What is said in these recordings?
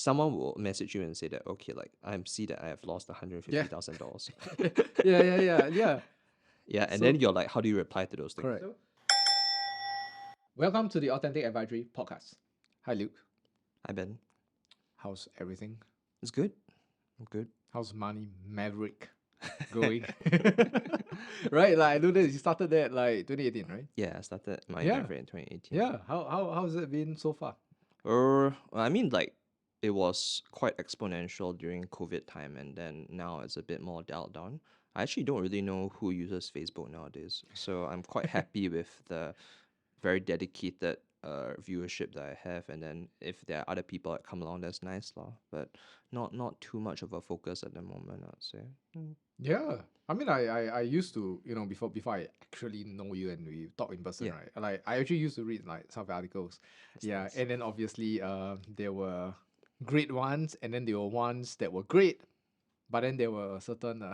someone will message you and say that, okay, like I see that I have lost Yeah. $150,000. Yeah. Yeah, and then So you're like, how do you reply to those things? correct. Welcome to the Authentic Advisory Podcast. Hi, Luke. Hi Ben. How's everything? It's good. I'm good. How's Money Maverick going? Right, like I know that you started that like 2018, right? Yeah, I started Money Yeah. Maverick in 2018. Yeah. How's it been so far? I mean, like it was quite exponential during COVID time, and then now it's a bit more dialed down. I actually don't really know who uses Facebook nowadays, so I'm quite happy with the very dedicated viewership that I have, and then if there are other people that come along, that's nice, lah. But not too much of a focus at the moment, I'd say. Yeah. I mean, I used to, before I actually know you and we talk in person, Yeah, right? Like, I actually used to read like some of the articles. that's Yeah. nice. And then obviously, there were great ones, and then there were ones that were great, but then there were certain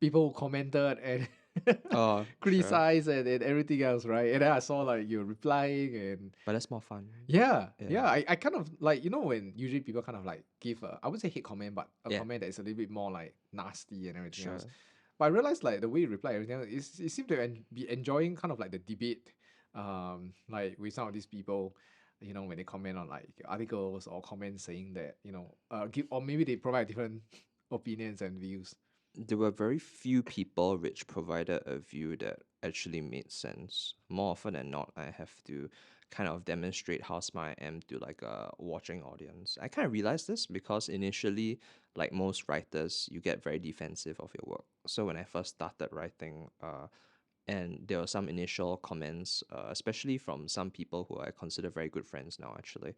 people who commented and Oh, sure, criticized and everything else, right? And then I saw like you replying and but that's more fun. yeah, Yeah, I kind of like when usually people kind of like give I would say hate comment, but a yeah, comment that is a little bit more like nasty and everything else. sure. But I realized like the way you reply everything else, it seemed to be enjoying kind of like the debate, like with some of these people, when they comment on like articles or comments saying that give, or maybe they provide different opinions and views. There were very few people which provided a view that actually made sense. More often than not, I have to kind of demonstrate how smart I am to like a watching audience. I kind of realized this because initially, like most writers, you get very defensive of your work. So when I first started writing, and there were some initial comments, especially from some people who I consider very good friends now, actually.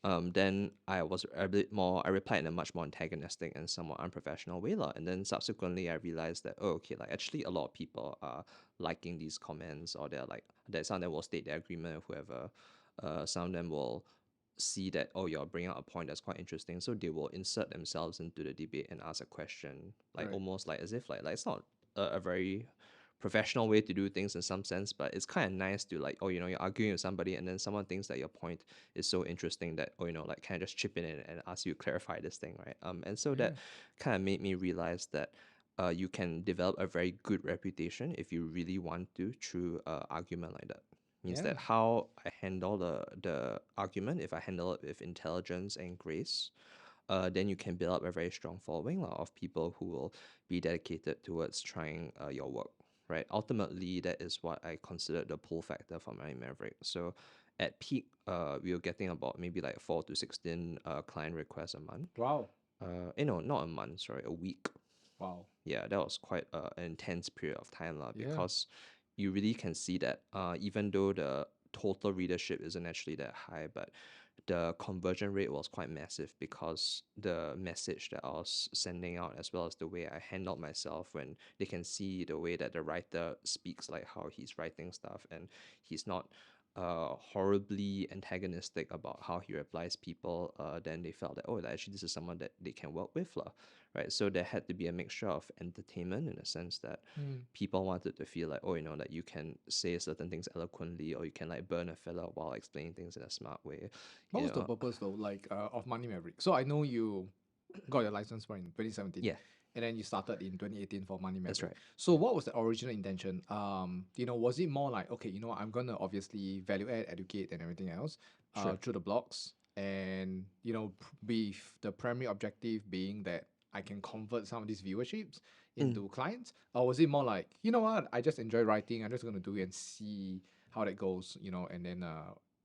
Mm. Then I was a bit more, I replied in a much more antagonistic and somewhat unprofessional way, lah. And then subsequently, I realized that, oh, okay, like actually a lot of people are liking these comments, or they're like, that some of them will state their agreement with whoever. Some of them will see that, oh, you're bringing out a point that's quite interesting. So they will insert themselves into the debate and ask a question, like Right. almost like as if like it's not a very professional way to do things in some sense, but it's kind of nice to like, oh, you're arguing with somebody and then someone thinks that your point is so interesting that, oh, like kind of just chip in and ask you to clarify this thing, right? And so Yeah. that kind of made me realize that you can develop a very good reputation if you really want to through argument like that. Means Yeah. that how I handle the argument, if I handle it with intelligence and grace, then you can build up a very strong following lah, of people who will be dedicated towards trying your work, right? Ultimately, that is what I consider the pull factor for Money Maverick. So at peak, we were getting about maybe like 4 to 16 client requests a month. Wow. No, not a month, sorry, a week. Wow. Yeah, that was quite an intense period of time lah, Yeah. because you really can see that even though the total readership isn't actually that high, but the conversion rate was quite massive because the message that I was sending out, as well as the way I handled myself, when they can see the way that the writer speaks, like how he's writing stuff, and he's not horribly antagonistic about how he replies people, then they felt that, oh, actually this is someone that they can work with, lah, right? So there had to be a mixture of entertainment in the sense that Mm. people wanted to feel like, oh, that you can say certain things eloquently, or you can like burn a filler while explaining things in a smart way, What you was the know. purpose though, like of Money Maverick? So I know you got your license for in 2017, Yeah, and then you started in 2018 for Money that's Maverick. right. So what was the original intention? Was it more like, okay, I'm gonna obviously value add, educate, and everything else, Sure. through the blogs, and with the primary objective being that I can convert some of these viewerships Mm. into clients, or was it more like, what, I just enjoy writing, I'm just gonna do it and see how that goes, and then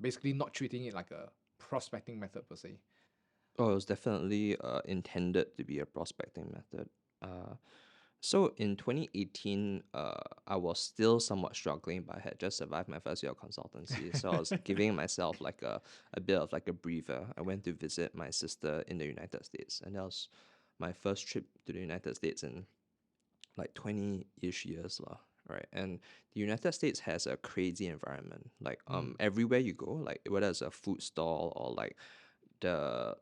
basically not treating it like a prospecting method per se. Oh, it was definitely intended to be a prospecting method. Uh, so in 2018, I was still somewhat struggling, but I had just survived my first year of consultancy. So I was giving myself like a bit of like a breather. I went to visit my sister in the United States, and that was my first trip to the United States in like 20-ish years lah, right? And the United States has a crazy environment. Like Mm. everywhere you go, like whether it's a food stall or like the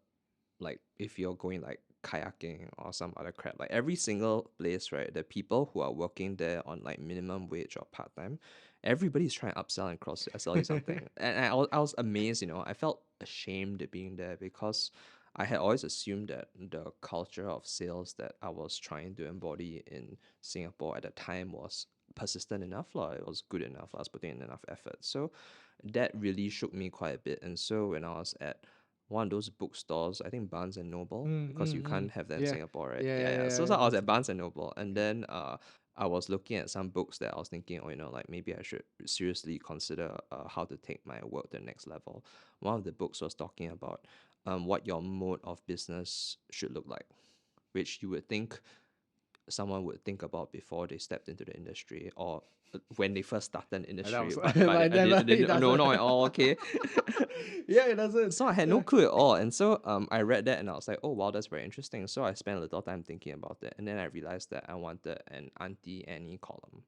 like if you're going like kayaking or some other crap, like every single place, right? The people who are working there on like minimum wage or part time, everybody's trying to upsell and cross sell you something. And I was amazed, I felt ashamed being there because I had always assumed that the culture of sales that I was trying to embody in Singapore at the time was persistent enough, lah. It was good enough. I was putting in enough effort. So that really shook me quite a bit. And so when I was at one of those bookstores, I think Barnes and Noble, because you can't have that in Yeah. Singapore, right? Yeah, Yeah, yeah, yeah. So, yeah, so I was Barnes at and Noble. Barnes and Noble, and then I was looking at some books that I was thinking, oh, like maybe I should seriously consider how to take my work to the next level. One of the books was talking about what your mode of business should look like, which you would think someone would think about before they stepped into the industry or when they first started the And that industry, was, but but it never, it no, doesn't. not at all. Okay. Yeah, it doesn't. So I had no Yeah. clue at all, and so I read that and I was like, oh wow, that's very interesting. So I spent a little time thinking about it, and then I realized that I wanted an Auntie Annie column.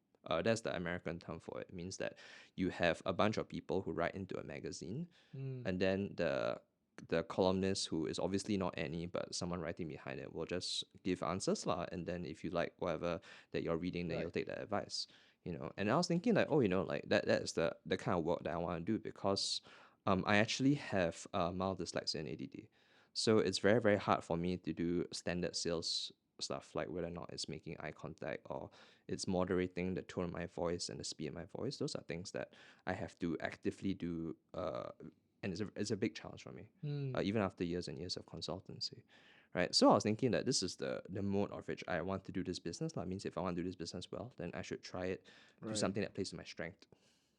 That's the American term for it. It means that you have a bunch of people who write into a magazine, Mm, and then the columnist, who is obviously not Annie but someone writing behind it, will just give answers lah. And then if you like whatever that you're reading, then right. you'll take that advice. And I was thinking like, oh, like that's the kind of work that I want to do, because I actually have mild dyslexia and ADD. So it's very, very hard for me to do standard sales stuff, like whether or not it's making eye contact or it's moderating the tone of my voice and the speed of my voice. Those are things that I have to actively do, and it's a big challenge for me, Mm, even after years and years of consultancy. Right. So I was thinking that this is the mode of which I want to do this business. That means if I want to do this business well, then I should try it, do right. something that plays to my strength.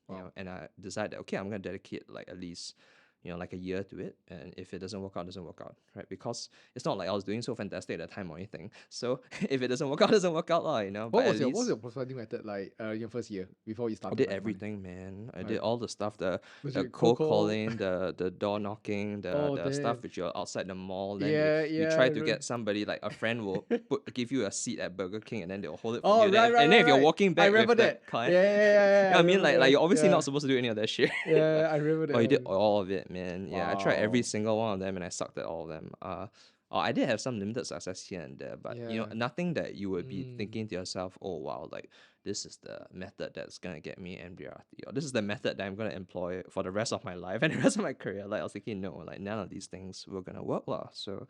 Wow. And I decided, okay, I'm going to dedicate like at least, like a year to it. And if it doesn't work out, it doesn't work out, right? Because it's not like I was doing so fantastic at the time or anything. So if it doesn't work out, it doesn't work out, What but at was your least prospecting method like your first year before you I started did like money? everything, man. I did Like, all the stuff, was the it cold cold call? calling, the door knocking, Oh, the stuff damn. which you're outside the mall. Then Yeah, you yeah. try to get somebody, like a friend will give you a seat at Burger King, and then they'll hold it for Oh, you. right, right, And then right, if you're right. walking I back remember with the that. client, Yeah, yeah, yeah, yeah, yeah. I I mean, remember like that. you're obviously Yeah, not supposed to do any of that shit. yeah. But I remember oh, you did that. all of it, man. Yeah, I tried every Wow. single one of them, and I sucked at all of them. I did have some limited success here and there, but Yeah. nothing that you would be Mm. thinking to yourself, oh wow, like this is the method that's gonna get me MDRT, or this is the method that I'm gonna employ for the rest of my life and the rest of my career. Like I was thinking, no, like none of these things were gonna work lah. So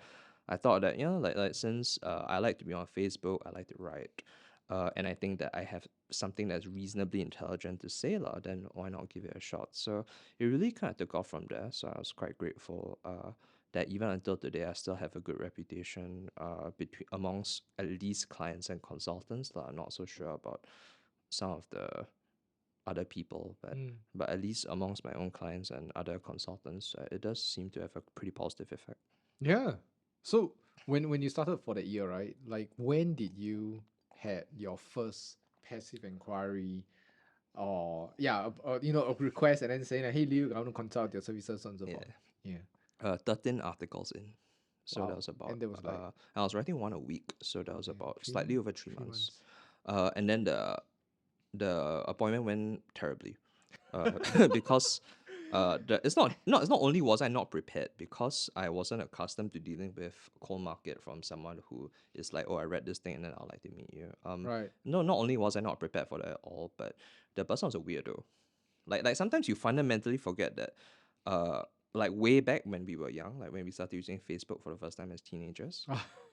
I thought that like since I like to be on Facebook, I like to write, and I think that I have something that's reasonably intelligent to say lah, then why not give it a shot? So it really kind of took off from there. So I was quite grateful. That even until today, I still have a good reputation between amongst at least clients and consultants. I'm not so sure about some of the other people, Mm. but at least amongst my own clients and other consultants, it does seem to have a pretty positive effect. Yeah. So when you started for that year, right? Like when did you had your first passive inquiry or a request and then saying like, hey Liu, I want to consult your services, so on and so Yeah, forth. Yeah. 13 articles in. So that Wow. was about, And there was like I was writing one a week. So that was okay, about three slightly months, over 3 months. 3 months. And then the appointment went terribly. Because it's not only was I not prepared, because I wasn't accustomed to dealing with cold market from someone who is like, oh, I read this thing and then I'd like to meet you. Right. No, not only was I not prepared for that at all, but the person was a weirdo. Like sometimes you fundamentally forget that, uh, like way back when we were young, like when we started using Facebook for the first time as teenagers,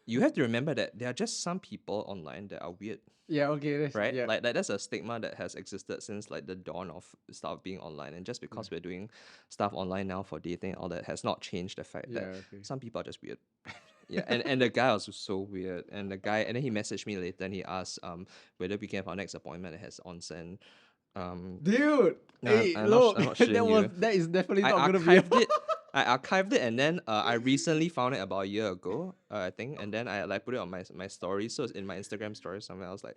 you have to remember that there are just some people online that are weird, Yeah, okay, that's right? yeah. Like that's a stigma that has existed since like the dawn of stuff being online, and just Yeah. because we're doing stuff online now for dating, all that has not changed the fact that Yeah, okay. some people are just weird. Yeah, and the guy was so weird, and then he messaged me later and he asked whether we can have our next appointment that has onsen. Um, Dude, no, hey, look, I'm not shitting you. that is definitely I not gonna be archived it. I archived it, and then I recently found it about a year ago, I think, and then I like put it on my story. So it's in my Instagram story somewhere. I was like,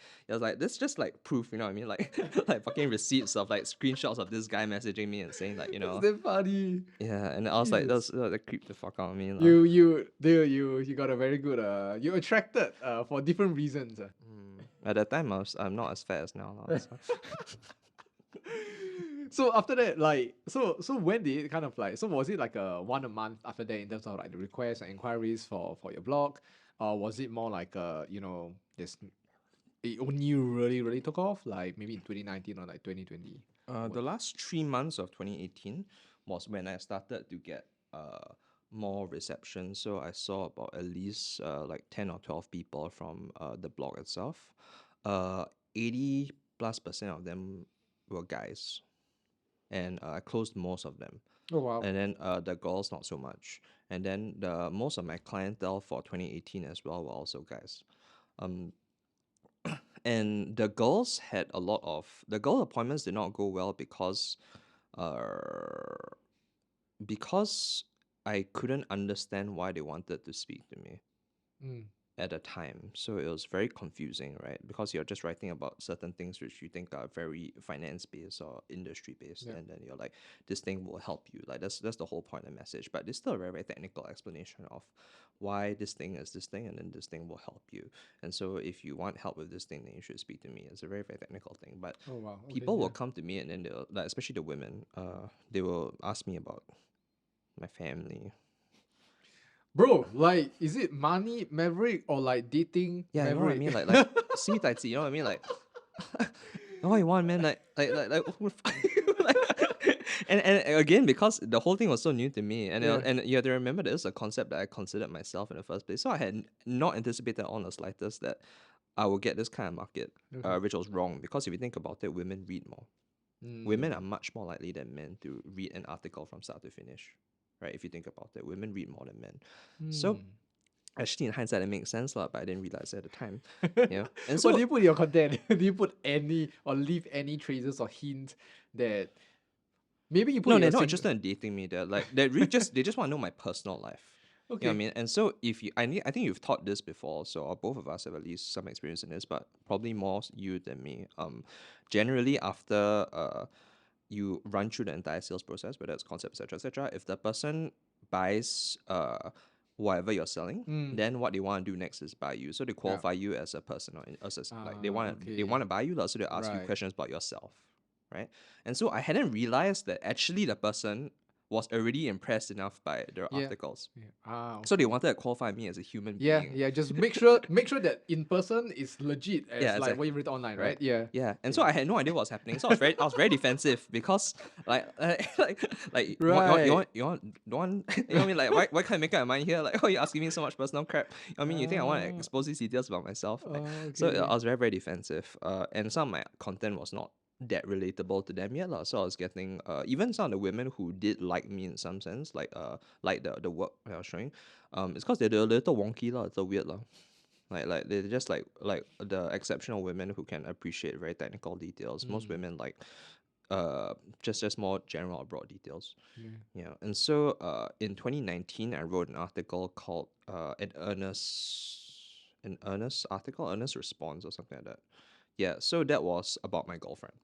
this is just like proof, you know what I mean? Like like fucking receipts of like screenshots of this guy messaging me and saying like, That's damn funny. yeah, and I was like, Jeez. that creeped the fuck out of me, lah. You got a very good you attracted for different reasons. At that time, I'm not as fat as now, lah. So. So after that, like so when did it kind of like, so was it like a month after that in terms of like the requests and inquiries for your blog? Or was it more like this it only really took off like maybe in 2019 or like 2020? The last 3 months of 2018 was when I started to get more reception. So I saw about at least like 10 or 12 people from the blog itself. 80+% of them were guys, and I closed most of them. Oh wow. And then the girls not so much. And then the most of my clientele for 2018 as well were also guys. And the girls had a lot of the girl appointments did not go well uh because I couldn't understand why they wanted to speak to me Mm. at the time. So it was very confusing, right? Because you're just writing about certain things which you think are very finance based or industry based, Yeah. and then you're like, this thing will help you. Like that's the whole point of the message. But it's still a very, very technical explanation of why this thing is this thing, and then this thing will help you. And so if you want help with this thing, then you should speak to me. It's a very, very technical thing. But Oh wow. Okay. people Yeah. will come to me, and then they'll, like, especially the women, they will ask me about my family. Bro, like, is it Money Maverick or like dating Yeah, you know what I Maverick? mean? Like see tai chi, you know what I mean? Like what you want, man? Like who the fuck- like, and again, because the whole thing was so new to me, and Yeah. and you have to remember this is a concept that I considered myself in the first place. So I had not anticipated on the slightest that I would get this kind of market, Okay. which was wrong. Because if you think about it, women read more. Women are much more likely than men to read an article from start to finish, right? If you think about it, women read more than men. So actually, in hindsight, it makes sense, lah, but I didn't realize it at the time. Yeah, and What do so you put in your content? Do you put any or leave any traces or hint that maybe you put no, your they're not sing? interested in dating me. They're like they really just they just want to know my personal life. You know what I Okay. mean? And so if you, I think you've taught this before, so or both of us have at least some experience in this, but probably more you than me. Generally after you run through the entire sales process, whether it's concept, etc., if the person buys whatever you're selling, then what they want to do next is buy you. So they Yeah. qualify you as a person, or as a, like they Okay. want to buy you, lah, so they ask you Right. questions about yourself, right? And so I hadn't realized that actually the person was already impressed enough by their Yeah. articles. Yeah. So they Okay. wanted to qualify me as a human Yeah, being. yeah. Just make sure that in person is legit Yeah, as like what exactly. you read online, Right. right? Yeah. Yeah. And so Yeah. I had no idea what was happening. So I was very defensive because like Right. you want don't want you know what I mean? Like why can't I make up my mind here? Like, oh, you're asking me so much personal crap. I mean, you think I want to Uh, expose these details about myself? Like, so okay. I was very, very defensive. And some of my content was not that relatable to them yet. So I was getting even some of the women who did like me in some sense, like the work I was showing. It's because they're a little wonky, it's a weird. Like they're just like the exceptional women who can appreciate very technical details. Most women like just more general or broad details. Yeah. Yeah. And so in 2019 I wrote an article called an earnest article, earnest response or something like that. Yeah. So that was about my girlfriend.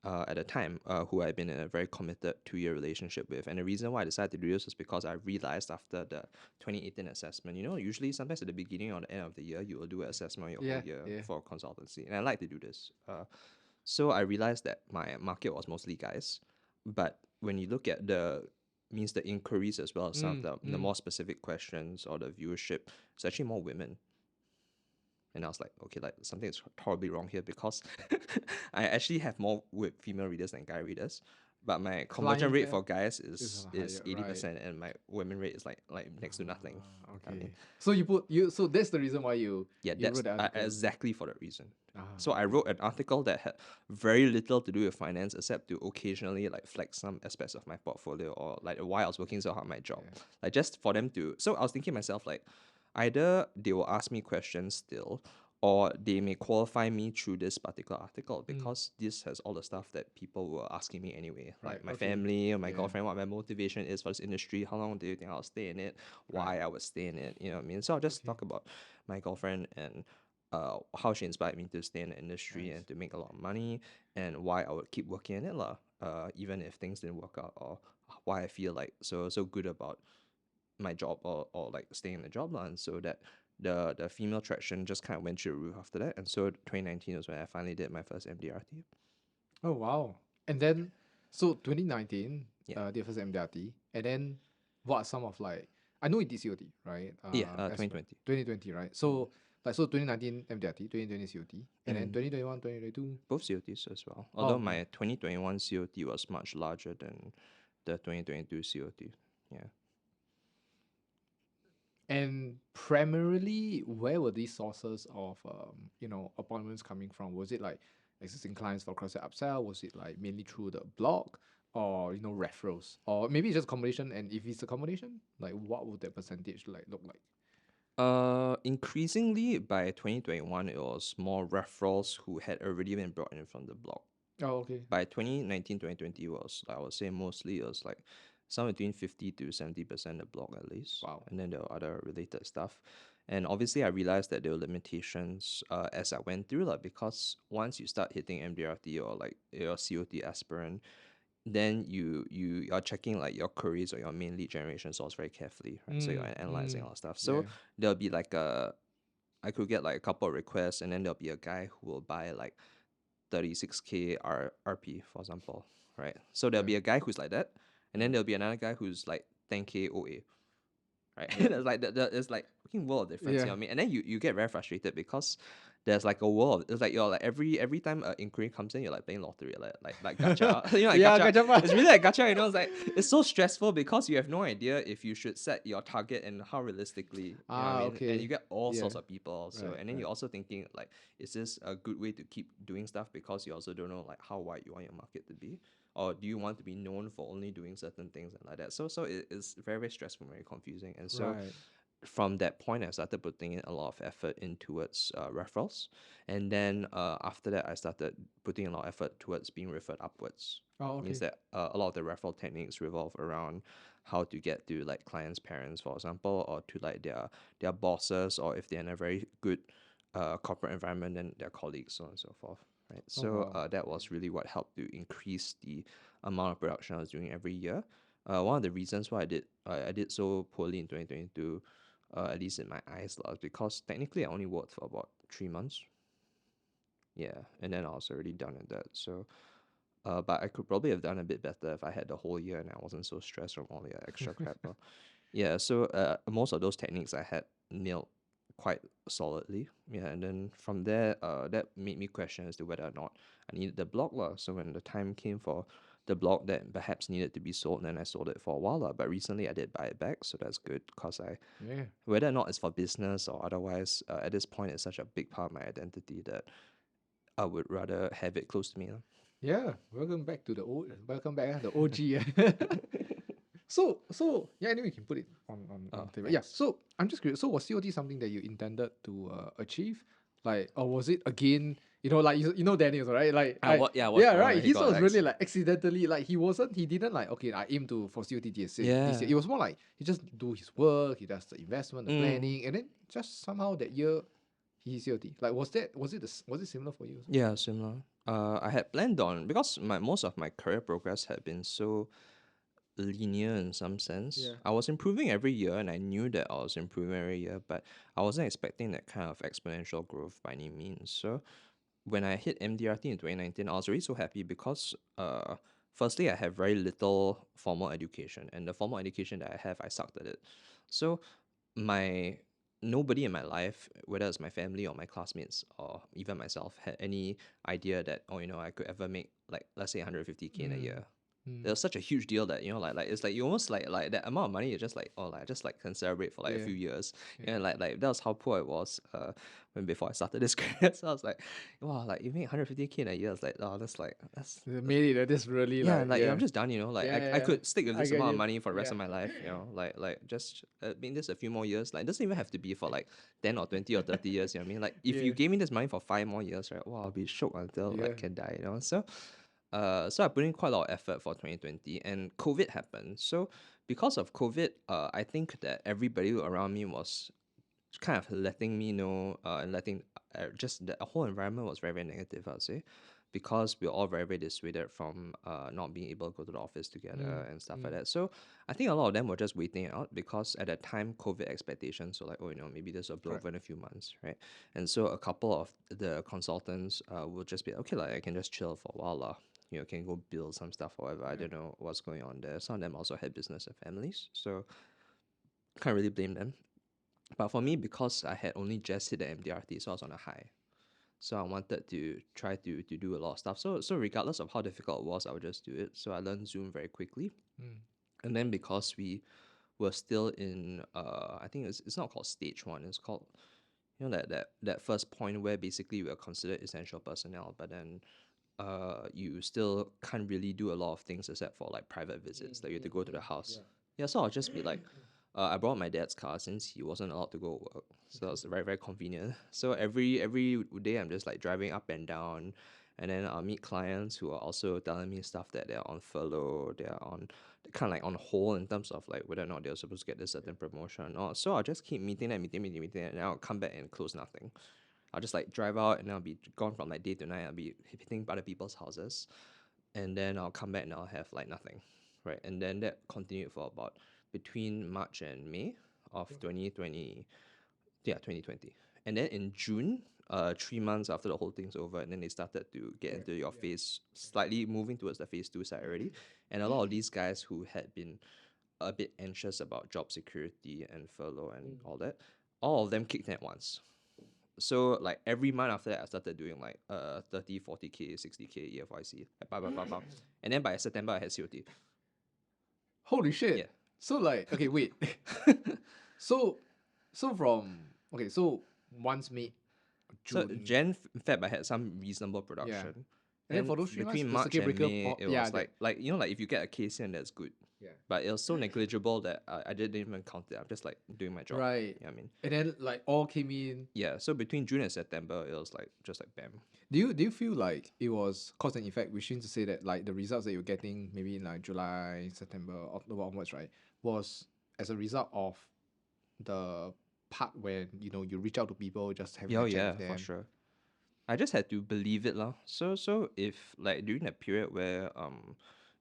At the time, who I'd been in a very committed 2-year relationship with. And the reason why I decided to do this was because I realized after the 2018 assessment, usually sometimes at the beginning or the end of the year, you will do an assessment your Yeah. whole year Yeah. for consultancy. And I like to do this. So I realized that my market was mostly guys. But when you look at the inquiries as well as some of the more specific questions or the viewership, it's actually more women. And I was like, okay, like something is horribly wrong here because I actually have more with female readers than guy readers, but my conversion rate Clientele for guys is is higher, right? 80%, and my women rate is like next to nothing. I mean, Okay. So you put you so that's the reason why yeah, you that's wrote the article. exactly for that reason. So I Okay. wrote an article that had very little to do with finance, except to occasionally like flex some aspects of my portfolio or like why I was working so hard at my job, like just for them to. So I was thinking myself like, either they will ask me questions still, or they may qualify me through this particular article because this has all the stuff that people were asking me anyway, Right. like my Okay. family or my Yeah. girlfriend, what my motivation is for this industry, how long do you think I'll stay in it, why I would stay in it, you know what I mean? So I'll just talk about my girlfriend and how she inspired me to stay in the industry Nice. and to make a lot of money, and why I would keep working in it lah. Even if things didn't work out, or why I feel like so good about my job, or like staying in the job lah. And so that the female traction just kind of went through the roof after that. And so 2019 was when I finally did my first MDRT. Oh wow. And then so 2019, Yeah. the first MDRT, and then what are some of like I know it did COT, right? Yeah, As well. 2020. 2020, right? So like so 2019 MDRT, 2020 COT, and then Mm. 2021, 2022. Both COTs as well. Although Oh, my 2021 COT was much larger than the 2022 COT. Yeah. And primarily, where were these sources of appointments coming from? Was it like existing clients for cross-sell upsell? Was it like mainly through the blog, or referrals, or maybe it's just combination? And if it's a combination, like what would that percentage like look like? Increasingly by 2021, it was more referrals who had already been brought in from the blog. Oh, okay. By 2019, 2020 was, I would say, mostly it was like somewhere between 50 to 70% the blog at least. Wow. And then there were other related stuff. And obviously, I realized that there were limitations as I went through, like, because once you start hitting MDRT or like your COT aspirant, then you are checking like your queries or your main lead generation source very carefully, right? So you're analyzing all that stuff. So Yeah. there'll be like I could get like a couple of requests, and then there'll be a guy who will buy like 36K RP, for example, right? So there'll Yeah. be a guy who's like that, and then there'll be another guy who's like 10K OA, right? It's like it's like fucking world of difference, you know Yeah. what I mean? And then you get very frustrated because there's like a world. It's like you're like every time an inquiry comes in, you're like playing lottery, like gacha. You know, like Yeah, gacha. gacha. It's really like gacha. You know, it's like it's so stressful because you have no idea if you should set your target and how realistically. You know what I mean? And Okay. you get all Yeah. sorts of people also, Right, and then right. you're also thinking like, is this a good way to keep doing stuff because you also don't know like how wide you want your market to be, or do you want to be known for only doing certain things and like that? So it's very very stressful, very confusing, and so Right. from that point, I started putting in a lot of effort in towards referrals, and then after that, I started putting a lot of effort towards being referred upwards. Oh, Means okay. that a lot of the referral techniques revolve around how to get to like clients' parents, for example, or to like their bosses, or if they're in a very good corporate environment, then their colleagues, so on and so forth. Right. Oh, So wow. that was really what helped to increase the amount of production I was doing every year. One of the reasons why I did so poorly in 2022, at least in my eyes, because technically I only worked for about 3 months. Yeah, and then I was already done with that. So, but I could probably have done a bit better if I had the whole year and I wasn't so stressed from all the extra crap. Yeah, so most of those techniques I had nailed quite solidly. Yeah, and then from there, that made me question as to whether or not I needed the blog lah. So when the time came for the blog that perhaps needed to be sold, then I sold it for a while lah. But recently I did buy it back, so that's good because Yeah. whether or not it's for business or otherwise, at this point it's such a big part of my identity that I would rather have it close to me lah. Yeah. Welcome back to the old. Welcome back, the OG. So yeah. Anyway, we can put it on Oh, the table. Yeah. thanks. So I'm just curious. So was COT something that you intended to achieve, like, or was it again? Like you know Daniel, right? Like What yeah, right. he His got was really X. like accidentally, like he didn't like, okay, I aim to for COT this year. Yeah. It was more like he just do his work, he does the investment, the Mm. planning, and then just somehow that year he's COT. Like was it similar for you? Also? Yeah, similar. I had planned on because my most of my career progress had been so linear in some sense. Yeah. I was improving every year, and I knew that I was improving every year, but I wasn't expecting that kind of exponential growth by any means. So when I hit MDRT in 2019, I was really so happy because firstly I have very little formal education, and the formal education that I have, I sucked at it. So my nobody in my life, whether it's my family or my classmates or even myself, had any idea that I could ever make like let's say 150K in a Mm. year. It was such a huge deal that like it's like you almost like that amount of money you just like just like can celebrate for like a Yeah. few years. Yeah. Like that was how poor I was when before I started this career. So I was like, wow, like you make 150K in a year. It's like, oh, that's They made it. That's really yeah, like, like I'm yeah. just done, like Yeah, I yeah, yeah. could stick with I this get amount of you. money for the rest Yeah. of my life, like just being this a few more years. Like it doesn't even have to be for like 10 or 20 or 30 years, you know what I mean? Like if Yeah. you gave me this money for 5 more years, right? Wow, I'll be shocked until Yeah. like can die. So I put in quite a lot of effort for 2020, and COVID happened. So because of COVID, I think that everybody around me was kind of letting me know and letting just the whole environment was very very negative, I'd say, because we're all very very dissuaded from not being able to go to the office Mm. together and stuff like Mm. that. So I think a lot of them were just waiting it out because at that time COVID expectations were like, oh, maybe this will blow Correct. over in a few months, right? And so a couple of the consultants will just be okay, like I can just chill for a while lah. Can go build some stuff or whatever. I Yeah. don't know what's going on there. Some of them also had business and families, so can't really blame them. But for me, because I had only just hit the MDRT, so I was on a high. So I wanted to try to do a lot of stuff. So regardless of how difficult it was, I would just do it. So I learned Zoom very quickly. Mm. And then because we we're still in I think it's not called stage 1, it's called, you know, that first point where basically we are considered essential personnel, but then you still can't really do a lot of things except for like private visits, like you have to go to the house. Yeah, so I'll just be like, I brought my dad's car since he wasn't allowed to go work, so it's very very convenient. So every day I'm just like driving up and down, and then I'll meet clients who are also telling me stuff that they're on furlough, they're on kind of like on hold in terms of like whether or not they're supposed to get this certain promotion or not. So I'll just keep meeting them, and then I'll come back and close nothing. I'll just like drive out and I'll be gone from like day to night. I'll be hitting other people's houses, and then I'll come back and I'll have like nothing, right? And then that continued for about between March and May of 2020, yeah, 2020. And then in June, 3 months after the whole thing's over, and then they started to get into your phase, slightly moving towards the phase 2 side already. And a lot of these guys who had been a bit anxious about job security and furlough and all of them kicked in at once. So like every month after that, I started doing like 30, 40K, 60K EFYC, and then by September I had COT. Holy shit. Yeah. So like, okay, wait. so from, okay, so once May, So June, Jan, Feb, I had some reasonable production. and then for those 3 months, between the March circuit and breaker, May, it was like you know, like if you get a case in, that's good. Yeah. But it was so negligible that I didn't even count it. I'm just like doing my job. Right. Yeah, I mean. And then like all came in. Yeah. So between June and September, it was like just like bam. Do you feel like it was cause and effect, which means to say that like the results that you're getting maybe in like July, September, October onwards, right, was as a result of the part where you reach out to people, just having a chat with them. For sure. I just had to believe it lah. So if like during that period where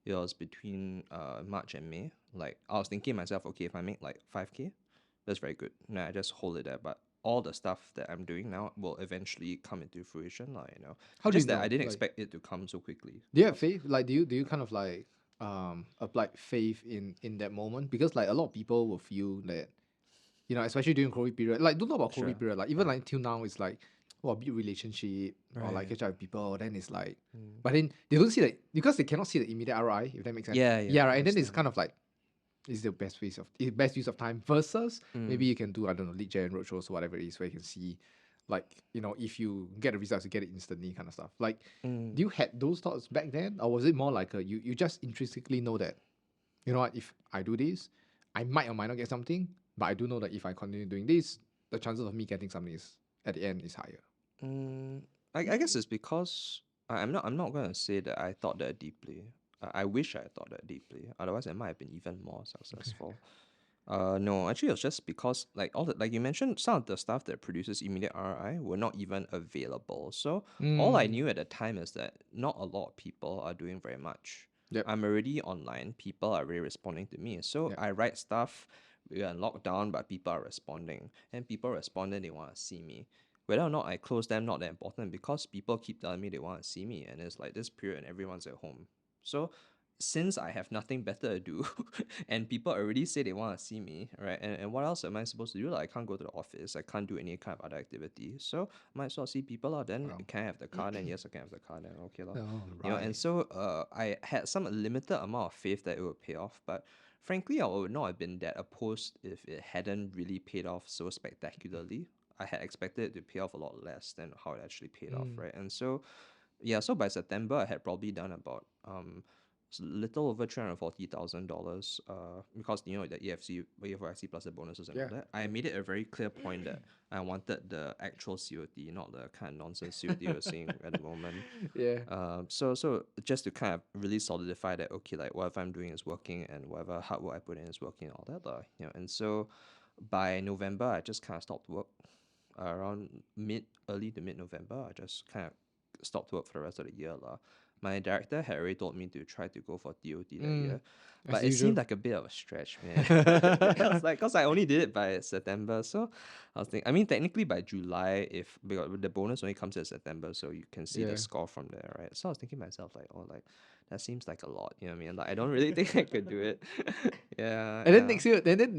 it was between March and May, like I was thinking myself, okay, if I make like 5K, that's very good. Nah, I just hold it there. But all the stuff that I'm doing now will eventually come into fruition, lah, you know. How do Just you that I know? didn't Like, expect it to come so quickly. do you have faith? Like, do you kind of like apply faith in that moment? Because like a lot of people will feel that, especially during COVID period, like don't talk about Sure. COVID period, like even like till now, it's like, well, build relationship or like Right. catch up with people, then it's like, but then they don't see that because they cannot see the immediate ROI, if that makes sense. Yeah, Yeah, right. And then it's understand. kind of like, is the best use of time versus maybe you can do, I don't know, lead gen roadshows or whatever it is, where you can see, like, if you get the results, you get it instantly, kind of stuff. Like, do you had those thoughts back then, or was it more like you just intrinsically know that, you know what, if I do this, I might or might not get something, but I do know that if I continue doing this, the chances of me getting something is at the end is higher. I guess it's because I'm not gonna say that I thought that deeply. I wish I thought that deeply. Otherwise, I might have been even more successful. No, actually, it was just because like all the like you mentioned, some of the stuff that produces immediate ROI were not even available. So all I knew at the time is that not a lot of people are doing very much. Yep. I'm already online. People are really responding to me. So Yep. I write stuff. We are in lockdown, but people are responding, and people respond and they want to see me. Whether or not I close them, not that important because people keep telling me they want to see me, and it's like this period and everyone's at home. So since I have nothing better to do and people already say they want to see me, right? And what else am I supposed to do? Like, I can't go to the office. I can't do any kind of other activity. So might as well see people lah. Then Wow. can I have the car? Then yes, I can have the car. Then okay lah. Oh, You know, and right. so I had some limited amount of faith that it would pay off. But frankly, I would not have been that opposed if it hadn't really paid off so spectacularly. I had expected it to pay off a lot less than how it actually paid off, right? And so yeah, so by September I had probably done about little over $340,000 because you know the EFYC plus the bonuses and all that. I made it a very clear point that I wanted the actual COT, not the kind of nonsense COT you're seeing at the moment. Yeah. So just to kind of really solidify that, okay, like whatever I'm doing is working and whatever hard work I put in is working and all that, you know. And so by November I just kind of stopped work. Around early to mid November, I just kind of stopped work for the rest of the year lah. My director had already told me to try to go for TOT that year, but As it usual. seemed like a bit of a stretch, man. I was like, cause I only did it by September, so I was thinking. I mean, technically by July, if because the bonus only comes in September, so you can see the score from there, right? So I was thinking to myself like, oh, like that seems like a lot, you know what I mean? Like I don't really think I could do it. Yeah. And then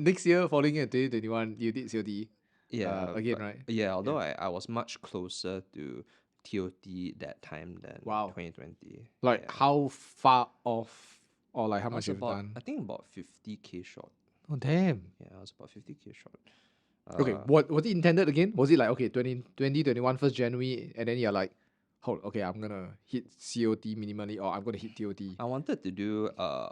next year, following year, 2021, you did COD. Yeah, Again, but right? yeah, although I was much closer to TOT that time than Wow. 2020. Like Yeah. how far off, or like how I much was you've about, done? I think about 50K short. Oh damn. Yeah, I was about 50K short. Okay, what was it intended again? Was it like okay, 2021 1st January, and then you're like, hold, okay, I'm gonna hit COT minimally, or I'm gonna hit TOT. I wanted to do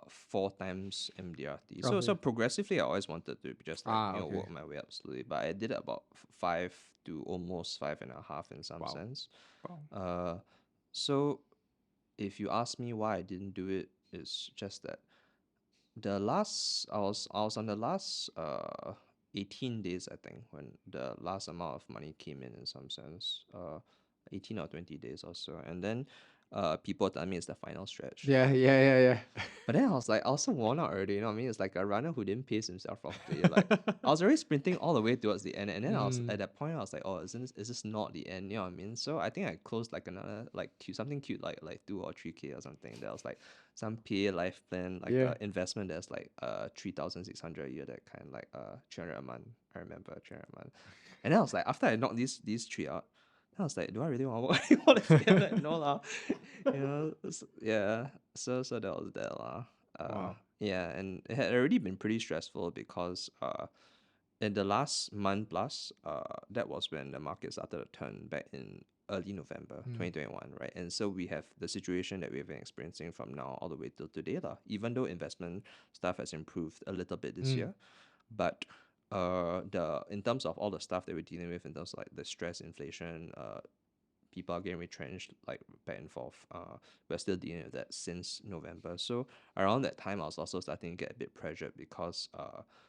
4 times MDRT. So Okay. progressively I always wanted to just like, Okay. work my way up slowly. But I did about 5 to almost 5.5 in some Wow. sense. Wow. Uh so if you ask me why I didn't do it, it's just that I was on the last 18 days, I think, when the last amount of money came in some sense. 18 or 20 days or so. And then people tell me it's the final stretch. Yeah. But then I was like, I also worn out already, you know what I mean? It's like a runner who didn't pace himself properly. Like I was already sprinting all the way towards the end, and then I was Mm. at that point I was like, oh, is this not the end? You know what I mean? So I think I closed like another like something cute like 2 or 3K or something. That was like some PA life plan, like Yeah. investment that's like 3,600 a year, that kind, like 300 a month. I remember 300 a month. And then I was like, after I knocked these three out, then I was like, do I really want to work anymore? Like, no lah. Yeah. So that was that lah. Wow. Yeah, and it had already been pretty stressful because in the last month plus, that was when the market started to turn back in early November 2021, right? And so we have the situation that we've been experiencing from now all the way till today lah. Even though investment stuff has improved a little bit this year, but the in terms of all the stuff that we're dealing with in terms of like the stress, inflation, people are getting retrenched like back and forth. We're still dealing with that since November. So around that time, I was also starting to get a bit pressured because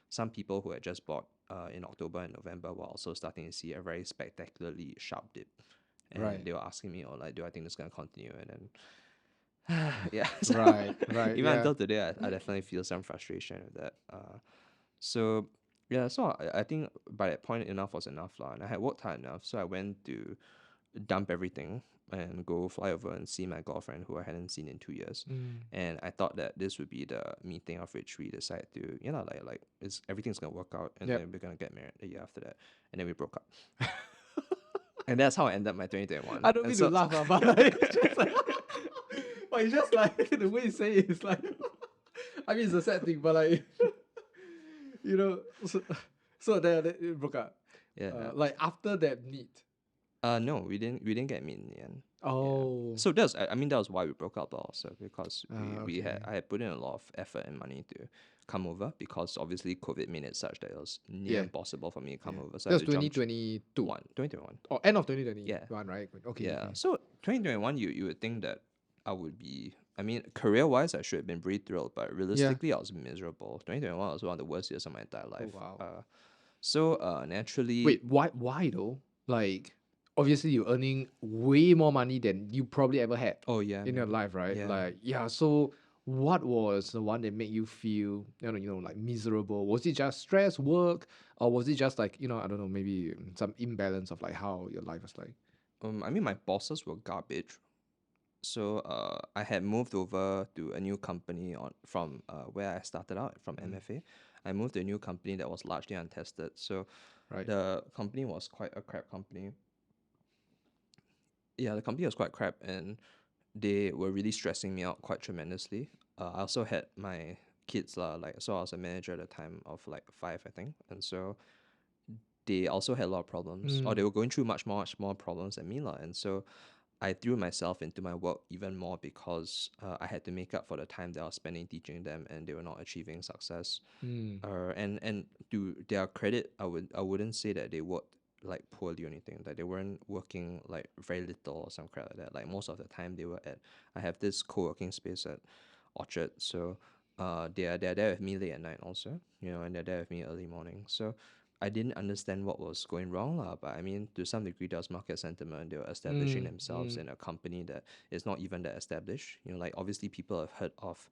some people who had just bought in October and November were also starting to see a very spectacularly sharp dip. And Right. they were asking me, oh, like, do I think this is going to continue? And then, yeah. So Right. Right. even Yeah. until today, I definitely feel some frustration with that. So yeah, so I think by that point, enough was enough, lah. And I had worked hard enough, so I went to dump everything and go fly over and see my girlfriend who I hadn't seen in 2 years. And I thought that this would be the meeting of which we decide to, like it's everything's gonna work out, and Yep. then we're gonna get married the year after that. And then we broke up. And that's how I ended my 2021. I don't And mean to so laugh, but like, it's just like, but it's just like the way you say it is like, I mean, it's a sad thing, but like, so then it broke up. yeah. Like after that meet. No, we didn't get meet in the end. Yeah. Oh. So that's I mean that was why we broke up also, because Okay. I had put in a lot of effort and money to come over, because obviously COVID made it such that it was near Yeah. impossible for me to come Yeah. over. So That I was had to jump 2022. 2021. Or end of Yeah. 2021, right? Okay. Yeah. Okay. So 2021, you would think that I would be, I mean, career wise I should have been pretty thrilled, but Yeah. realistically I was miserable. 2021 was one of the worst years of my entire Oh life. wow. So naturally, Wait, why though? Like, obviously you're earning way more money than you probably ever had oh yeah, in your man. life, right? Yeah. Like, yeah, so what was the one that made you feel, like miserable? Was it just stress, work, or was it just like, I don't know, maybe some imbalance of like how your life was like? I mean, my bosses were garbage. So I had moved over to a new company from where I started out from MFA. I moved to a new company that was largely untested. So Right. the company was quite a crap company. Yeah, the company was quite crap, and they were really stressing me out quite tremendously. I also had my kids lah, like, so I was a manager at the time of like 5, I think, and so they also had a lot of problems, or they were going through much more problems than me lah, and so I threw myself into my work even more because I had to make up for the time that I was spending teaching them, and they were not achieving success. And to their credit, I wouldn't say that they worked like poorly or anything. Like they weren't working like very little or some crap like that. Like most of the time they were at. I have this co-working space at Orchard, so they're there with me late at night also, and they're there with me early morning. So I didn't understand what was going wrong lah, but I mean to some degree there was market sentiment. They were establishing themselves in a company that is not even that established. Like obviously people have heard of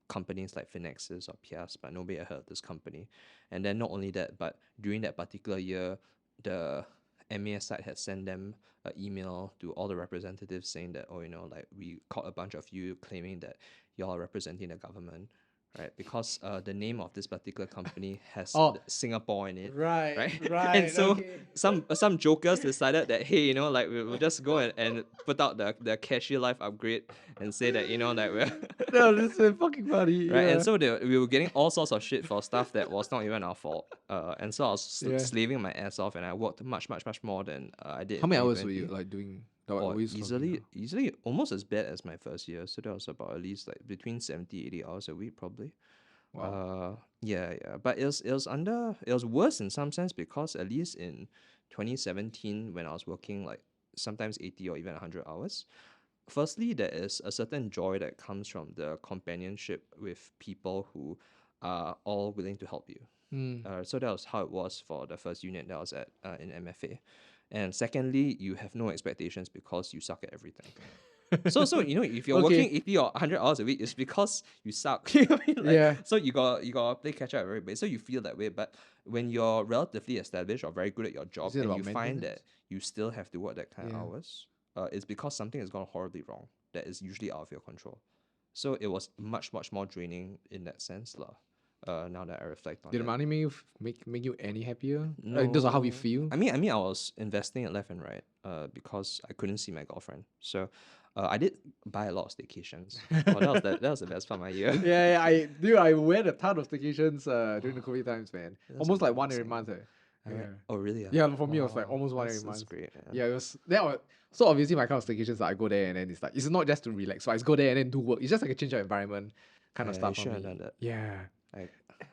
companies like Finexis or Pias, but nobody had heard of this company. And then not only that, but during that particular year, the MAS side had sent them an email to all the representatives saying that, oh, like we caught a bunch of you claiming that y'all are representing the government. right? Because the name of this particular company has Oh, Singapore in it, right, right? And right, so okay. some jokers decided that, hey, like we'll just go and put out the Cashier Life upgrade and say that, that we're No, this is fucking funny. right. And Yeah, so we were getting all sorts of shit for stuff that was not even our fault. And so I was yeah. slaving my ass off, and I worked much, much, much more than I did How in many hours were you 2020. like doing? Like, Or what were you clocking out? easily almost as bad as my first year. So that was about at least like between 70, 80 hours a week probably. Wow. Yeah. But it was worse in some sense because at least in 2017 when I was working like sometimes 80 or even 100 hours, firstly there is a certain joy that comes from the companionship with people who are all willing to help you. Mm. So that was how it was for the first unit that I was at in MFA. And secondly, you have no expectations because you suck at everything. So if you're working Okay. 80 or 100 hours a week, it's because you suck. You know what I mean? Like, Yeah. so you got play catch up every bit. So you feel that way. But when you're relatively established or very good at your job Is it and about you find that maintenance? you still have to work that kind of Yeah. hours, it's because something has gone horribly wrong that is usually out of your control. So it was much, much more draining in that sense, lah. Now that I reflect on Did the it. money make you any happier? In terms of how you No, feel? I mean, I was investing it left and right, because I couldn't see my girlfriend. So, I did buy a lot of staycations. Oh, that was the best part of my year. Yeah, I went a ton of staycations during the COVID times, man. That was Almost like one every amazing. month. Yeah. Oh, really? Yeah, for me it was like Wow, almost one every that's month. great. Man. Yeah, it was that was so obviously my kind of staycations I go there and then it's like it's not just to relax. So I just go there and then do work. It's just like a change of environment kind of I stuff for should have me. done that. Yeah.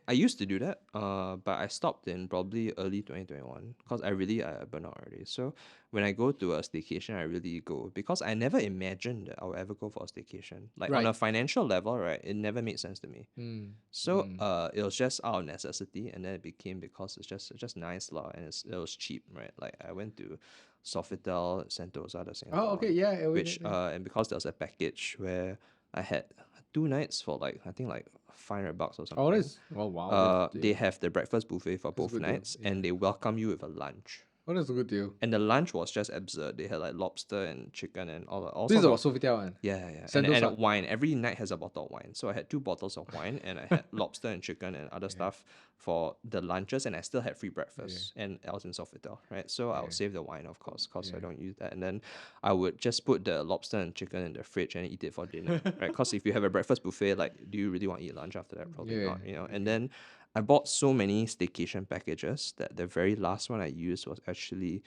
I used to do that, but I stopped in probably early 2021 because I burnt out already. So when I go to a staycation, I really go because I never imagined that I would ever go for a staycation. Like on Right. a financial level, right? It never made sense to me. Mm. So it was just out of necessity, and then it became because it's just nice lah, and it was cheap, right? Like I went to Sofitel Sentosa, the Oh, Singapore okay, one, yeah, which and because there was a package where I had 2 nights for like I think like $500 or Oh, something. that's oh wow, that's They have the breakfast buffet for a both good deal. nights, Yeah. and they welcome you with a lunch. Oh, that's a good deal. And the lunch was just absurd. They had like lobster and chicken and all This is sorts about of Sofitel one. yeah. Sentosa. And wine. Every night has a bottle of wine. So I had 2 bottles of wine and I had lobster and chicken and other stuff for the lunches, and I still had free breakfast. And I was in Sofitel, right? So I would save the wine, of course, because I don't use that. And then I would just put the lobster and chicken in the fridge and eat it for dinner, right? Because if you have a breakfast buffet, like, do you really want to eat lunch after that? Probably Yeah. not, And then I bought so many staycation packages that the very last one I used was actually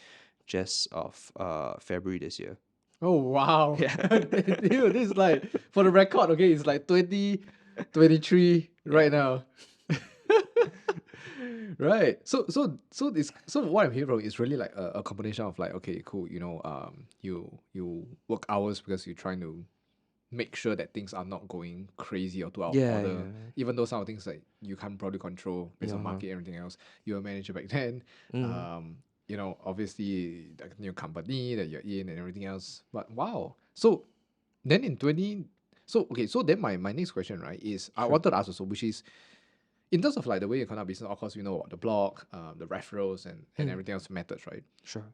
just of February this year. Oh wow. Yeah. Dude, this is like for the record, okay, it's like 2023 right now. Right. So what I'm hearing from is really like a combination of like, okay, cool, you work hours because you're trying to make sure that things are not going crazy or too out of order. Even though some of the things like you can't probably control based on market and everything else. You're a manager back then. Obviously the new company that you're in and everything else. But wow. So then so then my next question, right, is I wanted to ask also, which is in terms of like the way you conduct business, of course, about the blog, the referrals and everything else methods, right? Sure.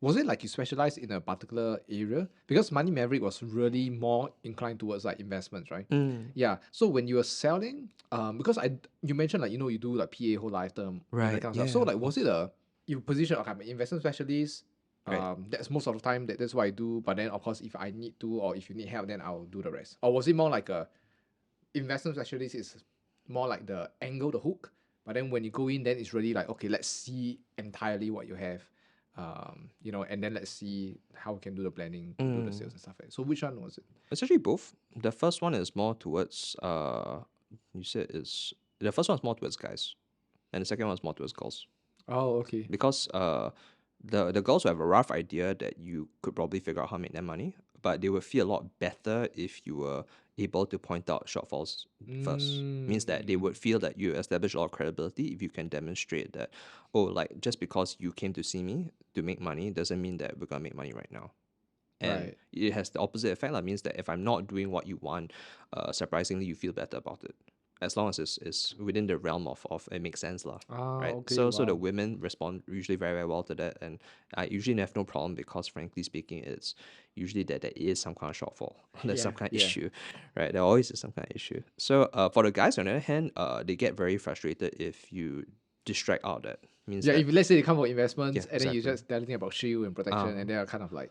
Was it like you specialized in a particular area? Because Money Maverick was really more inclined towards like investments, right? Yeah. So when you were selling, because you mentioned like you do like PA whole lifetime, that Right. kind of stuff. So like was it you position okay, I'm an investment specialist? Right. That's most of the time that's what I do. But then of course if I need to or if you need help, then I'll do the rest. Or was it more like a investment specialist is more like the angle, the hook? But then when you go in, then it's really like, okay, let's see entirely what you have. And then let's see how we can do the planning to do the sales and stuff like that. So which one was it? It's actually both. The first one is more towards you said is the first one is more towards guys, and the second one is more towards girls. Oh, okay. Because the girls will have a rough idea that you could probably figure out how to make their money, but they would feel a lot better if you were able to point out shortfalls first. Means that they would feel that you establish a lot of credibility if you can demonstrate that, like just because you came to see me to make money doesn't mean that we're gonna make money right now. And it has the opposite effect. That means that if I'm not doing what you want, surprisingly you feel better about it. as long as it's within the realm of it makes sense lah. Right. Okay, So the wow. women respond usually very, very well to that, and I usually have no problem because frankly speaking, it's usually that there is some kind of shortfall, there's some Yeah, kind of yeah. issue, right? There always is some kind of issue. So for the guys on the other hand, they get very frustrated if you distract out that means Yeah, that if let's say they come for investments yeah, and then you exactly. just tell them about shield and protection and they are kind of like,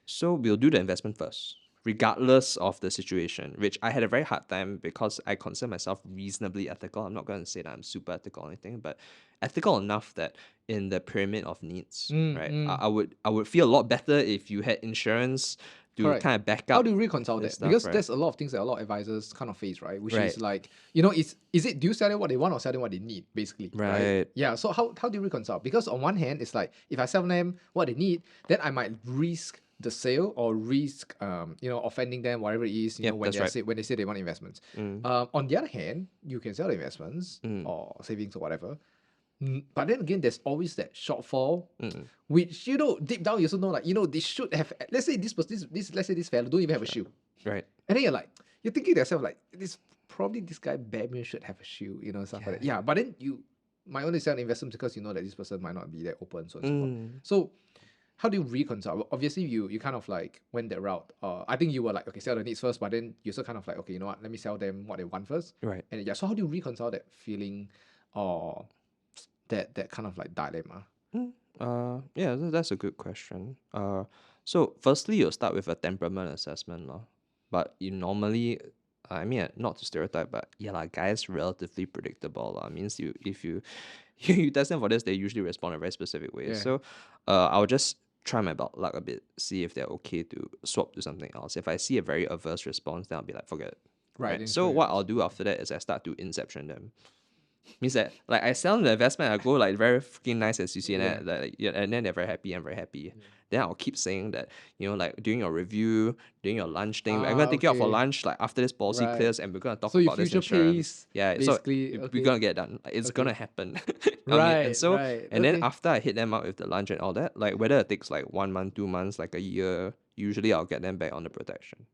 So we'll do the investment first, regardless of the situation, which I had a very hard time because I consider myself reasonably ethical. I'm not going to say that I'm super ethical or anything, but ethical enough that in the pyramid of needs, right? I would feel a lot better if you had insurance to correct. kind of back How up do you reconcile this that? stuff, Because right? there's a lot of things that a lot of advisors kind of face, right? Which is Right, like, is it do you sell them what they want or sell them what they need, basically, right? right. Yeah. So how do you reconcile? Because on one hand, it's like if I sell them what they need, then I might risk the sale or risk offending them, whatever it is, Yep, when that's right. they say they want investments. Mm, On the other hand, you can sell the investments mm, or savings or whatever. But then again, there's always that shortfall, mm. which deep down you also know, like they should have. Let's say this let's say this fellow don't even have a shoe, Right. and then you're thinking to yourself like this guy Batman should have a shoe, stuff like that. Yeah, but then you might only sell investments because you know that this person might not be that open, so on and so forth. Mm, So how do you reconcile? Well, obviously, you kind of like went that route. I think you were like, okay, sell the needs first, but then you also kind of like, okay, you know what? Let me sell them what they want first. right. And yeah, so how do you reconcile that feeling, or that kind of like dilemma? Yeah, that's a good question. So firstly, you'll start with a temperament assessment, lah. But you normally, I mean, not to stereotype, but yeah, like guys relatively predictable, lah. Means if you you test them for this, they usually respond in a very specific way. Yeah. So, I'll just try my luck a bit, see if they're okay to swap to something else. If I see a very adverse response, then I'll be like, forget it. Right. Right. Then So screw what it. I'll do after that is I start to inception them. Means that like I sell them the investment, I go like very freaking nice as you see, and Yeah. and then they're very happy. I'm very happy. Then I'll keep saying that like during your review, during your lunch thing, I'm gonna take you out for Okay. lunch like after this policy Right. clears, and we're gonna talk So you about this future insurance. pace, Yeah, so basically. we're Okay. gonna get done. Like, it's Okay. gonna happen. And Right. so Right. and then Okay. after I hit them out with the lunch and all that, like whether it takes like 1 month, 2 months, like a year, usually I'll get them back on the protection.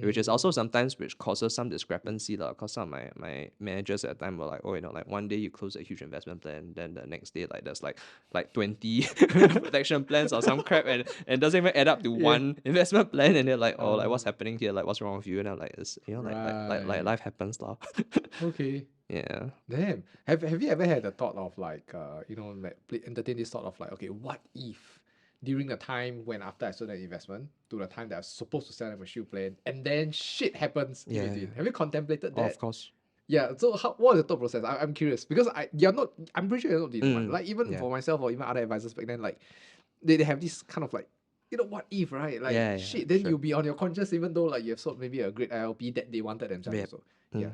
Which is also sometimes which causes some discrepancy lah. Cause some of my managers at the time were like, oh, like one day you close a huge investment plan, then the next day like there's like 20 protection plans or some crap, and it doesn't even add up to Yeah. one investment plan, and they're like, oh, like what's happening here? Like what's wrong with you? And I'm like, it's like Right. life happens lah. Okay. Yeah. Damn. Have you ever had the thought of like entertain this thought of like, okay, what if during the time when after I sold an investment to the time that I was supposed to sell them a shoe plan and then shit happens in Yeah, between? yeah. Have you contemplated Oh, that? of course. Yeah, so what was the thought process? I'm curious because I'm pretty sure you're not the only one. Like even Yeah. for myself or even other advisors back then, like they have this kind of like, what if, right? Like Yeah, shit, then sure. you'll be on your conscious even though like you have sold maybe a great ILP that they wanted themselves Yep. also. Yeah.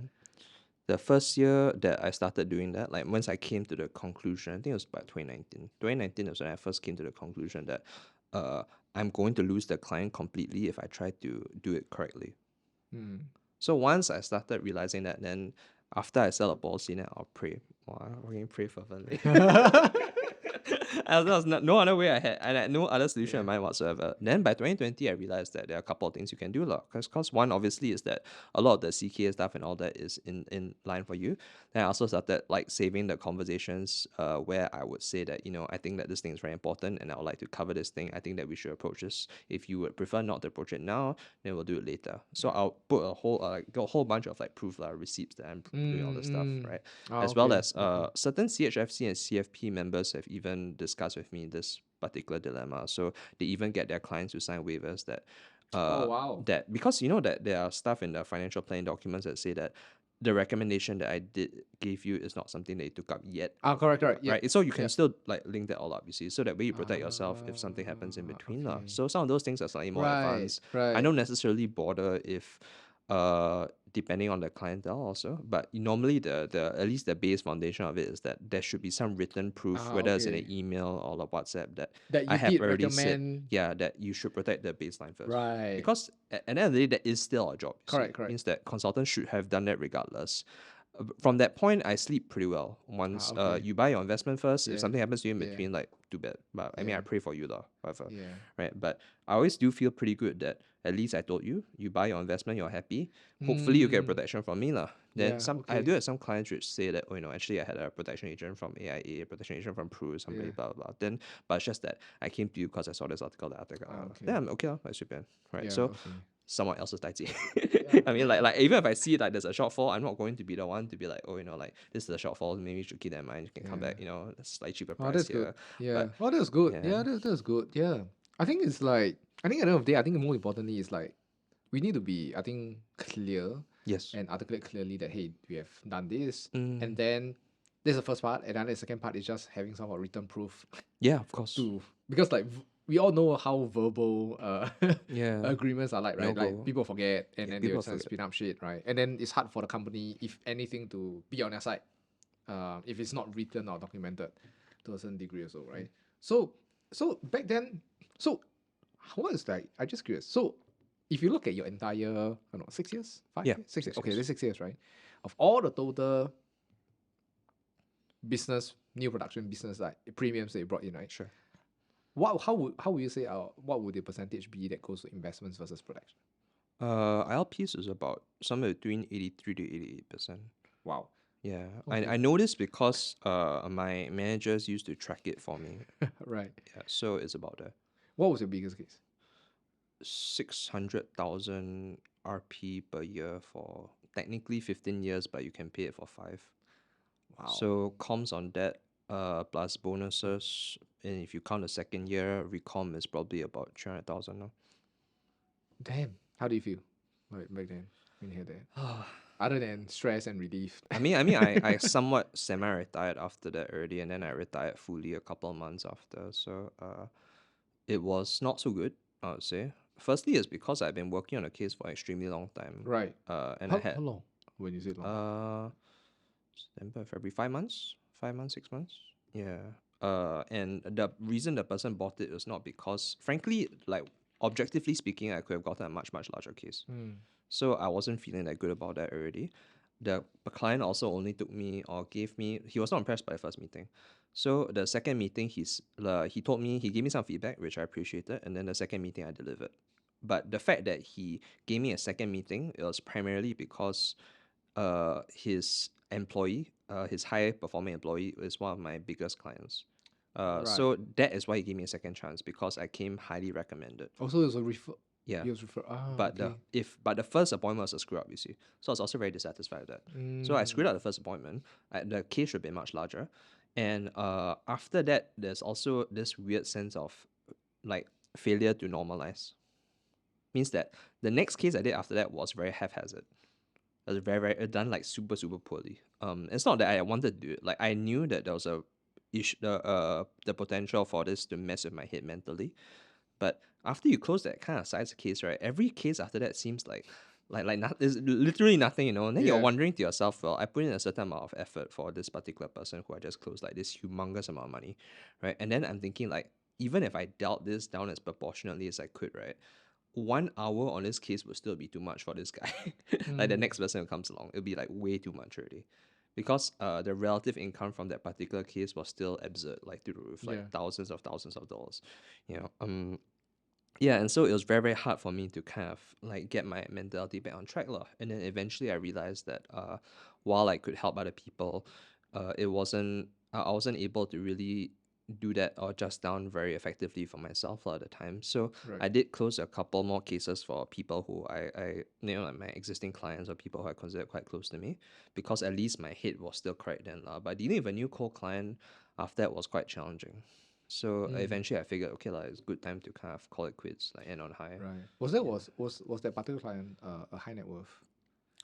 The first year that I started doing that, like once I came to the conclusion, I think it was by 2019. 2019 was when I first came to the conclusion that I'm going to lose the client completely if I try to do it correctly. So once I started realizing that, then after I sell a policy, then I'll pray. Wow, I can pray fervently. There was no other way I had no other solution in mind whatsoever. Then by 2020, I realized that there are a couple of things you can do. Because one, obviously, is that a lot of the CK stuff and all that is in line for you. Then I also started like saving the conversations where I would say that, I think that this thing is very important and I would like to cover this thing. I think that we should approach this. If you would prefer not to approach it now, then we'll do it later. So I'll put a whole bunch of like proof, receipts that I'm doing all this stuff, right? As well as certain CHFC and CFP members have even discussed with me this particular dilemma. So they even get their clients to sign waivers that wow. that because that there are stuff in the financial planning documents that say that the recommendation that I gave you is not something that you took up yet. Correct. Yeah. Right. So you can still like link that all up, you see, so that way you protect yourself if something happens in between. Okay. So some of those things are slightly more Right. advanced. Right. I don't necessarily bother if depending on the clientele also, but normally the at least the base foundation of it is that there should be some written proof, whether it's in an email or a WhatsApp, that That I you have did already said, recommend. that you should protect the baseline first. Right. Because at the end of the day, that is still our job. Correct. Means that consultants should have done that regardless. From that point, I sleep pretty well. Once Okay. you buy your investment first, if Yeah. something happens to you in Yeah. between, like too bad. But I mean, I Yeah. pray for you though, whatever. Yeah. Right? But I always do feel pretty good that at least I told you, you buy your investment, you're happy. Hopefully, you get Mm. protection from me lah. Then Yeah. I Okay. do have some clients which say that, oh, actually I had a protection agent from AIA, protection agent from Pru, somebody Yeah. blah blah blah. Then, but it's just that I came to you because I saw this article, that article. Okay. Then I'm okay, I should be right. Yeah. So Okay. someone else's tai Yeah. I mean, like even if I see like there's a shortfall, I'm not going to be the one to be like, oh, like this is a shortfall. Maybe you should keep that in mind. You can come Yeah. back, a slight cheaper Oh, price that's good. here. Yeah. But Oh, that's good. yeah, Yeah, that's good. Yeah. I think it's like, I think at the end of the day, I think more importantly is like, we need to be, I think, clear yes, and articulate clearly that, hey, we have done this. And mm, then this is the first part. And then the second part is just having some written proof yeah, of course, to, because like we all know how verbal yeah, agreements are like, no right? Like go. people forget and Yeah, then they people will try to forget. spin up shit, right? And then it's hard for the company, if anything, to be on their side. If it's not written or documented to a certain degree also, right? So back then, so what is like? I just curious. So if you look at your entire, I don't know, 6 years, Yeah, 6 years. Okay, years. this 6 years, right? Of all the total business, new production business, like premiums that you brought in, right? Sure. How would you say what would the percentage be that goes to investments versus protection? ILPs is about somewhere between 83 to 88%. Wow. Yeah, Okay. I noticed because my managers used to track it for me. Right. Yeah, so it's about that. What was your biggest case? 600,000 RP per year for technically 15 years, but you can pay it for 5. Wow. So comms on that, plus bonuses, and if you count the second year, recom is probably about 300,000 now. Damn. How do you feel back then when you hear that? Other than stress and relief. I somewhat semi-retired after that already, and then I retired fully a couple of months after. So it was not so good, I would say. Firstly, it's because I've been working on a case for an extremely long time. Right. And I How had long? When you say long? December, February, 5 months, 5 months, 6 months. Yeah. And the reason the person bought it was not because, frankly, like objectively speaking, I could have gotten a much, much larger case. So I wasn't feeling that good about that already. The client also only took me or gave me, he was not impressed by the first meeting. So the second meeting, he told me, he gave me some feedback, which I appreciated. And then the second meeting, I delivered. But the fact that he gave me a second meeting, it was primarily because his employee, his high performing employee, is one of my biggest clients. Right. So that is why he gave me a second chance, because I came highly recommended. Also, it was a refer. Yeah. He was refer. But Okay. the first appointment was a screw up, you see. So I was also very dissatisfied with that. So I screwed up the first appointment. The case should be much larger. And after that, there's also this weird sense of like failure to normalize. Means that the next case I did after that was very haphazard. It was very, very done like super, super poorly. It's not that I wanted to do it. Like I knew that there was the potential for this to mess with my head mentally. But after you close that kind of size case, right, every case after that seems like there's literally nothing, And then you're Yeah. wondering to yourself, well, I put in a certain amount of effort for this particular person who I just closed like this humongous amount of money, right? And then I'm thinking like, even if I dialed this down as proportionately as I could, right, 1 hour on this case would still be too much for this guy. Like the next person who comes along, it'll be like way too much already. Because the relative income from that particular case was still absurd, like through the roof, like Yeah. thousands of dollars. Yeah, and so it was very, very hard for me to kind of like get my mentality back on track lah. And then eventually I realized that while I could help other people, I wasn't able to really do that or just down very effectively for myself lah at the time. So Right. I did close a couple more cases for people who like my existing clients or people who I consider quite close to me, because at least my head was still correct then lah. But dealing with a new cold client after that was quite challenging. So eventually I figured, okay, like it's a good time to kind of call it quits, like end on high. Right. Was that particular client a high net worth?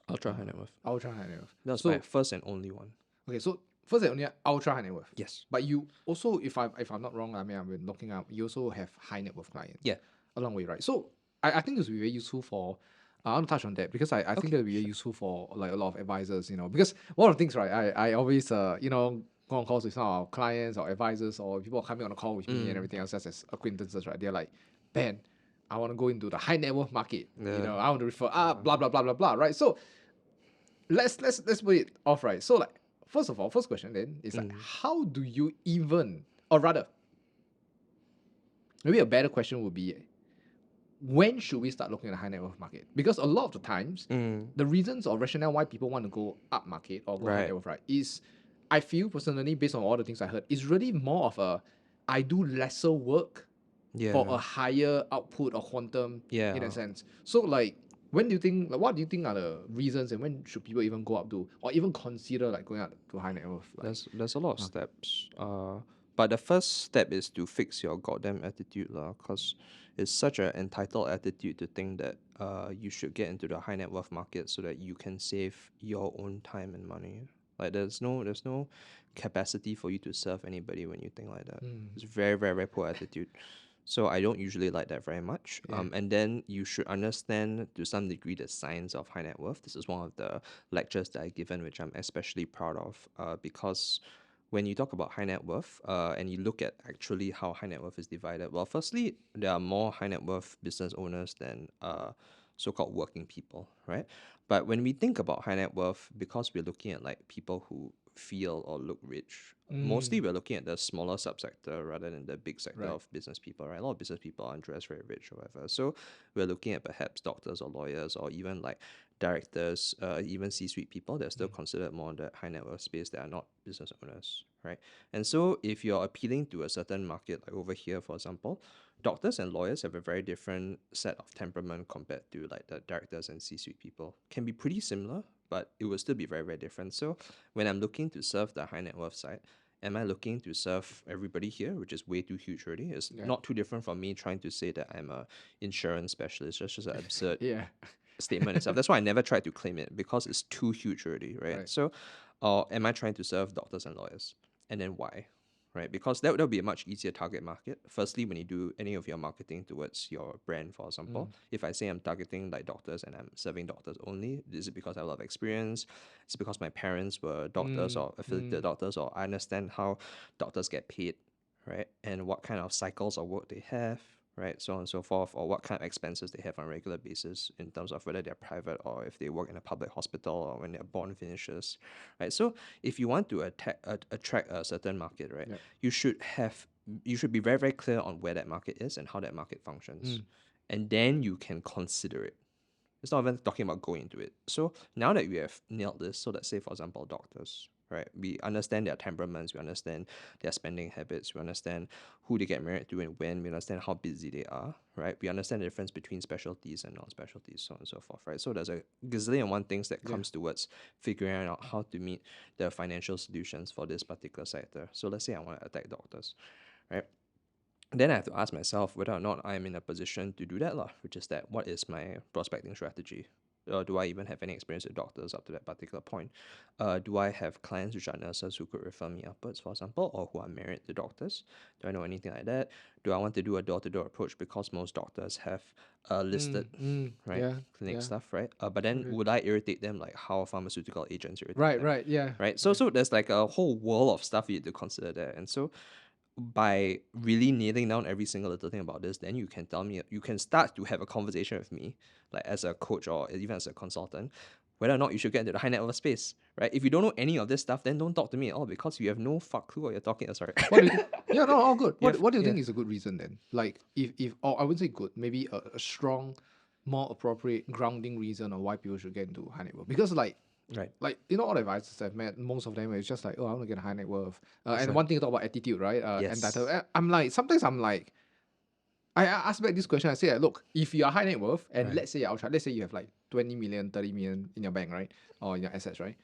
Ultra high net worth. Ultra high net worth. That was So my first and only one. okay, so first and only ultra high net worth. Yes. But you also, if I'm not wrong, I mean I've been looking up. You also have high net worth clients. Yeah. Along the way, right? So I think this will be very useful for. I want to touch on that because I think Okay, that will be very useful for like a lot of advisors, because one of the things, right? I always go on calls with some of our clients or advisors or people coming on a call with me and everything else just as acquaintances, right? They're like, Ben, I want to go into the high net worth market. Yeah. I want to refer up, blah blah blah blah blah, right? So let's put it off, right? So like, first of all, first question then is like, Mm. how do you even, or rather, maybe a better question would be, when should we start looking at the high net worth market? Because a lot of the times, Mm. the reasons or rationale why people want to go up market or go high Right. net worth, right, is, I feel personally, based on all the things I heard, is really more of a, I do lesser work for a Yeah. higher output or quantum in a Yeah. sense. So like, when do you think, like, what do you think are the reasons, and when should people even go up to, or even consider like going up to high net worth like There's a lot of market? steps. But the first step is to fix your goddamn attitude, lah. Cause it's such an entitled attitude to think that you should get into the high net worth market so that you can save your own time and money. Like there's no capacity for you to serve anybody when you think like that. Mm, It's very very very poor attitude. So I don't usually like that very much. yeah. And then you should understand to some degree the science of high net worth. This is one of the lectures that I've given, which I'm especially proud of, because when you talk about high net worth and you look at actually how high net worth is divided, well, firstly, there are more high net worth business owners than so-called working people, right? But when we think about high net worth, because we're looking at like people who feel or look rich, mostly Mm, we're looking at the smaller subsector rather than the big sector right. of business people, right? A lot of business people aren't dressed very rich or whatever. So we're looking at perhaps doctors or lawyers or even like directors, even C-suite people that are still considered more in the high net worth space that are not business owners, right? And so if you're appealing to a certain market, like over here, for example, doctors and lawyers have a very different set of temperament compared to like the directors and C-suite people. Can be pretty similar, but it will still be very, very different. So when I'm looking to serve the high net worth side, am I looking to serve everybody here, which is way too huge already? It's Yeah. not too different from me trying to say that I'm a insurance specialist. That's just an absurd Yeah. statement itself. That's why I never tried to claim it because it's too huge already, right? Right. So, or am I trying to serve doctors and lawyers? And then why? Right? Because that would be a much easier target market. Firstly, when you do any of your marketing towards your brand, for example, if I say I'm targeting like doctors and I'm serving doctors only, is it because I have a lot of experience? Is it because my parents were doctors Mm, or affiliated mm, doctors, or I understand how doctors get paid, right? And what kind of cycles of work they have, right? So on and so forth, or what kind of expenses they have on a regular basis in terms of whether they're private or if they work in a public hospital or when they're born finishes, right? So if you want to attract a certain market, right, yep. you should be very, very clear on where that market is and how that market functions. Mm, And then you can consider it. It's not even talking about going into it. So now that we have nailed this, so let's say, for example, doctors, right? We understand their temperaments, we understand their spending habits, we understand who they get married to and when, we understand how busy they are, right? We understand the difference between specialties and non-specialties, so on and so forth, right? So there's a gazillion one things that yeah. comes towards figuring out how to meet the financial solutions for this particular sector. So let's say I want to attack doctors, right? Then I have to ask myself whether or not I'm in a position to do that, lah, which is that what is my prospecting strategy? Do I even have any experience with doctors up to that particular point? Do I have clients which are nurses who could refer me upwards, for example, or who are married to doctors? Do I know anything like that? Do I want to do a door-to-door approach because most doctors have listed, right, Yeah. clinic Yeah. stuff, right? But then Okay. would I irritate them like how pharmaceutical agents irritate Right. them, Right. Yeah. right? So Right. so there's like a whole world of stuff you need to consider there, and so by really nailing down every single little thing about this, then you can tell me, you can start to have a conversation with me, like as a coach or even as a consultant, whether or not you should get into the high net worth space, right? If you don't know any of this stuff, then don't talk to me at all because you have no fuck clue what you're talking. Sorry. What do you think? Yeah, no, all good. Yep. What do you Yeah. think is a good reason then? Like, if or I wouldn't say good, maybe a strong, more appropriate grounding reason on why people should get into high net worth. Because Right. all the advisors I've met, most of them is just like, oh, I want to get a high net worth. And Sure. one thing to talk about attitude, right? Entitled. Yes. I'm like, sometimes I'm like, I ask back this question. I say, look, if you are high net worth, and Right. let's say you're outside, let's say you have like 20 million, 30 million in your bank, right, or in your assets, right?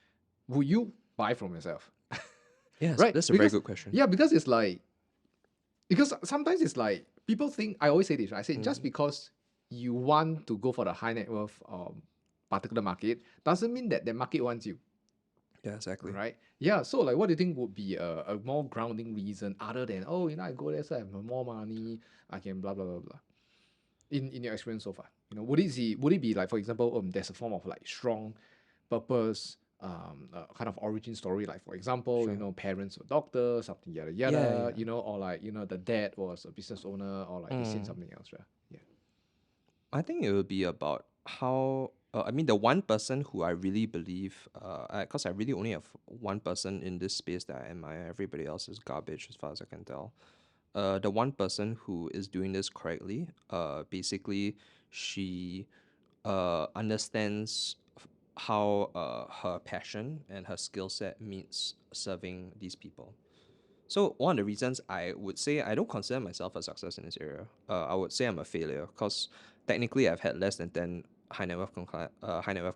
Will you buy from yourself, Yes, right? that's a very Because good question. yeah, because it's like, because sometimes it's like people think, I always say this, right? I say, just Mm. because you want to go for the high net worth particular market doesn't mean that the market wants you, Yeah, exactly. right? Yeah. So like, what do you think would be a more grounding reason other than, oh, I go there so I have more money, I can blah blah blah blah. In your experience so far, would it be like, for example, there's a form of like strong purpose, kind of origin story, like for example, Sure. parents were doctors, something yada Yeah, yada, yeah. or like, the dad was a business owner, or like they said Mm. something else, right? Yeah. I think it would be about how I mean, the one person who I really believe, because I really only have one person in this space that I admire. Everybody else is garbage, as far as I can tell. The one person who is doing this correctly, basically, she understands how her passion and her skill set meets serving these people. So one of the reasons I would say I don't consider myself a success in this area, I would say I'm a failure because technically I've had less than 10 high net worth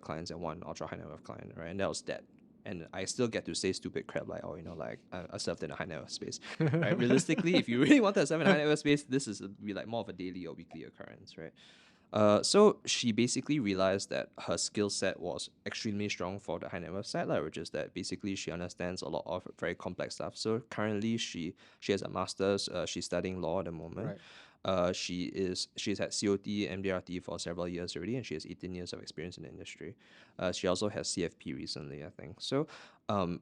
clients and one ultra high net worth client, right? And that was that. And I still get to say stupid crap like, oh, like I served in a high net worth space, right? Realistically, if you really want to serve in a high net worth space, this is be like more of a daily or weekly occurrence, right? So she basically realized that her skill set was extremely strong for the high net worth side, which is that basically she understands a lot of very complex stuff. So currently she has a master's. She's studying law at the moment. Right. She's had COT, MDRT for several years already, and she has 18 years of experience in the industry. She also has CFP recently, I think. So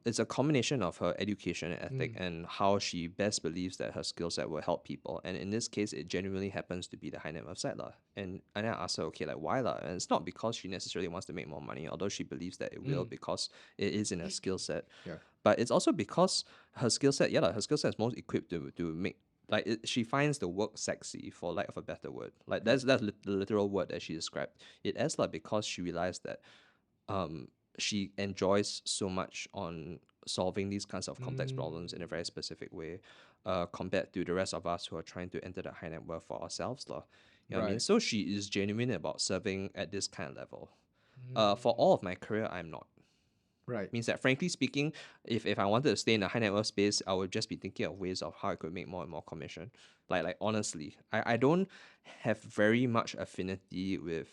it's a combination of her education and ethic and how she best believes that her skill set will help people. And in this case, it genuinely happens to be the high net worth side. And I asked her, okay, like why? And it's not because she necessarily wants to make more money, although she believes that it will because it is in her skill set. Yeah. But it's also because her skill set, her skill set is most equipped to make she finds the work sexy, for lack of a better word. Like that's the literal word that she described it as, like, because she realized that she enjoys so much on solving these kinds of complex problems in a very specific way, compared to the rest of us who are trying to enter the high net worth for ourselves, lah. You know what I mean? Right. So she is genuine about serving at this kind of level. For all of my career, I'm not. Right. Means that, frankly speaking, if I wanted to stay in the high net worth space, I would just be thinking of ways of how I could make more and more commission. Like honestly, I don't have very much affinity with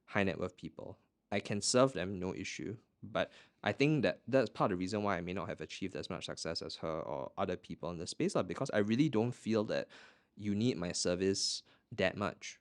high net worth people. I can serve them, no issue. But I think that that's part of the reason why I may not have achieved as much success as her or other people in the space, because I really don't feel that you need my service that much.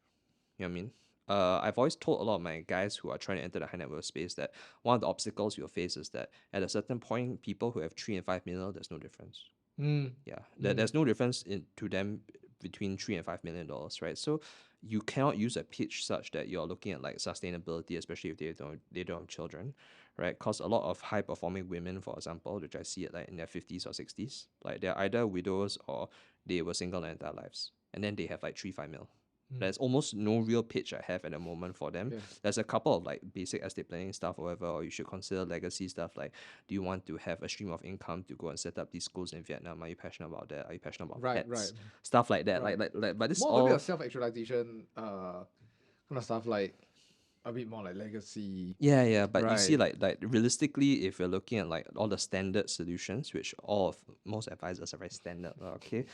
You know what I mean? I've always told a lot of my guys who are trying to enter the high net worth space that one of the obstacles you'll face is that at a certain point, people who have 3 and 5 million, there's no difference. Yeah, there's no difference to them between $3 and $5 million, right? So you cannot use a pitch such that you're looking at like sustainability, especially if they don't have children, right? Because a lot of high performing women, for example, which I see it like in their 50s or 60s, like they're either widows or they were single their entire lives, and then they have like 3 5 mil. There's almost no real pitch I have at the moment for them. Yeah. There's a couple of like basic estate planning stuff, however, or you should consider legacy stuff like, do you want to have a stream of income to go and set up these schools in Vietnam? Are you passionate about that? Are you passionate about Right. pets? Right. Stuff like that. Right. But this More a bit all of self-actualization, kind of stuff, like a bit more like legacy. yeah. But you see, Right. like realistically, if you're looking at like all the standard solutions, which most advisors are very standard, okay,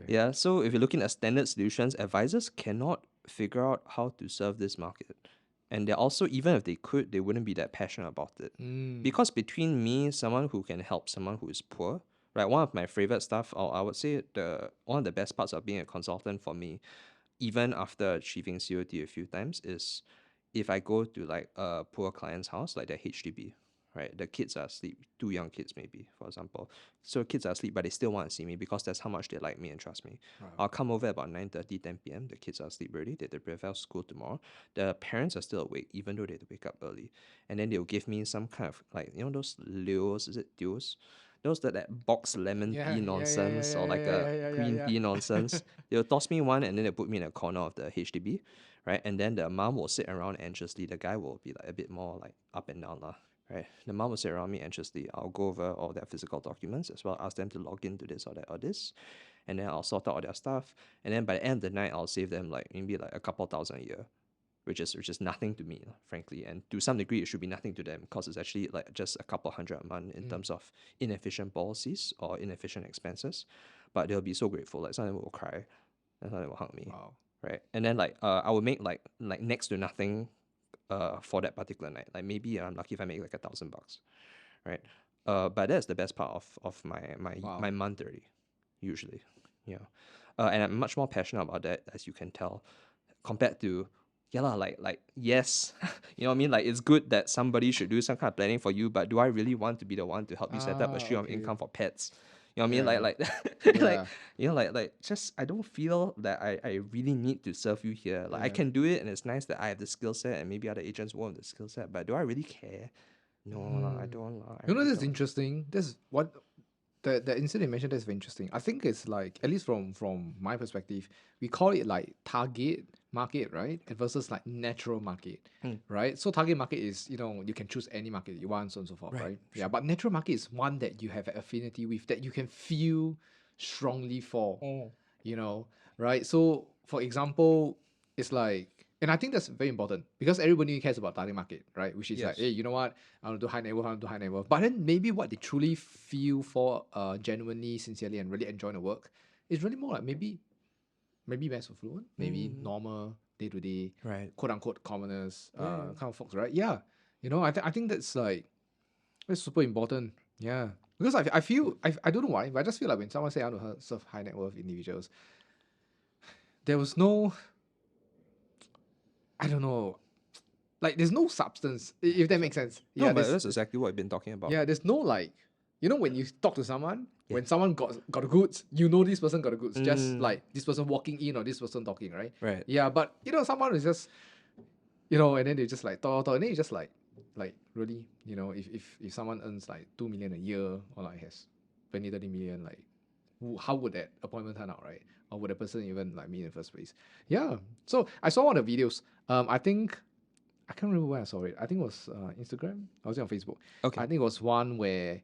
yeah. So if you're looking at standard solutions, advisors cannot figure out how to serve this market, and they're also, even if they could, they wouldn't be that passionate about it, because between me, someone who can help someone who is poor, right? One of my favorite stuff, or I would say the one of the best parts of being a consultant for me, even after achieving COT a few times, is if I go to like a poor client's house, like their HDB, right? The kids are asleep, two young kids maybe, for example. So kids are asleep, but they still want to see me because that's how much they like me and trust me. I'll come over about 9:30, 10 p.m. The kids are asleep already. They prepare for school tomorrow. The parents are still awake, even though they had to wake up early. And then they'll give me some kind of like, those leos, is it deals? Those that box lemon Yeah. tea Yeah. Yeah. Yeah. nonsense, or Yeah. like Yeah. a Yeah. Yeah. Yeah. green Yeah. tea nonsense. They'll toss me one and then they'll put me in a corner of the HDB, right? And then the mom will sit around anxiously. The guy will be like a bit more like up and down, lah, right? The mom will sit around me anxiously. I'll go over all their physical documents as well, ask them to log into this or that or this, and then I'll sort out all their stuff. And then by the end of the night, I'll save them like maybe like a couple thousand a year, which is nothing to me, frankly. And to some degree, it should be nothing to them because it's actually like just a couple hundred a month in terms of inefficient policies or inefficient expenses. But they'll be so grateful. Like some of them will cry, and some of them will hug me, Wow. right? And then like I would make like next to nothing for that particular night. Like maybe I'm lucky if I make like $1,000, right? But that's the best part of my Wow. month already, usually, yeah. And I'm much more passionate about that, as you can tell, compared to yeah lah, like yes, you know what I mean? Like it's good that somebody should do some kind of planning for you, but do I really want to be the one to help you set up a stream of Okay. income for pets? You know what I mean? Yeah. Like Yeah. like just I don't feel that I really need to serve you here. Like I Yeah. can do it, and it's nice that I have the skill set, and maybe other agents won't have the skill set. But do I really care? No, lah, I don't. Lah, I You know, really that's don't. interesting. That's what the incident you mentioned. That's very interesting. I think it's like, at least from my perspective, we call it like target market, right? And versus like natural market, Mm. right? So target market is, you can choose any market you want, so on and so forth, Right. right? Yeah. But natural market is one that you have an affinity with, that you can feel strongly for, Mm. you know, right? So for example, it's like, and I think that's very important because everybody cares about target market, right? Which is like, hey, Yes. you know what? I want to do high net worth, I want to do high net worth. But then maybe what they truly feel for, genuinely, sincerely, and really enjoy the work is really more like maybe mass affluent, maybe Mm. normal day to day, Right. quote unquote commoners, Yeah. kind of folks, right? Yeah, I think that's like, that's super important. Yeah, because I feel I don't know why, but I just feel like when someone say I want to serve high net worth individuals, there was no, I don't know, like there's no substance, if that makes sense. No, Yeah, but that's exactly what I've been talking about. there's no like, when you talk to someone, Yeah. when someone got the goods, this person got the goods, just Mm. like this person walking in or this person talking, right? Right. Yeah, but someone is just, and then they just like talk, and then you just like really, if someone earns like 2 million a year or like has 20-30 million, like how would that appointment turn out, right? Or would the person even like me in the first place? Yeah. So I saw one of the videos. I think I can't remember where I saw it. I think it was Instagram. I was on Facebook. Okay. I think it was one where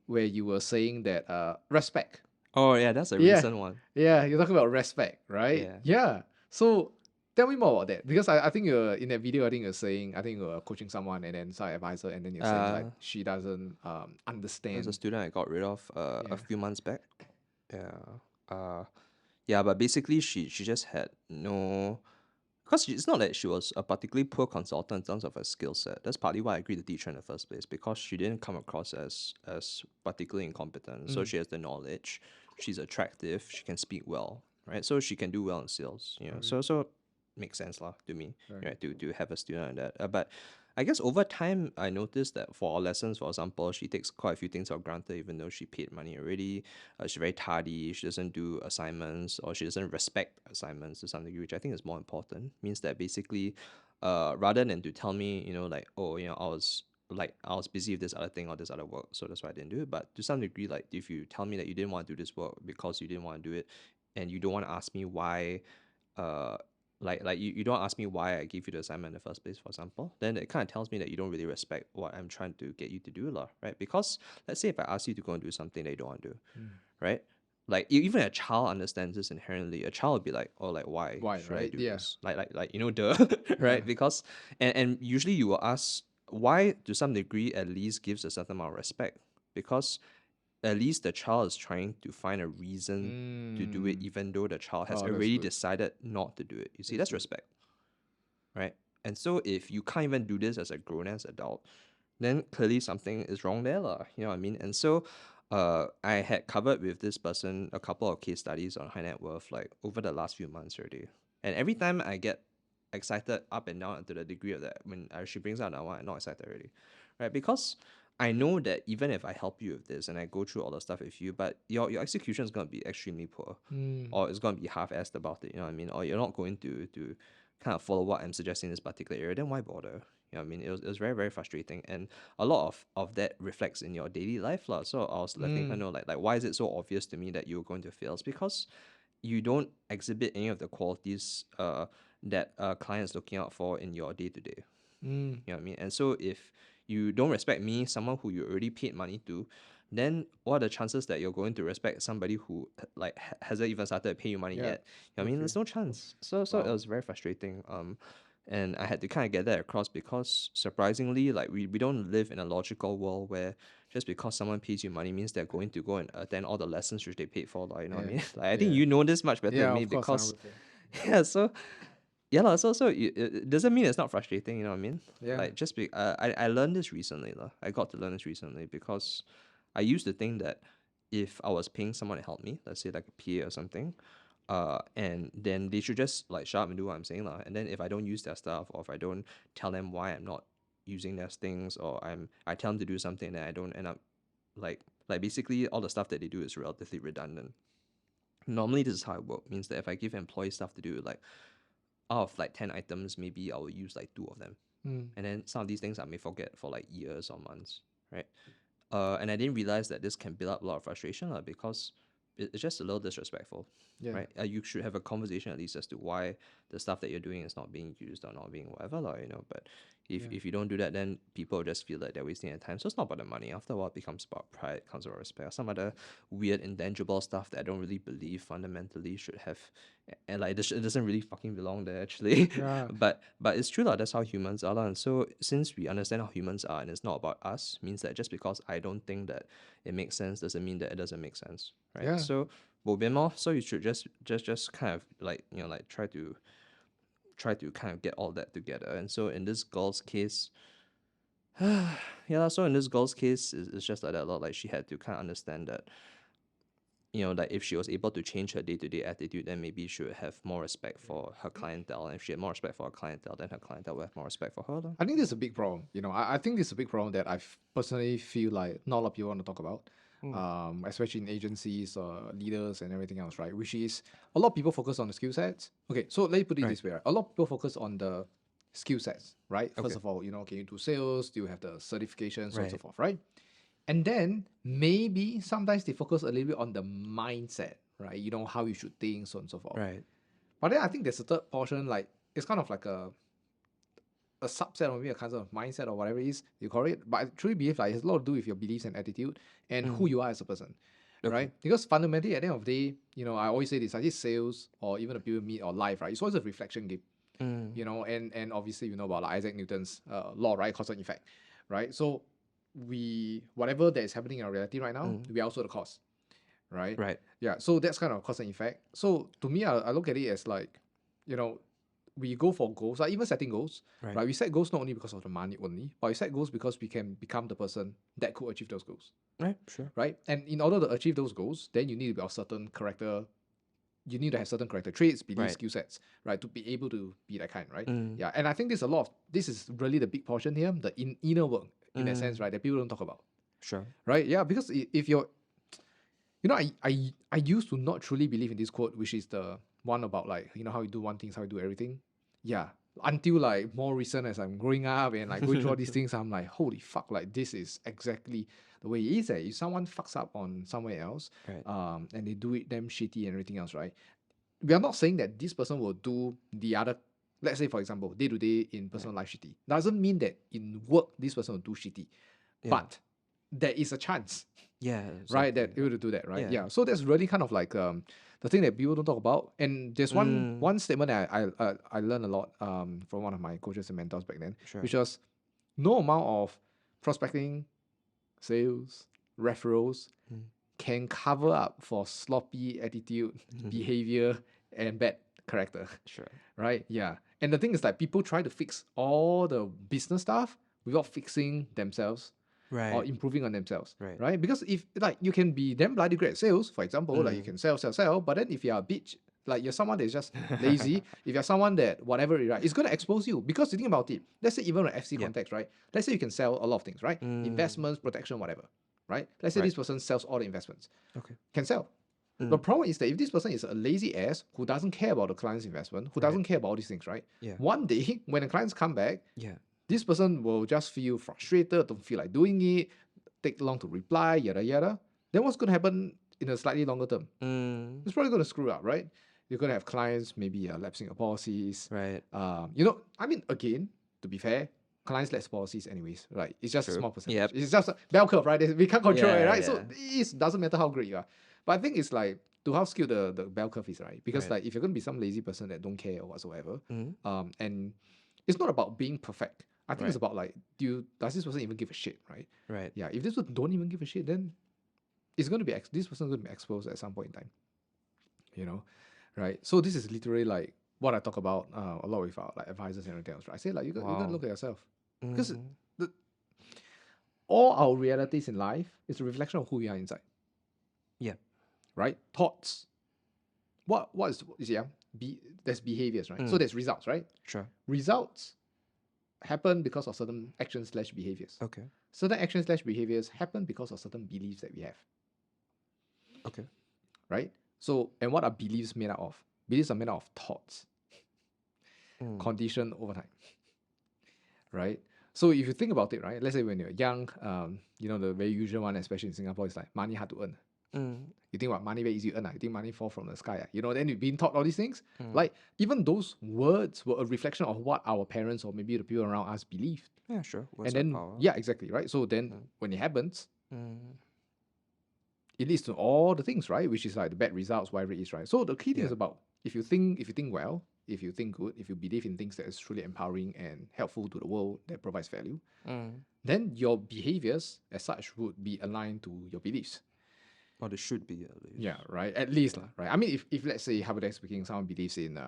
you were saying that respect. Oh yeah, that's a Yeah, recent one. yeah. You're talking about respect, right? Yeah. Yeah. So tell me more about that, because I think you're in that video. I think you're saying, I think you're coaching someone and then some advisor, and then you're saying like Uh, she doesn't there's a understand. student I got rid of a Yeah. few months back. Yeah. Uh, yeah, but basically she just had no, because it's not that she was a particularly poor consultant in terms of her skill set. That's partly why I agreed to teach her in the first place, because she didn't come across as particularly incompetent. So she has the knowledge, she's attractive, she can speak well, right? So she can do well in sales, you know. So makes sense lah to me, right? To have a student like that. But I guess over time, I noticed that for our lessons, for example, she takes quite a few things for granted, even though she paid money already. She's very tardy. She doesn't do assignments, or she doesn't respect assignments to some degree, which I think is more important. Means that basically, rather than to tell me, like, oh, I was busy with this other thing or this other work, so that's why I didn't do it. But to some degree, like if you tell me that you didn't want to do this work because you didn't want to do it, and you don't want to ask me why, uh, you don't ask me why I gave you the assignment in the first place, for example, then it kind of tells me that you don't really respect what I'm trying to get you to do, lah, right? Because let's say if I ask you to go and do something that you don't want to do, right? Like even a child understands this inherently. A child would be like, "Oh, like why Why, should I right? do Yeah. this?" Duh, right? Because and usually you will ask why, to some degree, at least gives a certain amount of respect, because at least the child is trying to find a reason to do it, even though the child has Oh, that's already good. decided not to do it. You see, That's that's good. respect, right? And so if you can't even do this as a grown ass adult, then clearly something is wrong there, lah. You know what I mean? And so, I had covered with this person a couple of case studies on high net worth, like over the last few months already. And every time I get excited up and down to the degree of that, when she brings out that one, I'm not excited already, right? Because I know that even if I help you with this and I go through all the stuff with you, but your execution is going to be extremely poor, or it's going to be half-assed about it. You know what I mean? Or you're not going to kind of follow what I'm suggesting in this particular area. Then why bother? You know what I mean? It was very, very frustrating, and a lot of that reflects in your daily life, lah. So I was letting her know, like why is it so obvious to me that you're going to fail? It's because you don't exhibit any of the qualities that a client is looking out for in your day to day. You know what I mean? And so if you don't respect me, someone who you already paid money to, then what are the chances that you're going to respect somebody who like hasn't even started to pay you money Yeah. yet? You know what I mean? Okay. There's no chance. So it was very frustrating. And I had to kind of get that across, because surprisingly, like we don't live in a logical world where just because someone pays you money means they're going to go and attend all the lessons which they paid for. Like, you know what I Yeah. mean? Like I think Yeah. you know this much better Yeah, than me, of course, because 100%. yeah, so yeah, lah. So it doesn't mean it's not frustrating. You know what I mean? Yeah. Like just be I learned this recently, lah. I got to learn this recently because I used to think that if I was paying someone to help me, let's say like a PA or something, and then they should just like shut up and do what I'm saying, lah. And then if I don't use their stuff, or if I don't tell them why I'm not using their things, or I tell them to do something that I don't end up like Like basically all the stuff that they do is relatively redundant. Normally this is how it works. Means that if I give employees stuff to do, like out of like 10 items, maybe I will use like 2 of them. And then some of these things I may forget for like years or months, right? And I didn't realize that this can build up a lot of frustration because it's just a little disrespectful, Yeah. right? You should have a conversation at least as to why the stuff that you're doing is not being used or not being whatever, but if you don't do that, then people just feel like they're wasting their time. So it's not about the money. After a while, it becomes about pride, it comes about respect, some other weird intangible stuff that I don't really believe fundamentally should have, and like it doesn't really fucking belong there actually. Yeah. but it's true that's how humans are and so since we understand how humans are and it's not about us, means that just because I don't think that it makes sense doesn't mean that it doesn't make sense, right? Yeah. So so you should just kind of like like try to kind of get all that together. And so in this girl's case, so in this girl's case it's just like that a lot. Like she had to kind of understand that that if she was able to change her day-to-day attitude, then maybe she would have more respect for her clientele. And if she had more respect for her clientele, then her clientele would have more respect for her. I think this is a big problem. I think this is a big problem that I personally feel like not a lot of people want to talk about, especially in agencies, leaders, and everything else, right? Which is a lot of people focus on the skill sets. Okay, so let me put it this way, right? A lot of people focus on the skill sets, right? First of all, can you do sales? Do you have the certifications, so on and so forth, right? And then maybe sometimes they focus a little bit on the mindset, right? How you should think, so on and so forth. Right. But then I think there's a third portion, like it's kind of like a subset or maybe a kind of mindset or whatever it is you call it. But I truly believe like it has a lot to do with your beliefs and attitude and who you are as a person. Right? Because fundamentally at the end of the day, I always say this, I think sales or even the people meet or life, right? It's always a reflection game. And obviously you know about like Isaac Newton's law, right? Cause and effect. Right? So whatever that is happening in our reality right now, we are also the cause. Right? Right. Yeah. So that's kind of cause and effect. So to me, I look at it as like, we go for goals, like even setting goals, right? We set goals not only because of the money only, but we set goals because we can become the person that could achieve those goals. Right, sure. Right? And in order to achieve those goals, then you need to be of certain character. You need to have certain character traits, beliefs, skill sets, right? To be able to be that kind, right? Yeah. And I think this is really the big portion here, the inner work in that sense, right? That people don't talk about. Sure. Right? Yeah. Because if you're, I used to not truly believe in this quote, which is the one about like, how you do one thing is how you do everything. Yeah. Until like more recent as I'm growing up and like going through all these things, I'm like, holy fuck, like this is exactly the way it is. If someone fucks up on somewhere else, and they do it damn shitty and everything else, right? We are not saying that this person will do the other, let's say for example, day to day in personal life shitty. Doesn't mean that in work this person will do shitty. But there is a chance. Yeah. Right, that you will do that, right? Yeah. So that's really kind of like the thing that people don't talk about. And there's one statement that I learned a lot from one of my coaches and mentors back then, which was no amount of prospecting, sales, referrals can cover up for sloppy attitude, behavior, and bad character. Sure. Right? Yeah. And the thing is like people try to fix all the business stuff without fixing themselves. Right. Or improving on themselves, right? Because if like you can be damn bloody great at sales, for example, like you can sell, but then if you're a bitch, like you're someone that's just lazy, if you're someone that whatever, right, it's gonna expose you. Because you think about it, let's say even in an FC context, right? Let's say you can sell a lot of things, right? Investments, protection, whatever, right? Let's say this person sells all the investments. Okay. Can sell. The problem is that if this person is a lazy ass who doesn't care about the client's investment, who doesn't care about all these things, right? One day when the clients come back, this person will just feel frustrated, don't feel like doing it, take long to reply, yada yada. Then what's going to happen in a slightly longer term? It's probably going to screw up, right? You're going to have clients maybe lapsing your policies. Right. I mean, again, to be fair, clients lapse policies anyways, right? It's just a small percentage. Yep. It's just a bell curve, right? We can't control it, right? So it doesn't matter how great you are. But I think it's like to how skilled the bell curve is, right? Because like if you're going to be some lazy person that don't care or whatsoever, and it's not about being perfect. I think it's about like, does this person even give a shit, right? Right. Yeah. If this person don't even give a shit, then it's going to be this person's going to be exposed at some point in time. Right? So this is literally like what I talk about a lot with our like advisors and everything else. Right? I say like you got to look at yourself because all our realities in life is a reflection of who we are inside. Yeah. Right? Thoughts. What is there's behaviors, right? So there's results, right? Sure. Results happen because of certain actions/behaviors. Okay. Certain actions/behaviors happen because of certain beliefs that we have, Okay. right? So, and what are beliefs made out of? Beliefs are made out of thoughts, conditioned over time, right? So if you think about it, right, let's say when you're young, the very usual one, especially in Singapore, is like money hard to earn. You think what money very easy to earn, you think money fall from the sky, then you've been taught all these things. Like even those words were a reflection of what our parents or maybe the people around us believed. Yeah, sure. And then power. yeah, exactly, right? So then when it happens, it leads to all the things, right? Which is like the bad results, whatever it is, right? So the key thing is about if you think well, if you think good, if you believe in things that is truly empowering and helpful to the world that provides value, then your behaviors as such would be aligned to your beliefs. Or they should be at least. Yeah, right. At least, right. I mean, if let's say hypothetically speaking, someone believes in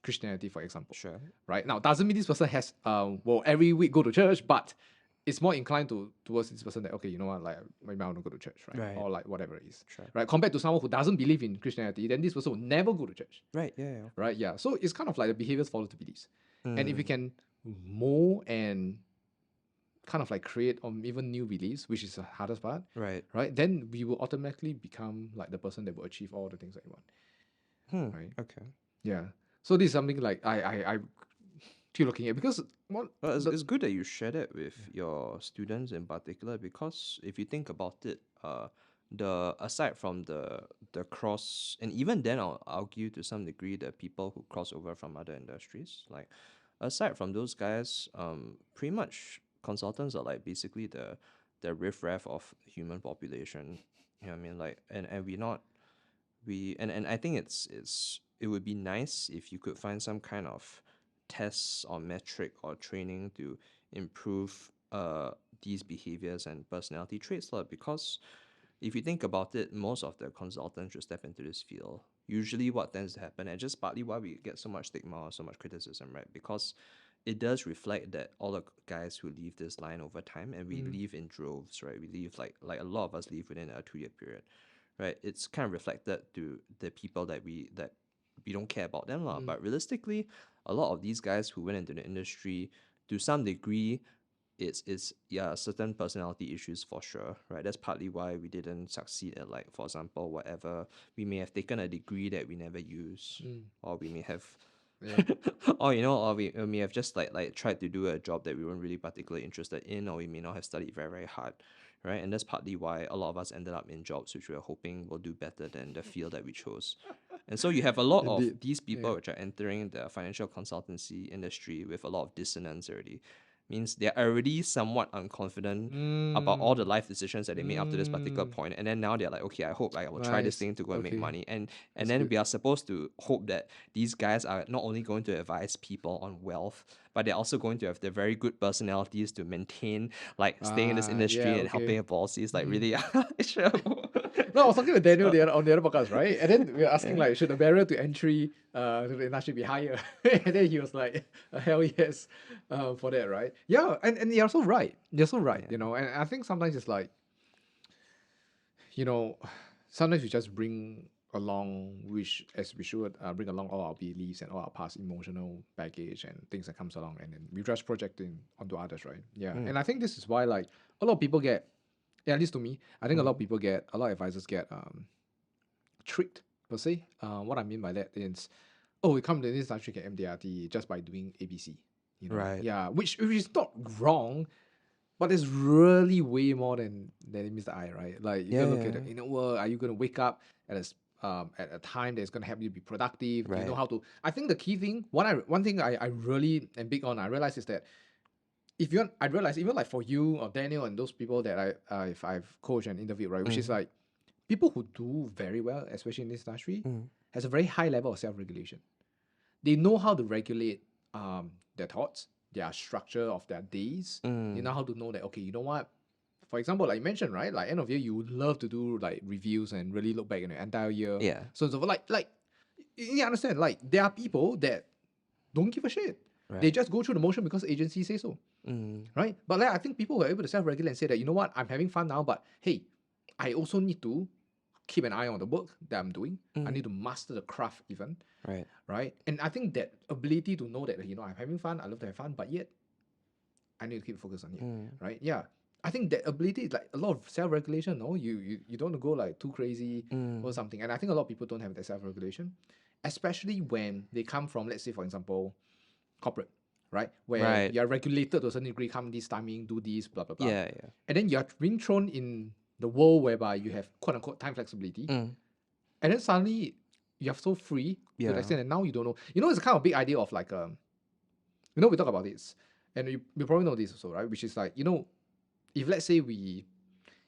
Christianity, for example, Sure. right? Now, doesn't mean this person has every week go to church, but it's more inclined towards this person that, okay, you know what, like maybe I want to go to church, right? Or like whatever it is, right? Compared to someone who doesn't believe in Christianity, then this person will never go to church, right? Yeah. Right? Yeah. So it's kind of like the behaviors follow the beliefs, and if we can mold and kind of like create even new beliefs, which is the hardest part, right? Then we will automatically become like the person that will achieve all the things that you want. Right? Okay. Yeah. So this is something like I keep looking at because it's good that you share that with your students in particular, because if you think about it, the aside from the cross, and even then I'll argue to some degree that people who cross over from other industries, like aside from those guys, pretty much consultants are like basically the riffraff of human population. You know what I mean? Like and I think it would be nice if you could find some kind of tests or metric or training to improve these behaviors and personality traits, because if you think about it, most of the consultants should step into this field. Usually what tends to happen, and just partly why we get so much stigma or so much criticism, right? Because it does reflect that all the guys who leave this line over time, and we leave in droves, right? We leave like a lot of us leave within a 2-year period, right? It's kind of reflected to the people that we don't care about them, but realistically, a lot of these guys who went into the industry, to some degree, it's certain personality issues for sure, right? That's partly why we didn't succeed at, like, for example, whatever, we may have taken a degree that we never use, or we may have or we may have just like tried to do a job that we weren't really particularly interested in, or we may not have studied very, very hard, right? And that's partly why a lot of us ended up in jobs which we were hoping will do better than the field that we chose. And so you have a lot of these people which are entering the financial consultancy industry with a lot of dissonance already. Means they're already somewhat unconfident about all the life decisions that they made up to this particular point, and then now they're like, okay, I hope I will try this thing to go and make money, and then we are supposed to hope that these guys are not only going to advise people on wealth, but they're also going to have the very good personalities to maintain like staying in this industry and helping policies. Like really, sure. No, I was talking with Daniel on the other podcast, right? And then we were asking like, should the barrier to entry to the industry be higher? And then he was like, hell yes, for that, right? Yeah, and you're so right. You're so right. And I think sometimes it's like, sometimes we just bring along, as we should bring along all our beliefs and all our past emotional baggage and things that comes along, and then we just projecting onto others, right? Yeah, and I think this is why like a lot of people get. Yeah, at least to me, I think a lot of advisors get tricked per se. What I mean by that is, we come to this country get MDRT just by doing ABC. Right. Yeah, which is not wrong, but it's really way more than it meets the eye, right? Like you gotta look at it. Are you gonna wake up at a time that's gonna help you be productive? Right. You know how to. I think the key thing, one thing I really am big on, I realize is that. I realize even like for you or Daniel and those people that I've coached and interviewed, right, which is like people who do very well, especially in this industry, has a very high level of self-regulation. They know how to regulate their thoughts, their structure of their days. They know how to know that, okay, you know what? For example, like you mentioned, right? Like end of year, you would love to do like reviews and really look back in the entire year. Yeah. So like you understand, like there are people that don't give a shit. Right. They just go through the motion because agencies say so. Right? But like, I think people who are able to self-regulate and say that, you know what, I'm having fun now, but hey, I also need to keep an eye on the work that I'm doing. I need to master the craft even, Right. right? And I think that ability to know that, I'm having fun, I love to have fun, but yet I need to keep focused on it, right? Yeah. I think that ability is like a lot of self-regulation, no? You don't want to go like too crazy or something. And I think a lot of people don't have that self-regulation, especially when they come from, let's say, for example, corporate, right? Where Right. you're regulated to a certain degree, come this timing, do this, blah, blah, blah. Yeah, yeah. And then you're being thrown in the world whereby you have quote unquote time flexibility. And then suddenly you're so free to Yeah. the extent that now you don't know. It's a kind of big idea of like, we talk about this. And you probably know this also, right? Which is like, if let's say you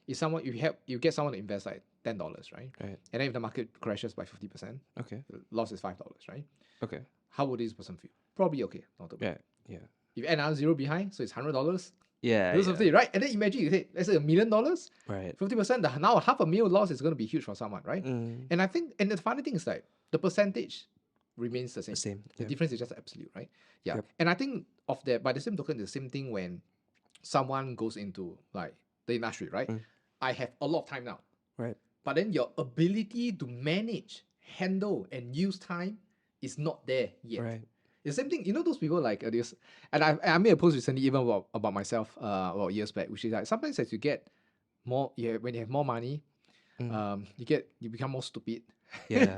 get someone to invest like $10, right? Right. And then if the market crashes by 50%, Okay. the loss is $5, right? Okay. How would this person feel? Probably okay, not too bad. Yeah. Yeah. If you add another zero behind, so it's $100. Yeah. Do something, right? And then imagine you say, let's say $1 million, Right. 50%, now $500,000 loss is going to be huge for someone, right? And I think, and the funny thing is like the percentage remains the same. The same. The Yeah. difference is just absolute, right? Yeah. Yep. And I think of that, by the same token, the same thing when someone goes into like the industry, right? I have a lot of time now. Right. But then your ability to manage, handle, and use time is not there yet. Right. The same thing, those people like this, and I made a post recently even about myself about years back, which is like sometimes as you get more, when you have more money, you become more stupid. Yeah.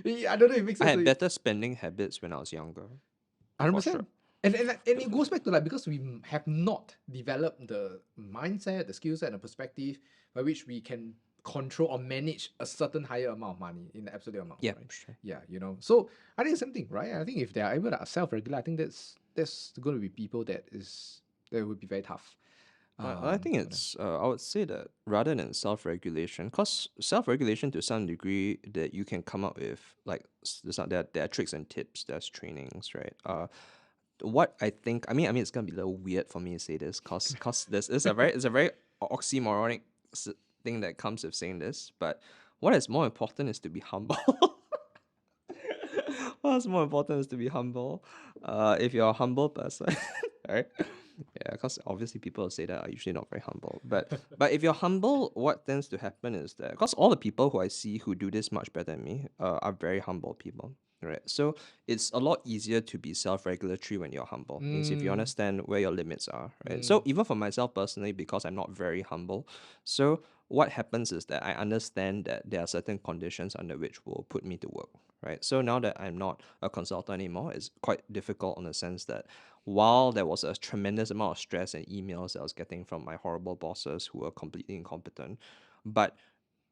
I don't know if it makes I sense. had better spending habits when I was younger. 100%. sure. And it goes back to like, because we have not developed the mindset, the skill set, and the perspective by which we can control or manage a certain higher amount of money in the absolute amount. Yeah, right? sure. Yeah, So I think the same thing, right? I think if they are able to self-regulate, I think that's going to be people that would be very tough. I think it's, I would say that rather than self-regulation, because self-regulation to some degree that you can come up with, like, there are tricks and tips, there's trainings, right? What I think, I mean, it's gonna be a little weird for me to say this, cause this is it's a very oxymoronic thing that comes with saying this, but what is more important is to be humble. What's more important is to be humble. If you're a humble person, right? Yeah, because obviously people who say that are usually not very humble. But if you're humble, what tends to happen is that, because all the people who I see who do this much better than me are very humble people, right? So it's a lot easier to be self-regulatory when you're humble. Means if you understand where your limits are, right? So even for myself personally, because I'm not very humble, so what happens is that I understand that there are certain conditions under which will put me to work, right? So now that I'm not a consultant anymore, it's quite difficult in the sense that while there was a tremendous amount of stress and emails that I was getting from my horrible bosses who were completely incompetent, but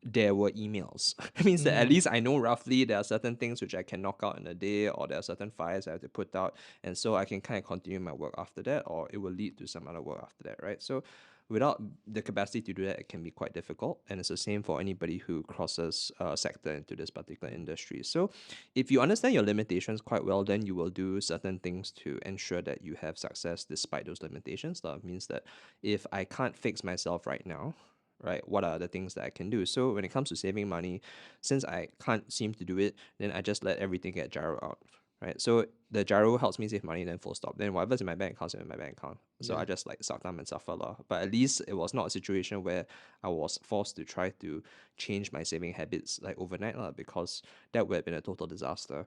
there were emails. It means that at least I know roughly there are certain things which I can knock out in a day, or there are certain fires I have to put out, and so I can kind of continue my work after that, or it will lead to some other work after that, right? So without the capacity to do that, it can be quite difficult, and it's the same for anybody who crosses a sector into this particular industry. So if you understand your limitations quite well, then you will do certain things to ensure that you have success despite those limitations. That means that if I can't fix myself right now, right, what are the things that I can do? So when it comes to saving money, since I can't seem to do it, then I just let everything get gyro out, right? So the gyro helps me save money, then full stop. Then whatever's in my bank account is in my bank account. So I just like suck thumb and suffer lah. But at least it was not a situation where I was forced to try to change my saving habits like overnight lah, because that would have been a total disaster.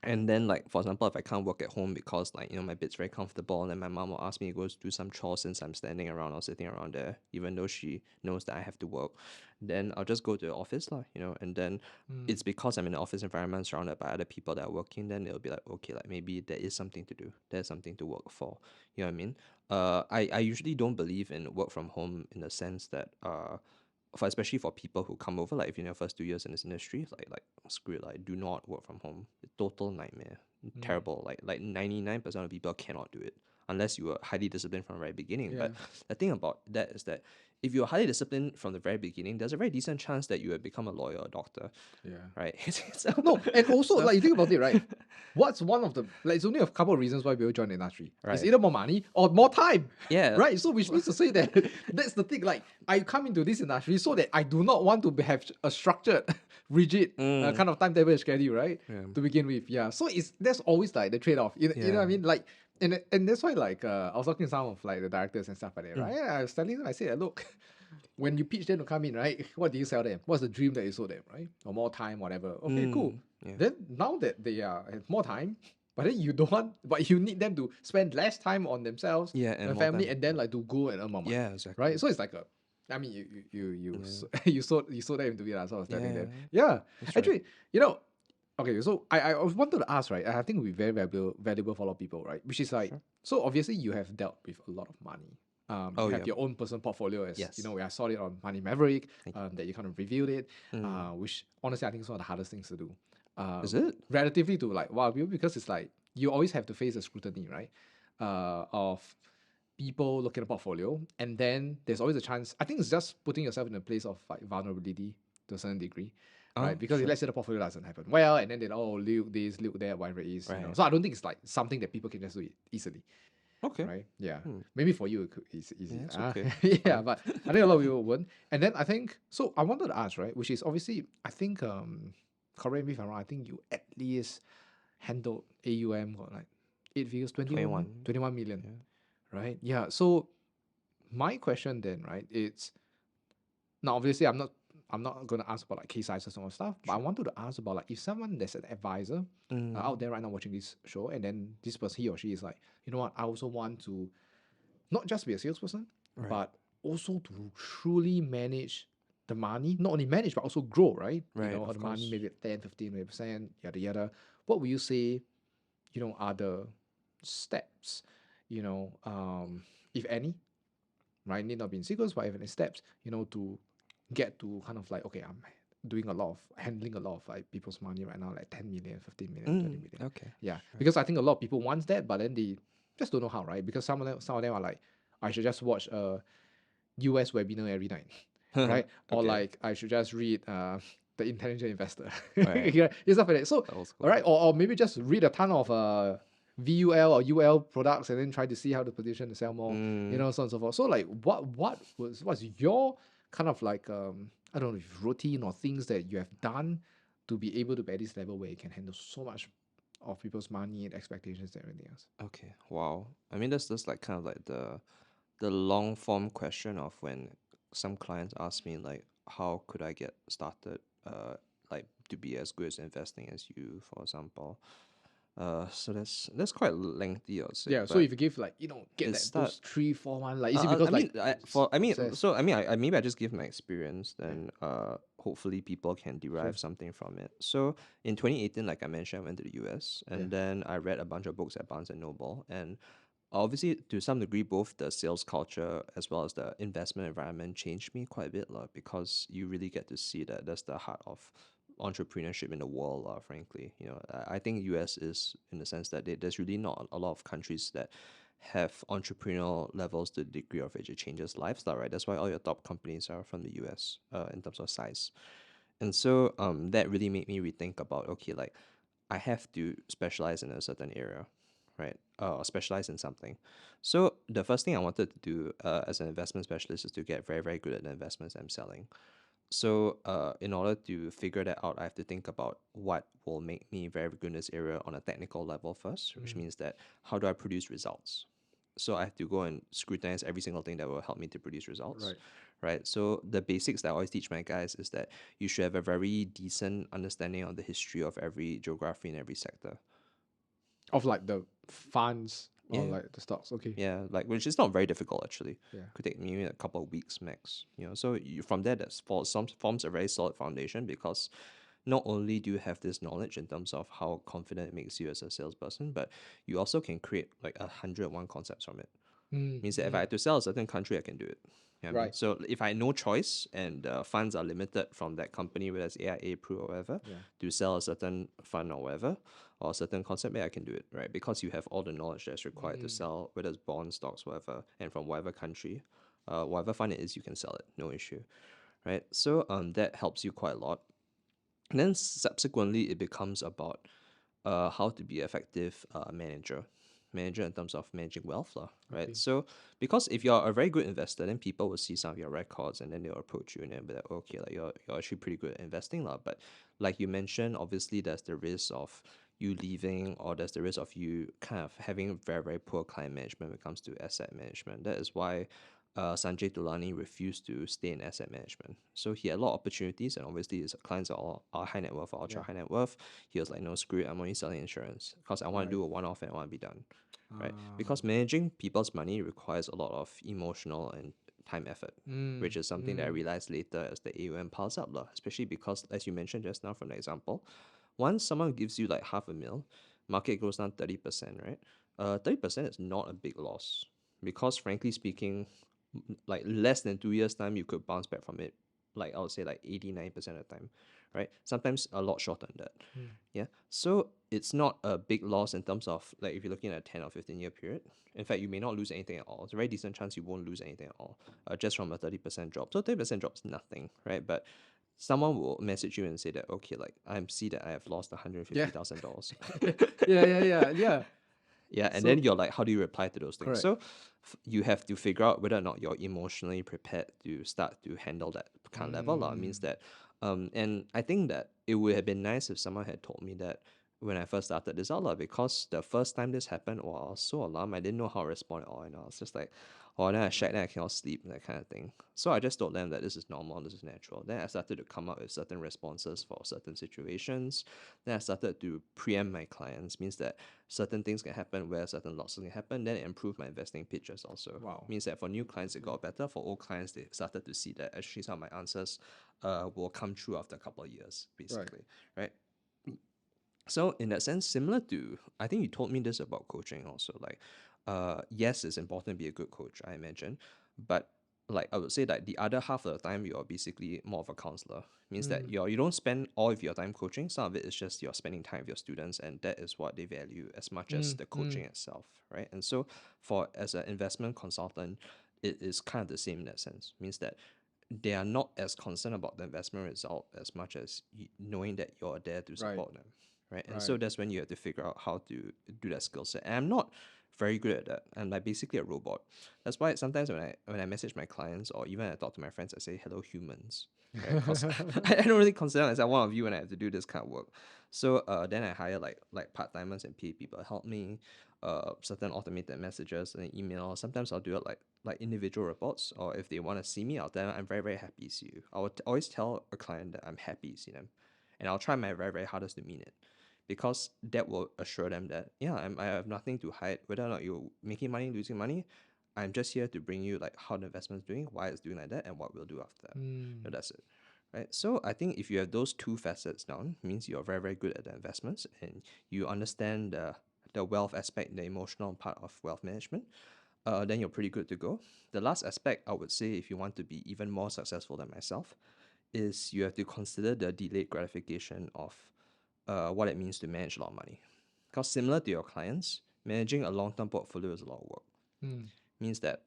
And then, like, for example, if I can't work at home because, like, my bed's very comfortable, and then my mom will ask me to go do some chores since I'm standing around or sitting around there, even though she knows that I have to work, then I'll just go to the office, lah, and then it's because I'm in an office environment surrounded by other people that are working, then it'll be like, okay, like, maybe there is something to do, there's something to work for, you know what I mean? I usually don't believe in work from home in the sense that, especially for people who come over, like if you're in your first 2 years in this industry, like screw it, like do not work from home. Total nightmare. Terrible. Like 99% of people cannot do it unless you were highly disciplined from the very beginning. But the thing about that is that if you're highly disciplined from the very beginning, there's a very decent chance that you will become a lawyer or a doctor. Yeah. Right? No, and also like you think about it, right? What's one of the it's only a couple of reasons why people join the industry. Right. It's either more money or more time. Yeah. Right. So which means to say that that's the thing. Like I come into this industry so that I do not want to have a structured, rigid kind of timetable schedule, right? Yeah. To begin with. Yeah. So that's always like the trade-off. You know what I mean? Like and that's why like I was talking to some of like the directors and stuff like that, right? I was telling them, I said, look, when you pitch them to come in, right? What do you sell them? What's the dream that you sold them, right? Or more time, whatever. Okay, cool. Yeah. Then now that they have more time, but then you don't want, but you need them to spend less time on themselves Yeah, and and more family, time. and then like to go and earn more money, Yeah, exactly. right? So it's like a, I mean, you sold them into it. So I was telling them, Yeah, yeah. that's right. Actually, okay. So I wanted to ask, right? And I think it would be very valuable for a lot of people, right? Which is like, Sure. so obviously you have dealt with a lot of money. Oh, You have yeah. your own personal portfolio, as Yes. I saw it on Money Maverick, Thank you. that you kind of reviewed it, Mm. which honestly I think is one of the hardest things to do. Is it? Relatively to like wild people, because it's like you always have to face the scrutiny, right? Of people looking at the portfolio, and then there's always a chance. I think it's just putting yourself in a place of like vulnerability to a certain degree, right? Because Sure. let's say the portfolio doesn't happen well, and then look this, look that, whatever it is, Right. So I don't think it's like something that people can just do it easily, Okay. right? Yeah, Hmm. maybe for you it's easy. Yeah, it's okay. Yeah, Fine. but I think a lot of people wouldn't. And then I think so. I wanted to ask, right, which is obviously I think correct me if I'm wrong. I think you at least handled AUM got like 8 figures, 21. 21 million, Yeah. right? Yeah. So my question then, right, it's now obviously I'm not gonna ask about like case sizes and all stuff, but I Sure. wanted to ask about like if someone that's an advisor out there right now watching this show, and then this person, he or she is like, you know what, I also want to not just be a salesperson, Right. but also to truly manage the money, not only manage but also grow, right? Right, The of money course. maybe at 10, 15, 20%, yada yada. What would you say, are the steps, if any, right? Need not be in sequence, but if any steps, to get to kind of like, okay, I'm handling a lot of like people's money right now, like 10 million, 15 million, 20 million. Okay. Yeah. Sure. Because I think a lot of people want that, but then they just don't know how, right? Because some of them are like, I should just watch a US webinar every night, right? Or Okay. like I should just read the Intelligent Investor. Right. Yeah, it's stuff like that. So That was all cool. right, or maybe just read a ton of VUL or UL products and then try to see how to position to sell more, so on and so forth. So like what's your kind of like I don't know if routine or things that you have done to be able to be at this level where you can handle so much of people's money and expectations and everything else. Okay. Wow. I mean, that's like kind of like the long form question of when some clients ask me like, how could I get started? Like to be as good as investing as you, for example. So that's quite lengthy, I'd say. Yeah, so But if you give like, get it that start. those 3 4 1, like is it because I like mean, obsessed? maybe I just give my experience, then hopefully people can Sure. derive something from it. So in 2018, like I mentioned, I went to the US, Yeah. and then I read a bunch of books at Barnes and Noble, and obviously to some degree both the sales culture as well as the investment environment changed me quite a bit, because you really get to see that that's the heart of entrepreneurship in the world, frankly. I think US is in the sense that there's really not a lot of countries that have entrepreneurial levels to the degree of which it changes lifestyle, right? That's why all your top companies are from the US, in terms of size. And so that really made me rethink about, okay, like I have to specialize in a certain area, right? Or specialize in something. So the first thing I wanted to do, as an investment specialist, is to get very, very good at the investments I'm selling. So in order to figure that out, I have to think about what will make me very good in this area on a technical level first, which means that how do I produce results? So I have to go and scrutinize every single thing that will help me to produce results, Right. right? So the basics that I always teach my guys is that you should have a very decent understanding of the history of every geography in every sector. Of like the funds or Yeah, like the stocks. Okay. yeah, like which is not very difficult actually. Yeah. Could take maybe a couple of weeks max. So from there that's forms a very solid foundation, because not only do you have this knowledge in terms of how confident it makes you as a salesperson, but you also can create like 101 concepts from it. Means that if I had to sell a certain country, I can do it. You know what I mean? Right. So if I had no choice and funds are limited from that company, whether it's AIA, Pru, or whatever, Yeah. to sell a certain fund or whatever, or a certain concept, I can do it, right? Because you have all the knowledge that's required to sell, whether it's bonds, stocks, whatever, and from whatever country, whatever fund it is, you can sell it, no issue, right? So that helps you quite a lot. And then subsequently, it becomes about how to be effective manager in terms of managing wealth, lah, right? Okay. So because if you're a very good investor, then people will see some of your records and then they'll approach you and they'll be like, okay, like you're actually pretty good at investing, lah. But like you mentioned, obviously there's the risk of you leaving, or there's the risk of you kind of having very, very poor client management when it comes to asset management. That is why Sanjay Tulani refused to stay in asset management. So he had a lot of opportunities, and obviously his clients are all are high net worth or ultra Yeah. high net worth. He was like, no, screw it, I'm only selling insurance because I want to Right. do a one off and I want to be done. Right? Ah. Because managing people's money requires a lot of emotional and time effort, which is something that I realized later as the AUM piles up, lah. Especially because, as you mentioned just now from the example, once someone gives you like half a mil, market goes down 30%, right? 30% is not a big loss because, frankly speaking, like less than 2 years' time, you could bounce back from it. Like I would say, like 89% of the time, right? Sometimes a lot shorter than that. Yeah. So it's not a big loss in terms of like if you're looking at a 10 or 15-year period. In fact, you may not lose anything at all. It's a very decent chance you won't lose anything at all, just from a 30% drop. So 30% drop is nothing, right? But someone will message you and say that, okay, like I see that I have lost Yeah. $150,000. Yeah. Yeah, and then So you're like, how do you reply to those things? correct. So you have to figure out whether or not you're emotionally prepared to start to handle that kind of level. Lah. Means that, and I think that it would have been nice if someone had told me that when I first started this out, lah, because the first time this happened, oh, I was so alarmed. I didn't know how to respond at all. And I was just like, oh, then I shagged, then I cannot sleep, that kind of thing. So I just told them that this is normal, this is natural. Then I started to come up with certain responses for certain situations. Then I started to preempt my clients, means that certain things can happen where certain losses can happen. Then it improved my investing pitches also. Wow. Means that for new clients, it got better. For old clients, they started to see that actually some of my answers will come true after a couple of years, basically, right? So in that sense, similar to, I think you told me this about coaching also, like, yes, it's important to be a good coach, I imagine, but like I would say that the other half of the time you're basically more of a counselor. Means that you don't spend all of your time coaching. Some of it is just you're spending time with your students, and that is what they value as much as the coaching itself, right? And so for as an investment consultant, it is kind of the same in that sense. Means that they are not as concerned about the investment result as much as knowing that you're there to Right. support them, right? And so Right. that's when you have to figure out how to do that skill set. And I'm not very good at that. I'm like basically a robot. That's why sometimes when I message my clients or even I talk to my friends, I say hello humans, right? Because I don't really consider myself one of you when I have to do this kind of work. So then I hire like part timers and paid people to help me. Certain automated messages and email. Sometimes I'll do it like individual reports, or if they want to see me, I'll tell them I'm very very happy to see you. I would always tell a client that I'm happy to see them, and I'll try my very very hardest to mean it, because that will assure them that yeah, I have nothing to hide. Whether or not you're making money, losing money, I'm just here to bring you like how the investment's doing, why it's doing like that, and what we'll do after that. So that's it. Right. So I think if you have those two facets down, means you're very, very good at the investments and you understand the wealth aspect, the emotional part of wealth management, then you're pretty good to go. The last aspect, I would say, if you want to be even more successful than myself, is you have to consider the delayed gratification of what it means to manage a lot of money. Because similar to your clients, managing a long-term portfolio is a lot of work. Means that,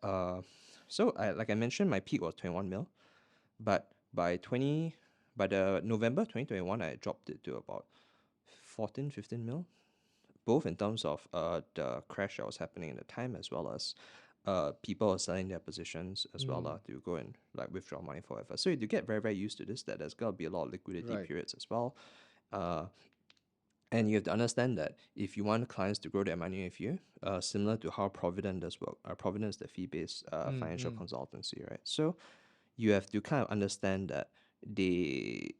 so like I mentioned, my peak was 21 mil, but by the November 2021, I dropped it to about 14, 15 mil, both in terms of the crash that was happening at the time, as well as people are selling their positions as well to go and like withdraw money forever. So you get very, very used to this, that there's gonna be a lot of liquidity Right. periods as well. And you have to understand that if you want clients to grow their money with you, similar to how Provident does work, Provident is the fee-based financial consultancy, right? So you have to kind of understand that they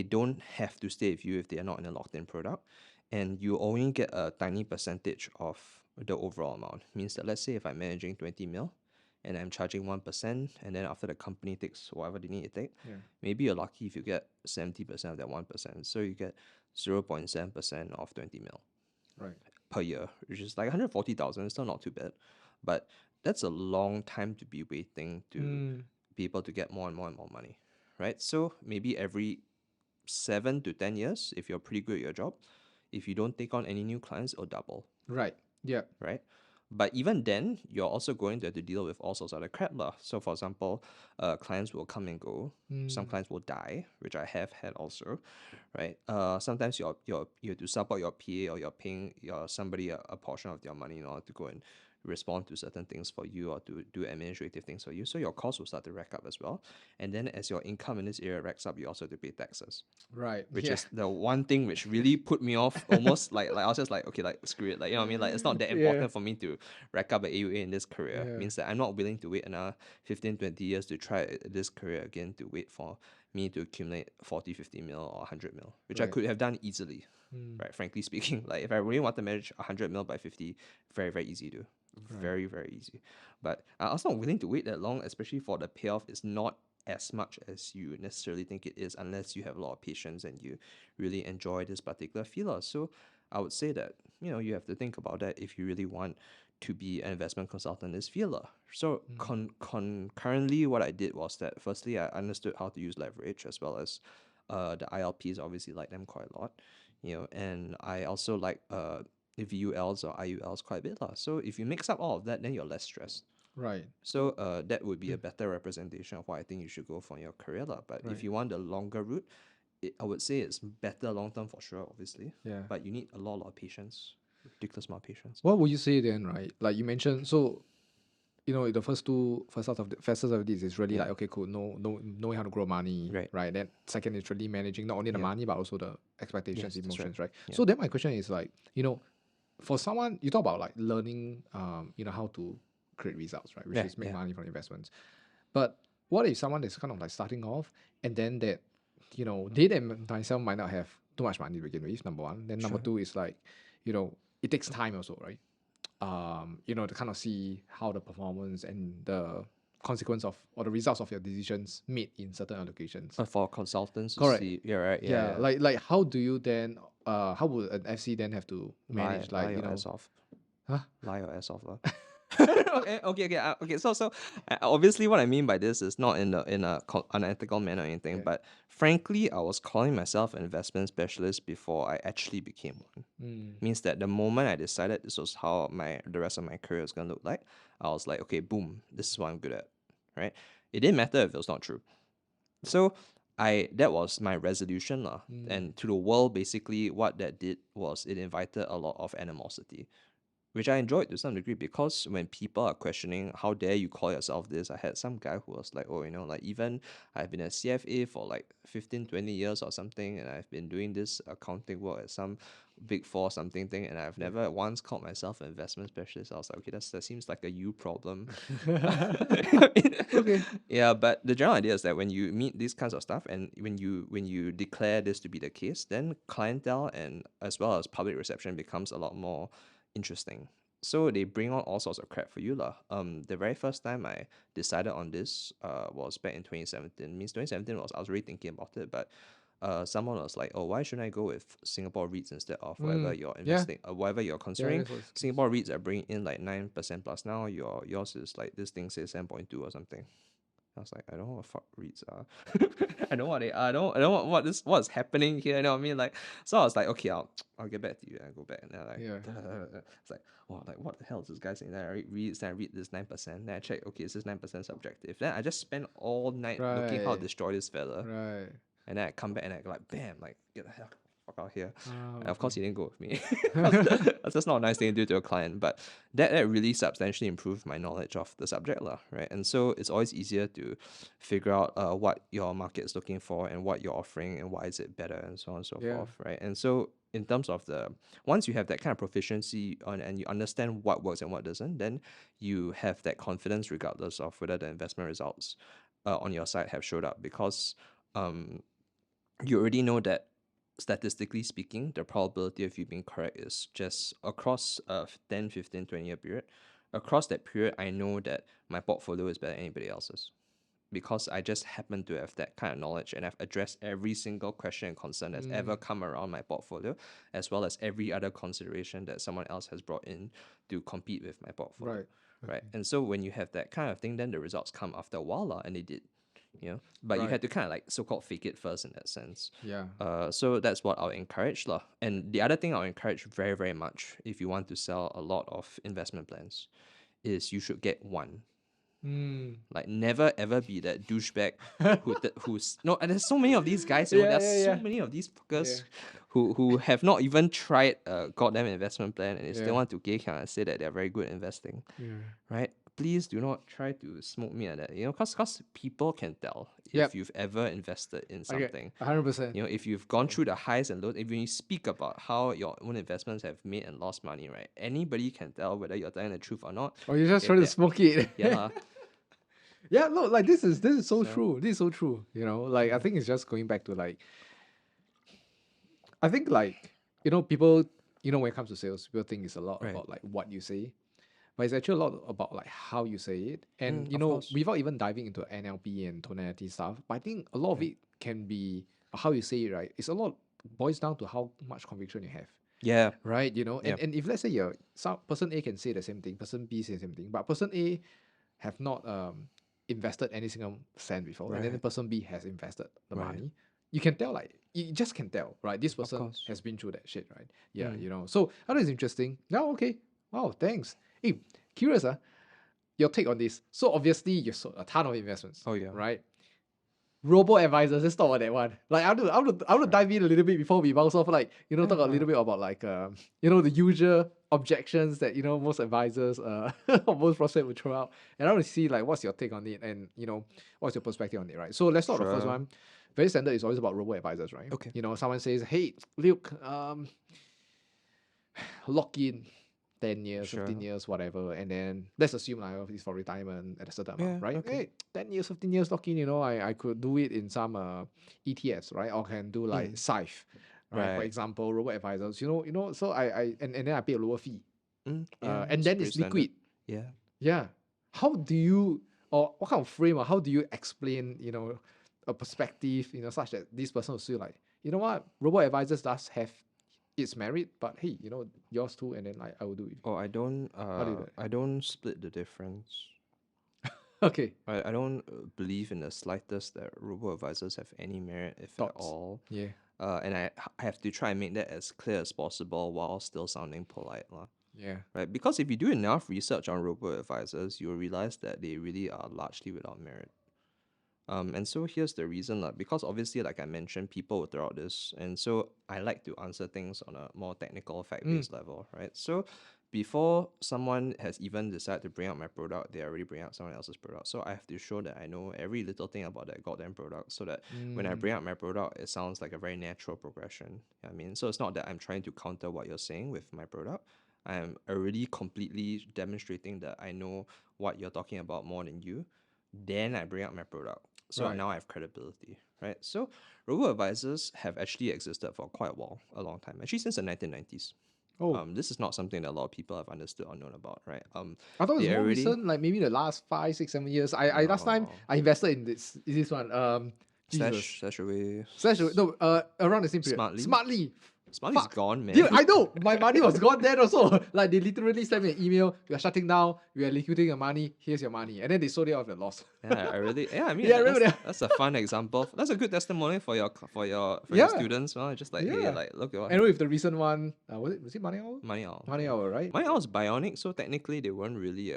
don't have to stay with you if they are not in a locked-in product, and you only get a tiny percentage of the overall amount. Means that let's say if I'm managing 20 mil and I'm charging 1%, and then after the company takes whatever they need to take, maybe you're lucky if you get 70% of that 1%. So you get 0.7% of 20 mil Right. per year, which is like 140,000. It's still not too bad, but that's a long time to be waiting to be able to get more and more and more money, right? So maybe every 7 to 10 years, if you're pretty good at your job, if you don't take on any new clients, it'll double, Right. Yeah. right? But even then, you're also going to have to deal with all sorts of other crap lah. So for example, clients will come and go. Some clients will die, which I have had also, right? Sometimes you have to support your PA, or you're paying somebody a portion of their money in order to go and respond to certain things for you or to do administrative things for you. So your costs will start to rack up as well. And then as your income in this area racks up, you also have to pay taxes, Right. which Yeah. is the one thing which really put me off almost like I was just like, okay, like screw it. Like, you know what I mean? Like, it's not that Yeah. important for me to rack up an AUA in this career. Yeah. Means that I'm not willing to wait another 15, 20 years to try this career again, to wait for me to accumulate 40, 50 mil or 100 mil, which I Right. could have done easily, right? Frankly speaking, like if I really want to manage 100 mil by 50, very, very easy to. Right. Very, very easy. But I was not willing to wait that long, especially for the payoff is not as much as you necessarily think it is, unless you have a lot of patience and you really enjoy this particular field. So I would say that, you know, you have to think about that if you really want to be an investment consultant in this field. So concurrently, what I did was that firstly, I understood how to use leverage, as well as the ILPs obviously like them quite a lot, you know, and I also like VULs or IULs quite a bit. So if you mix up all of that, then you're less stressed. Right. So that would be a better representation of what I think you should go for in your career. But if Right. you want the longer route, I would say it's better long term for sure, obviously. Yeah. But you need a lot of patience, ridiculous amount of patience. What would you say then, right? Like you mentioned, so the first two facets of this is really Yeah. like, okay, cool, knowing how to grow money, Right. Then second is really managing not only the Yeah. money but also the expectations, Yes, that's right. emotions, right? Yeah. So then my question is like, for someone, you talk about like learning, how to create results, right? Which Yeah, is make yeah. money from investments. But what if someone is kind of like starting off and then that, they themselves might not have too much money to begin with, number one. Then number Sure. two is like, it takes time also, right? To kind of see how the performance and the consequence of or the results of your decisions made in certain allocations. But for consultants to Correct. see, yeah, right, Yeah, yeah. like how do you then how would an FC then have to manage Lie like, your ass off. huh? Lie your ass off. Okay. So obviously, what I mean by this is not in a unethical manner or anything, Yeah. but frankly, I was calling myself an investment specialist before I actually became one. Means that the moment I decided this was how the rest of my career is gonna look like, I was like, okay, boom, this is what I'm good at, right? It didn't matter if it was not true. So that was my resolution lah. And to the world, basically, what that did was it invited a lot of animosity, which I enjoyed to some degree, because when people are questioning, how dare you call yourself this, I had some guy who was like, oh, like even I've been a CFA for like 15, 20 years or something, and I've been doing this accounting work at some big four something thing, and I've never once called myself an investment specialist. I was like, okay, that seems like a you problem. Okay. Yeah, but the general idea is that when you meet these kinds of stuff, and when you declare this to be the case, then clientele and as well as public reception becomes a lot more interesting. So they bring on all sorts of crap for you lah. The very first time I decided on this was back in 2017. Means 2017 was, I was really thinking about it, but someone was like, oh, why shouldn't I go with Singapore REITs instead of whatever you're investing, whatever you're considering? that's what's- Singapore REITs are bringing in like 9% plus now. Yours is like, this thing says 7.2 or something. I was like, I don't know what fuck REITs are. I know what they are. I don't what's happening here. You know what I mean? Like, so I was like, okay, I'll get back to you. And I go back and then like, it's like, wow, like what the hell is this guy saying? Then I read REITs, then I read this 9%. Then I check, okay, is this 9% subjective? Then I just spent all night looking how to Right. destroy this fella. Right. And then I come back and I like, bam, like get the hell fuck out here. Ah, And of course, he didn't go with me. okay. That's just not a nice thing to do to a client. But that really substantially improved my knowledge of the subject, lah, right? And so it's always easier to figure out what your market is looking for and what you're offering and why is it better and so on and so Yeah. forth, right? And so in terms of once you have that kind of proficiency and you understand what works and what doesn't, then you have that confidence regardless of whether the investment results on your side have showed up, because you already know that statistically speaking, the probability of you being correct is just across a 10, 15, 20-year period. Across that period, I know that my portfolio is better than anybody else's, because I just happen to have that kind of knowledge, and I've addressed every single question and concern that's ever come around my portfolio, as well as every other consideration that someone else has brought in to compete with my portfolio. Right. Right. And so when you have that kind of thing, then the results come after a while, and they did. But you Right. had to kind of like so-called fake it first in that sense. Yeah. So that's what I'll encourage lah. And the other thing I'll encourage very, very much, if you want to sell a lot of investment plans, is you should get one. Like, never ever be that douchebag who's no. And there's so many of these guys. Yeah, There's yeah, so yeah. many of these Yeah. fuckers who have not even tried a goddamn investment plan, and they Yeah. still want to gay kind of say that they're very good at investing. Yeah. Right? Please do not try to smoke me at that. Cause people can tell Yep. if you've ever invested in Okay. something. 100%. If you've gone through the highs and lows, if you speak about how your own investments have made and lost money, right? Anybody can tell whether you're telling the truth or not. Or you're just if trying to that- smoke it. Yeah, lah. Yeah, no, like this is so So- true. This is so true. Like I think it's just going back to like I think like people when it comes to sales, people think it's a lot Right. about like what you say. But it's actually a lot about like how you say it. And of course. without even diving into NLP and tonality stuff, but I think a lot of it can be how you say it, right? It's a lot boils down to how much conviction you have. Yeah. Right, and, Yeah. and if let's say person A can say the same thing, person B say the same thing, but person A have not invested any single cent before, and then the Right. person B has invested the Right. money, you can tell, like you just can tell, right? This person course. has been through that shit, right? Yeah, So that is interesting. Yeah, okay. Wow, thanks. Hey, curious, your take on this. So obviously you sold a ton of investments. Oh, yeah. Right? Robo-advisors, let's talk about that one. Like I want to dive in a little bit before we bounce off, like, talk a little bit about like the usual objections that most advisors or most prospects would throw out. And I want to see like what's your take on it and what's your perspective on it, right? So let's start the first Sure. one. Very standard is always about robo-advisors, right? Okay. Someone says, hey, Luke, lock in 10 years, Sure. 15 years, whatever. And then let's assume like it's for retirement at a certain amount, Yeah, right? okay. Hey, 10 years, 15 years lock in, I could do it in some ETFs, right? Or can do like SIFE, right? For Right. example, robo-advisors, so and then I pay a lower fee. Yeah, And it's then pretty it's standard. liquid. Yeah. Yeah. How do you, or what kind of frame, or how do you explain, a perspective, such that this person will feel like, you know what, robo-advisors does have its merit, but hey, yours too, and then like I will do it. Oh, I don't. do you do? I don't split the difference. Okay. I don't believe in the slightest that robo-advisors have any merit, if at Thoughts? all. Yeah. And I have to try and make that as clear as possible while still sounding polite, lah. Yeah. Right? Because if you do enough research on robo-advisors, you'll realize that they really are largely without merit. And so here's the reason, because obviously, like I mentioned, people will throw out this, and so I like to answer things on a more technical, fact-based level, right? So before someone has even decided to bring out my product, they already bring out someone else's product. So I have to show that I know every little thing about that goddamn product, so that when I bring out my product, it sounds like a very natural progression. I mean, so it's not that I'm trying to counter what you're saying with my product. I'm already completely demonstrating that I know what you're talking about more than you. Then I bring out my product. So Right. now I have credibility, right? So robo-advisors have actually existed for quite a while, a long time, actually since the 1990s. Oh, This is not something that a lot of people have understood or known about, right? I thought it was they more already- recent, like maybe the last 5, 6, 7 years. I last time No. I invested in this one. Jesus. Stash away. No, around the same period. Smartly? Smartly's Fuck. gone, man. Dude, I know my money was gone then also. Like they literally sent me an email. We are shutting down. We are liquidating your money. Here's your money, and then they sold it off at a loss. Yeah, I mean, Yeah, I remember that's a fun example. That's a good testimony for your Yeah. students. Just like, hey, Yeah. like, look at what And with the recent one, was it Money Hour? Money Hour. Money Hour, right? Money Hour is bionic, so technically they weren't really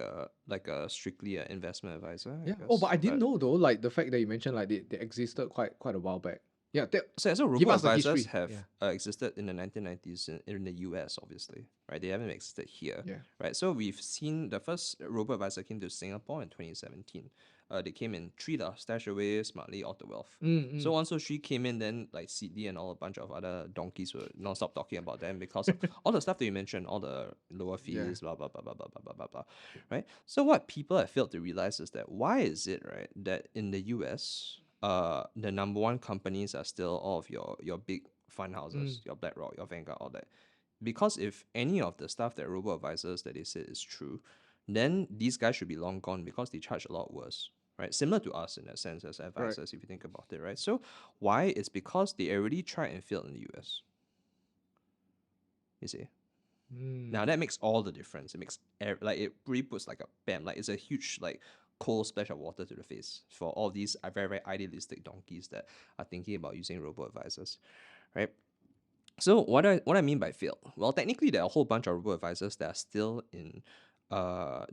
strictly an investment advisor. I Yeah. guess. Oh, but I didn't know though. Like the fact that you mentioned, like they existed quite a while back. Yeah. So Give us the robo-advisors history. have Yeah. existed in the 1990s in the US, obviously, right? They haven't existed here, Yeah. right? So we've seen the first robo-advisor came to Singapore in 2017. They came in three, Stash Away, Smartly, Auto Wealth. So once those three came in, then like CD and all a bunch of other donkeys were non-stop talking about them because of all the stuff that you mentioned, all the lower fees, blah, blah, blah, blah, blah, blah, blah, blah, blah, right? So what people have failed to realize is that why is it, right, that in the US, the number one companies are still all of your big fund houses, your BlackRock, your Vanguard, all that. Because if any of the stuff that robo-advisors that they said is true, then these guys should be long gone because they charge a lot worse, right? Similar to us in that sense as advisors, if you think about it, right? So why? It's because they already tried and failed in the US. You see? Now that makes all the difference. It makes it really puts like a bam, like it's a huge like cold splash of water to the face for all these very, very idealistic donkeys that are thinking about using robo-advisors, right? So what I mean by failed? Well, technically there are a whole bunch of robo-advisors that are still in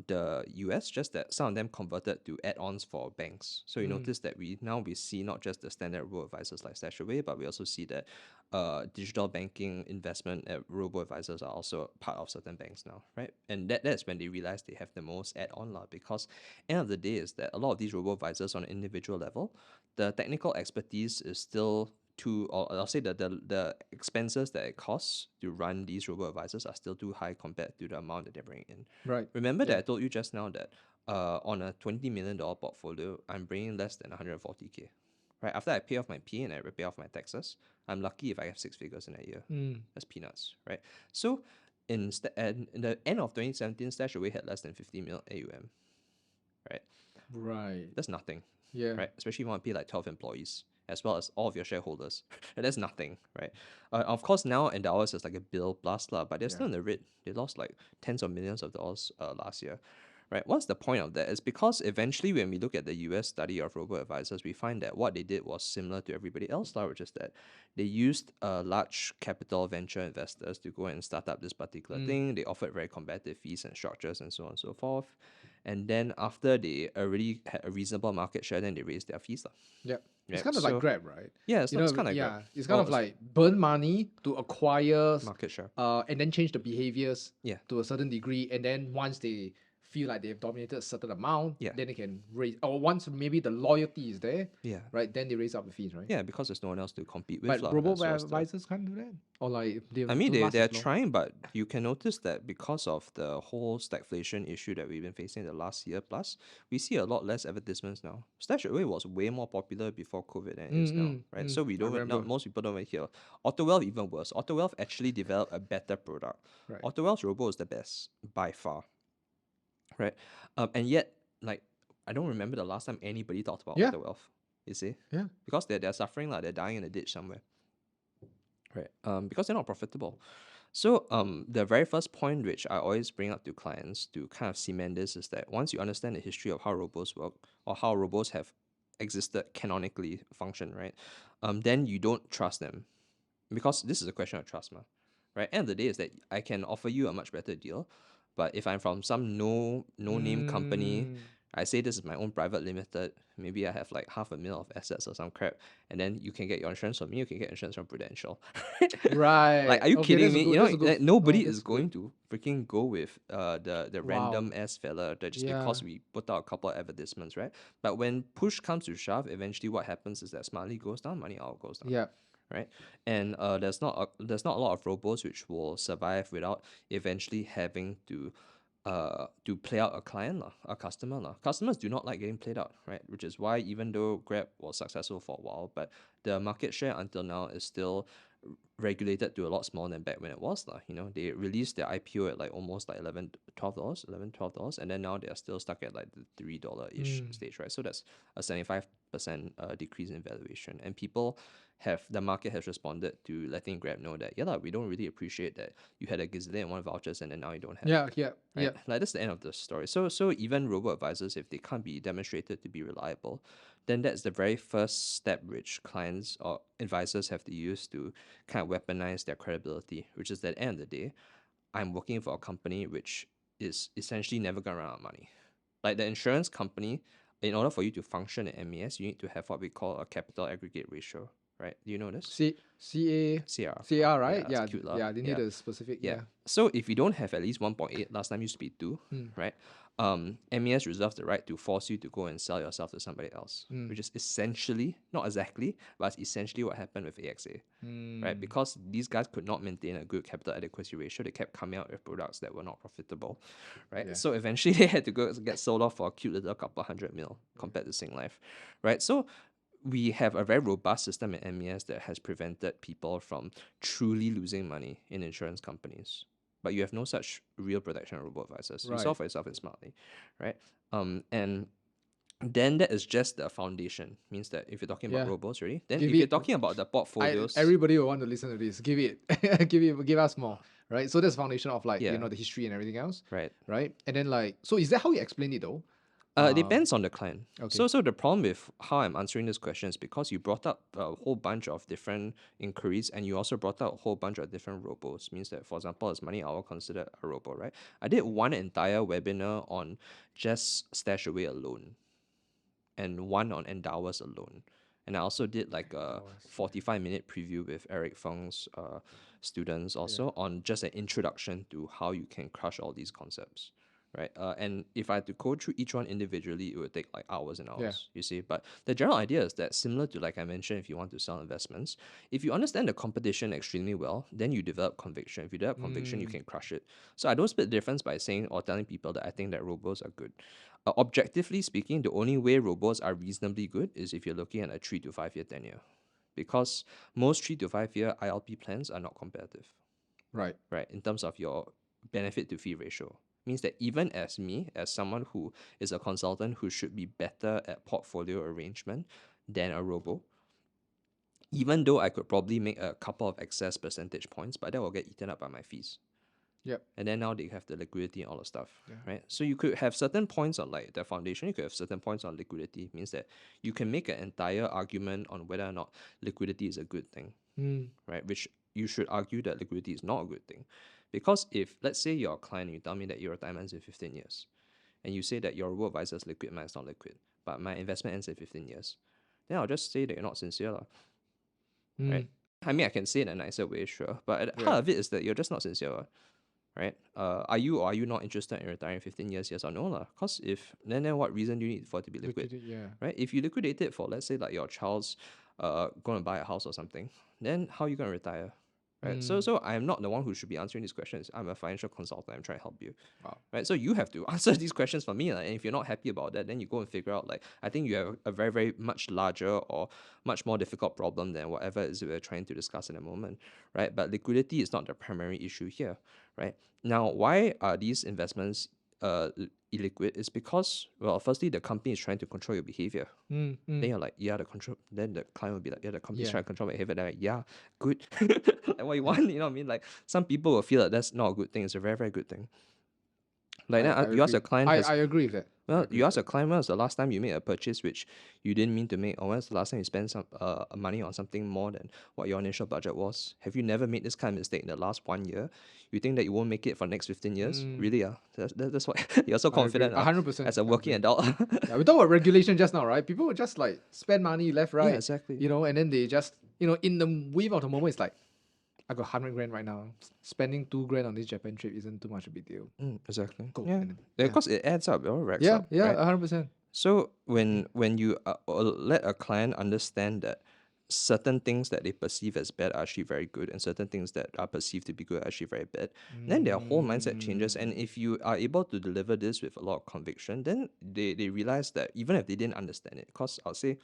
the US, just that some of them converted to add-ons for banks. So you notice that we see not just the standard robo-advisors like StashAway, but we also see that digital banking investment robo-advisors are also part of certain banks now, right? And that's when they realize they have the most add-on lah, because end of the day is that a lot of these robo-advisors on an individual level, the technical expertise is still too, or I'll say that the expenses that it costs to run these robo-advisors are still too high compared to the amount that they're bringing in. Right. Remember that I told you just now that on a $20 million portfolio, I'm bringing less than 140K. Right? After I pay off my P and I pay off my taxes, I'm lucky if I have 6 figures in a year. That's peanuts, right? So in the end of 2017, StashAway had less than 50 mil AUM, right? Right. That's nothing, Yeah. right? Especially if you want to pay like 12 employees as well as all of your shareholders. That's nothing, right? Of course, now Endowers is like $1 billion plus, but they're still in the red. They lost like tens of millions of dollars last year, right? What's the point of that? It's because eventually when we look at the US study of robo-advisors, we find that what they did was similar to everybody else, which is that they used large capital venture investors to go and start up this particular thing. They offered very competitive fees and structures and so on and so forth. And then after they already had a reasonable market share, then they raised their fees. Yeah. It's Yep, kind of like so- Grab, right? Yeah, it's, You know, it's kind of yeah, Grab. it's kind of Well, like burn money to acquire market share. and then change the behaviors Yeah. to a certain degree, and then once they feel like they've dominated a certain amount, Yeah. then they can raise, or once maybe the loyalty is there, Yeah. right, then they raise up the fees, right? Yeah, because there's no one else to compete with. But lah, robo as well as the- advisors can't do that, or like they I mean, don't last they're as long. trying, but you can notice that because of the whole stagflation issue that we've been facing the last year plus, we see a lot less advertisements now. StashAway was way more popular before COVID than it is now, right? So we don't, remember. most people don't even hear. AutoWealth even worse. AutoWealth actually developed a better product. Right. AutoWealth's Robo is the best by far, right? And yet, like, I don't remember the last time anybody talked about Yeah. AutoWealth. You see? Yeah. Because they're suffering, they're dying in a ditch somewhere. Right. Because they're not profitable. So the very first point which I always bring up to clients to kind of cement this is that once you understand the history of how robos work or how robos have existed canonically function, right? Then you don't trust them. Because this is a question of trust, right? End of the day is that I can offer you a much better deal, but if I'm from some no name company, I say this is my own private limited, maybe I have like $500,000 of assets or some crap, and then you can get your insurance from me, you can get insurance from Prudential. Right. Like, are you Okay, kidding that's a me? good- You know, that's a good- like, nobody that's is good. going to freaking go with the random ass fella that just because Yeah. we put out a couple of advertisements, right? But when push comes to shove, eventually what happens is that Smartly goes down, Money Out goes down. Yeah. Right, and there's not a lot of robos which will survive without eventually having to play out a client a customer Customers do not like getting played out, right? Which is why even though Grab was successful for a while, but the market share until now is still regulated to a lot smaller than back when it was You know, they released their IPO at like almost like $12, and then now they are still stuck at like the $3-ish stage, right? So that's a 75% decrease in valuation, and the market has responded to letting Grab know that we don't really appreciate that you had a gazillion and one vouchers and then now you don't have. Yeah. Right? Yeah. Like, that's the end of the story. So even robo-advisors, if they can't be demonstrated to be reliable, then that's the very first step which clients or advisors have to use to kind of weaponize their credibility, which is that at the end of the day, I'm working for a company which is essentially never going to run out of money. Like the insurance company, in order for you to function at MES, you need to have what we call a capital aggregate ratio, right? Do you know this? CR. CAR, right? Yeah, it's cute lah. They need a specific. Yeah. So if you don't have at least 1.8, last time used to be 2, right? MES reserves the right to force you to go and sell yourself to somebody else, which is essentially, not exactly, but it's essentially what happened with AXA, right? Because these guys could not maintain a good capital adequacy ratio, they kept coming out with products that were not profitable, right? Yeah. So eventually they had to go get sold off for a cute little couple $100 million compared to Singlife, right? So we have a very robust system at MES that has prevented people from truly losing money in insurance companies. But you have no such real protection of robo-advisors. You Right. solve for yourself and Smartly, right? And then that is just the foundation. Means that if you're talking about Yeah. robos, really, then Give if you're it- talking about the portfolios, Everybody will want to listen to this. Give us more, right? So that's foundation of like Yeah. the history and everything else, right? right? And then like, so is that how you explain it though? It depends on the client. Okay. So the problem with how I'm answering this question is because you brought up a whole bunch of different inquiries and you also brought up a whole bunch of different robos. Means that, for example, is Money Hour considered a robo, right? I did one entire webinar on just Stashaway alone and one on Endowers alone. And I also did like a 45-minute preview with Eric Feng's students also on just an introduction to how you can crush all these concepts, right? And if I had to go through each one individually, it would take like hours and hours, you see. But the general idea is that similar to, like I mentioned, if you want to sell investments, if you understand the competition extremely well, then you develop conviction. If you develop conviction, you can crush it. So I don't split the difference by saying or telling people that I think that robos are good. Objectively speaking, the only way robos are reasonably good is if you're looking at a 3 to 5 year tenure, because most 3 to 5 year ILP plans are not competitive, Right. right? In terms of your benefit to fee ratio, means that even as me, as someone who is a consultant who should be better at portfolio arrangement than a robo, even though I could probably make a couple of excess percentage points, but that will get eaten up by my fees. Yep. And then now they have the liquidity and all the stuff, Yeah. right? So you could have certain points on like the foundation, you could have certain points on liquidity. Means that you can make an entire argument on whether or not liquidity is a good thing, right? Which you should argue that liquidity is not a good thing. Because if, let's say you're a client and you tell me that your retirement ends in 15 years, and you say that your robo-advisor is liquid, mine is not liquid, but my investment ends in 15 years, then I'll just say that you're not sincere, right? I mean, I can say it in a nicer way, sure, but at the heart of it is that you're just not sincere, right? Are you or are you not interested in retiring 15 years, yes or no? Because if, then what reason do you need for it to be liquid? Right? If you liquidate it for, let's say, like your child's going to buy a house or something, then how are you going to retire? Right? So I am not the one who should be answering these questions. I'm a financial consultant. I'm trying to help you. Wow. Right? So you have to answer these questions for me. And if you're not happy about that, then you go and figure out, like, I think you have a very, very much larger or much more difficult problem than whatever it is we're trying to discuss in a moment. Right? But liquidity is not the primary issue here. Right? Now, why are these investments illiquid? It's because, well, firstly, the company is trying to control your behavior. Then you're like, yeah, the control. Then the client will be like, yeah, the company's trying to control my behavior. They're like, yeah, good. Like, what you want, you know what I mean? Like, some people will feel that that's not a good thing. It's a very, very good thing. Like, then you ask a client, I agree with that. well, you ask a client, when was the last time you made a purchase which you didn't mean to make, or when was the last time you spent some money on something more than what your initial budget was? Have you never made this kind of mistake in the last 1 year? You think that you won't make it for the next 15 years? Really? That's why you're so confident 100%. as a working adult. Yeah, we talked about regulation just now, right? People would just like spend money left, right? Yeah, exactly. You know, and then they just, you know, in the wave of the moment, it's like, I got 100 grand right now. Spending 2 grand on this Japan trip isn't too much of a big deal. Exactly. Go. Yeah, And then- because it adds up, it all racks yeah, up. yeah, right? 100%. So when you let a client understand that certain things that they perceive as bad are actually very good, and certain things that are perceived to be good are actually very bad, then their whole mindset changes. And if you are able to deliver this with a lot of conviction, then they realize that even if they didn't understand it, because I'll say,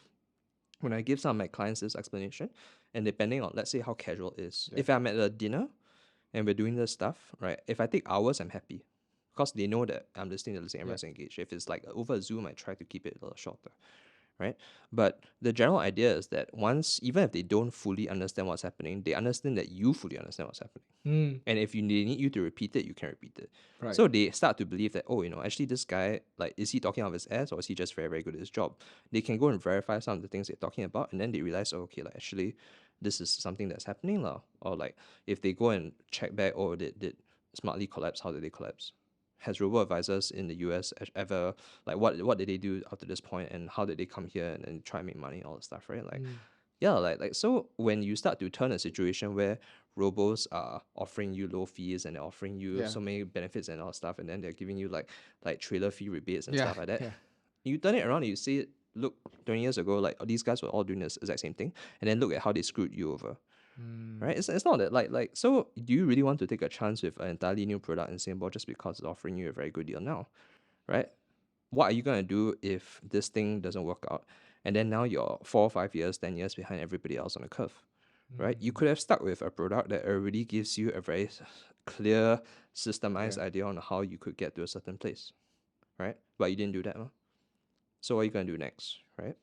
when I give some of my clients this explanation, and depending on, let's say, how casual it is, if I'm at a dinner and we're doing this stuff, right? If I take hours, I'm happy, because they know that I'm listening to the same, everyone's engaged. If it's like over Zoom, I try to keep it a little shorter, right? But the general idea is that once, even if they don't fully understand what's happening, they understand that you fully understand what's happening. And if they need you to repeat it, you can repeat it. Right. So they start to believe that, oh, actually this guy, like, is he talking out of his ass, or is he just very, very good at his job? They can go and verify some of the things they're talking about, and then they realize, oh, okay, like, actually, this is something that's happening now. Or like, if they go and check back, oh, did Smartly collapse? How did they collapse? Has robo-advisors in the US ever, like, what did they do up to this point, and how did they come here and try and make money, all that stuff, right? Like, yeah, like so when you start to turn a situation where robos are offering you low fees and they're offering you so many benefits and all that stuff, and then they're giving you like trailer fee rebates and stuff like that, you turn it around and you see, look, 20 years ago, like, these guys were all doing this exact same thing, and then look at how they screwed you over. Right? It's not that, like, so do you really want to take a chance with an entirely new product in Singapore just because it's offering you a very good deal now? Right? What are you going to do if this thing doesn't work out? And then now you're 4 or 5 years, 10 years behind everybody else on the curve. Right? You could have stuck with a product that already gives you a very clear, systemized idea on how you could get to a certain place. Right? But you didn't do that. Huh? So what are you going to do next? Right?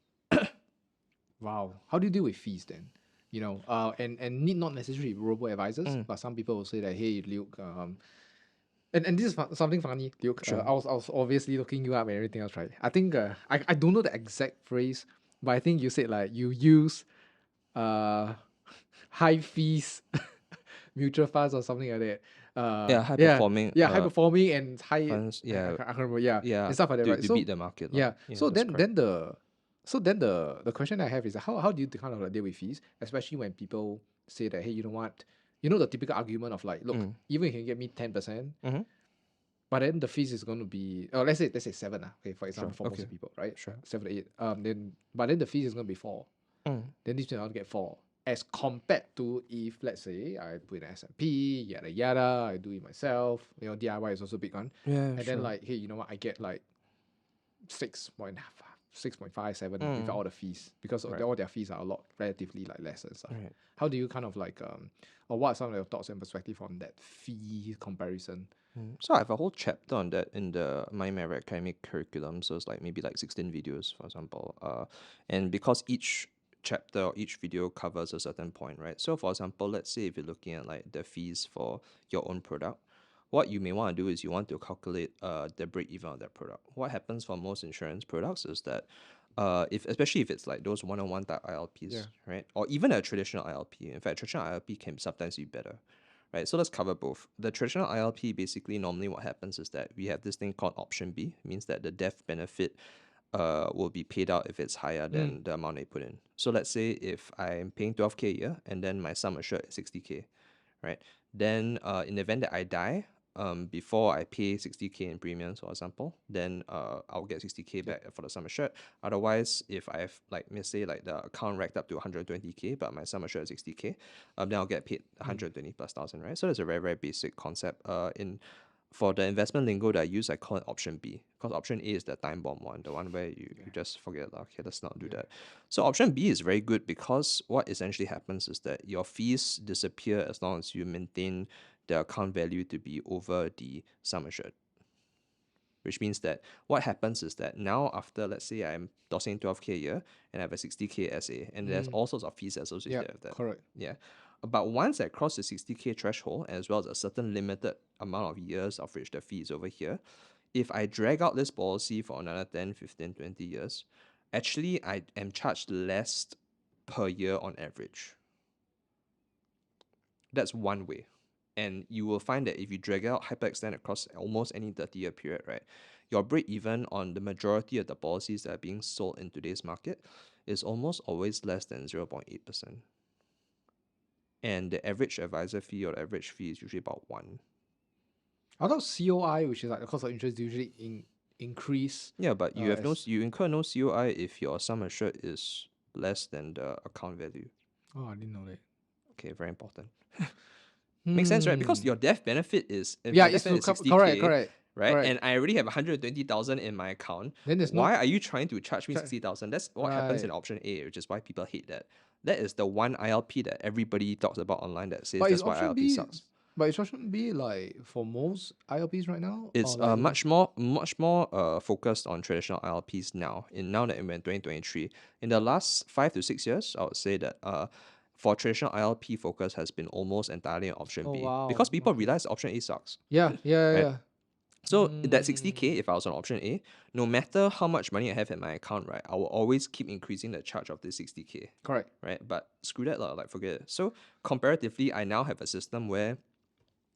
Wow. How do you deal with fees then? You know, and need not necessarily robo-advisors, but some people will say that, hey, Luke, And this is something funny, Luke. Sure. I was obviously looking you up and everything else, right? I think I don't know the exact phrase, but I think you said like you use uh high fees mutual funds or something like that. Yeah, high Yeah, performing yeah, high performing and high. funds. I Yeah, can't remember. Yeah, yeah, and stuff like that, right? to So beat the market, lah. yeah, Yeah, so that's then correct. the question I have is how do you kind of like deal with fees, especially when people say that, hey, you know what, the typical argument of like, look, even if you can get me 10%, Mm-hmm. but then the fees is going to be, let's say seven, okay, for example, Sure. for most Okay. people, right? Sure. 7 to 8. Then the fees is going to be four. Mm. Then this will get four. As compared to if let's say I put in S&P, yada yada, I do it myself. DIY is also a big one. Yeah. And Sure. then like, hey, you know what? I get like 6.57 without Mm. all the fees, because Right. all their fees are a lot relatively like less and stuff. Right. How do you kind of like or what are some of your thoughts and perspective on that fee comparison? So I have a whole chapter on that in the Money Maverick academic curriculum. So it's like maybe like 16 videos, for example. And because each chapter or each video covers a certain point, right? So for example, let's say if you're looking at like the fees for your own product, what you may want to do is you want to calculate the break even of that product. What happens for most insurance products is that especially if it's like those one-on-one type ILPs, Yeah. right? Or even a traditional ILP. In fact, traditional ILP can sometimes be better. Right, so let's cover both. The traditional ILP, basically, normally what happens is that we have this thing called option B. It means that the death benefit will be paid out if it's higher than the amount they put in. So let's say if I'm paying 12K a year and then my sum assured is 60K, right? Then in the event that I die, before I pay 60K in premiums, for example, then I'll get 60K back for the sum assured. Otherwise, if I've like say like the account racked up to 120K, but my sum assured is 60K, then I'll get paid 120 plus thousand, right? So that's a very, very basic concept. For the investment lingo that I use, I call it option B, because option A is the time bomb one, the one where you just forget, okay, let's not do that. So option B is very good because what essentially happens is that your fees disappear as long as you maintain the account value to be over the sum assured. Which means that what happens is that now after, let's say I'm tossing 12K a year and I have a 60K SA, and there's all sorts of fees associated with that. Correct. Yeah. But once I cross the 60K threshold, as well as a certain limited amount of years of which the fee is over here, if I drag out this policy for another 10, 15, 20 years, actually I am charged less per year on average. That's one way. And you will find that if you drag out hyperextend across almost any 30-year period, right, your break even on the majority of the policies that are being sold in today's market is almost always less than 0.8%. And the average advisor fee or the average fee is usually about 1. I thought COI, which is like the cost of interest, usually increase. Yeah, but you have as- you incur no COI if your sum assured is less than the account value. Oh, I didn't know that. Okay, very important. Makes sense, right? Because your death benefit is, if my death it's to benefit is cover. 60K, Correct. right? And I already have 120,000 in my account. Then there's Why no are you trying to charge me 60,000? That's what happens in right. option A, which is why people hate that. That is the one ILP that everybody talks about online that says But is that's why option ILP B? sucks. But is option B like for most ILPs right now, It's or like much more focused on traditional ILPs now. Now that we're in 2023, in the last 5 to 6 years, I would say that for traditional ILP, focus has been almost entirely on option Oh B, wow. because people Okay. realize option A sucks, Yeah. right? Yeah. So that 60K, if I was on option A, no matter how much money I have in my account, right, I will always keep increasing the charge of this 60K, Correct. right? But screw that, like forget it. So comparatively, I now have a system where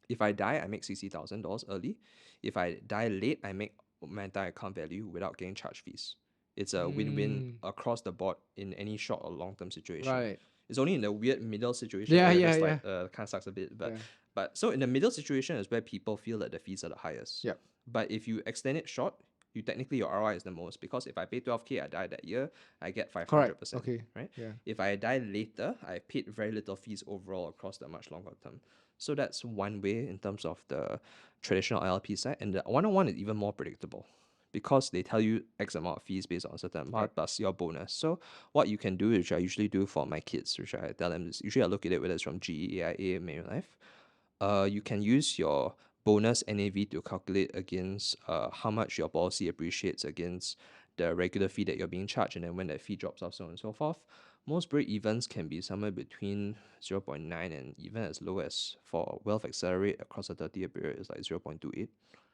if I die, I make $60,000 early. If I die late, I make my entire account value without getting charge fees. It's a win-win across the board in any short or long-term situation. Right. It's only in the weird middle situation Yeah. where Yeah. that's Yeah. like kind of sucks a bit. Yeah. But so in the middle situation is where people feel that the fees are the highest. Yep. But if you extend it short, you technically your ROI is the most, because if I pay 12K, I die that year, I get 500%. Correct. Okay. Right? Yeah. If I die later, I paid very little fees overall across the much longer term. So that's one way in terms of the traditional ILP side. And the one-on-one is even more predictable, because they tell you X amount of fees based on a certain amount Right. plus your bonus. So what you can do, which I usually do for my kids, which I tell them is, usually I look at it whether it's from GE, AIA, Manulife, you can use your bonus NAV to calculate against how much your policy appreciates against the regular fee that you're being charged, and then when that fee drops off, so on and so forth. Most break evens can be somewhere between 0.9 and even as low as for Wealth Accelerate across a 30-year period is like 0.28.